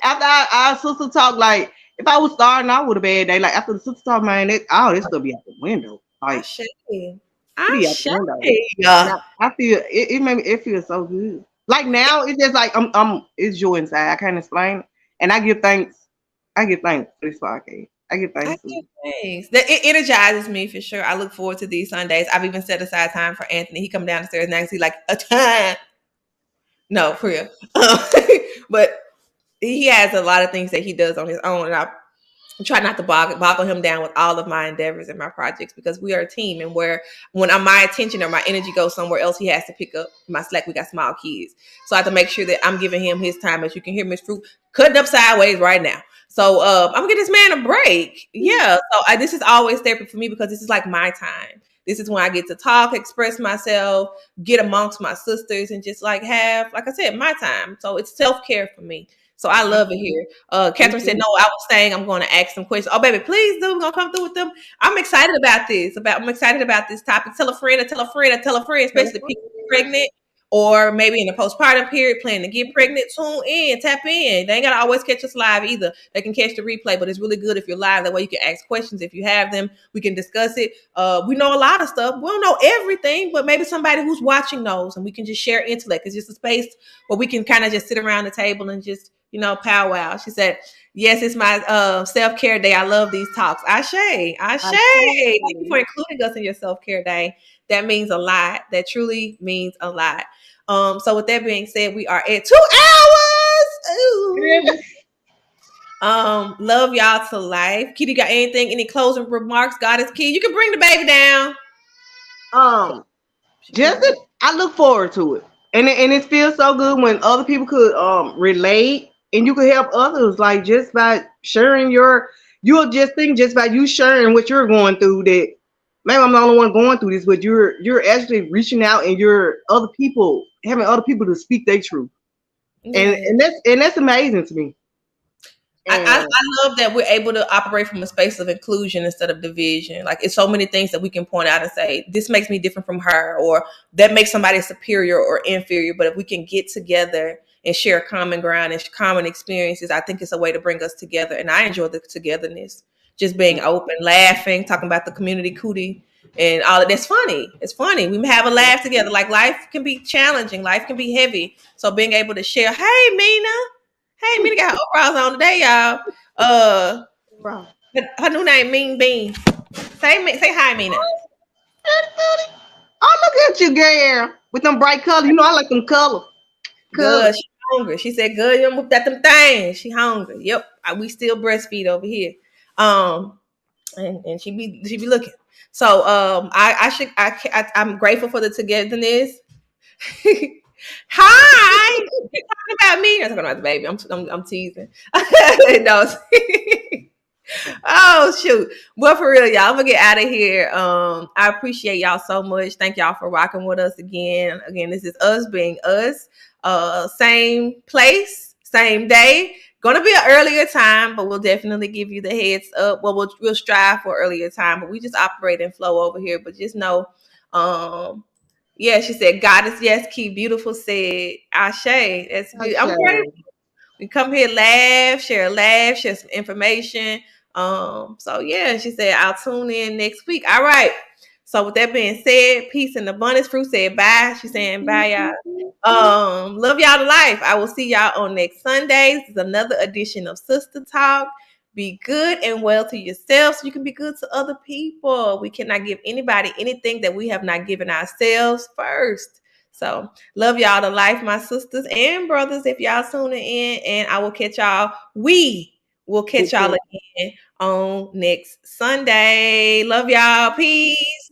after our sister talk, like if I was starting out with a bad day, like after the sister talk, man, all this stuff be out the window. I Like shame. it I be out the window. And shame. I feel it made me it feels so good. Like now it's just like I'm it's joy inside. I can't explain it. And I give thanks. I give thanks for this podcast. I give I thanks to give thanks. That it energizes me for sure. I look forward to these Sundays. I've even set aside time for Anthony. He come down the stairs next. He like a time. No, for real. But he has a lot of things that he does on his own, and I try not to boggle him down with all of my endeavors and my projects because we are a team. And where when my attention or my energy goes somewhere else, he has to pick up my slack. We got small kids, so I have to make sure that I'm giving him his time. As you can hear Miss Fruit cutting up sideways right now. So I'm gonna get this man a break. Yeah. So this is always therapy for me because this is like my time. This is when I get to talk, express myself, get amongst my sisters, and just like have, like I said, my time. So it's self care for me. So I love it here. me Catherine said, too. "No, I was saying I'm going to ask some questions." Oh, baby, please do. We're gonna come through with them. I'm excited about this. I'm excited about this topic. Tell a friend, or tell a friend, or tell a friend, especially people pregnant or maybe in the postpartum period, planning to get pregnant. Tune in, tap in. They ain't gotta always catch us live either. They can catch the replay, but it's really good if you're live. That way you can ask questions if you have them. We can discuss it. We know a lot of stuff. We don't know everything, but maybe somebody who's watching knows, and we can just share intellect. It's just a space where we can kind of just sit around the table and just powwow. She said, "Yes, it's my self care day. I love these talks." Ashe, Ashe. I Thank you for say, including us in your self care day. That means a lot. That truly means a lot. So with that being said, we are at 2 hours. Ooh. Love y'all to life. Kitty, got anything? Any closing remarks? God is key. You can bring the baby down. um, She just can't. I look forward to it, and it feels so good when other people could relate, and you could help others, like just by sharing you'll just think just by you sharing what you're going through that maybe I'm the only one going through this, but you're actually reaching out and you're other people having other people to speak their truth, and Yeah. and that's amazing to me. And I love that we're able to operate from a space of inclusion instead of division. Like it's so many things that we can point out and say, this makes me different from her, or that makes somebody superior or inferior. But if we can get together and share common ground and common experiences, I think it's a way to bring us together. And I enjoy the togetherness, just being open, laughing, talking about the community cootie and all of that's funny. It's funny. We have a laugh together. Like life can be challenging, life can be heavy. So being able to share, hey Mina. Hey, Mina got her overalls on today, y'all. Uh, right. her new name Mean Bean. Say hi, Mina. Oh, look at you, girl, with them bright colors. You know I like them colors. Good. She hungry. She said, "Good, you moved at them things." She hungry. Yep. We still breastfeed over here. Um, and she be looking. So I'm grateful for the togetherness. Hi. You're talking about me. I'm talking about the baby. I'm teasing. No. Oh shoot. Well, for real, y'all, I'm gonna get out of here. I appreciate y'all so much. Thank y'all for rocking with us again. Again, this is us being us. Same place, same day. Gonna be an earlier time, but we'll definitely give you the heads up. Well, we'll strive for earlier time, but we just operate and flow over here. But just know, um, yeah, she said, "God is yes, key." Beautiful said, "Ashe." That's I good. I'm grateful. say, We come here, laugh, share some information. So yeah, she said, I'll tune in next week. All right. So with that being said, peace and abundance. Fruit said bye. She's saying bye, y'all. Love y'all to life. I will see y'all on next Sundays. This is another edition of Sister Talk. Be good and well to yourself so you can be good to other people. We cannot give anybody anything that we have not given ourselves first. So love y'all to life, my sisters and brothers, if y'all tuning in. And I will catch y'all. We will catch y'all again on next Sunday. Love y'all. Peace.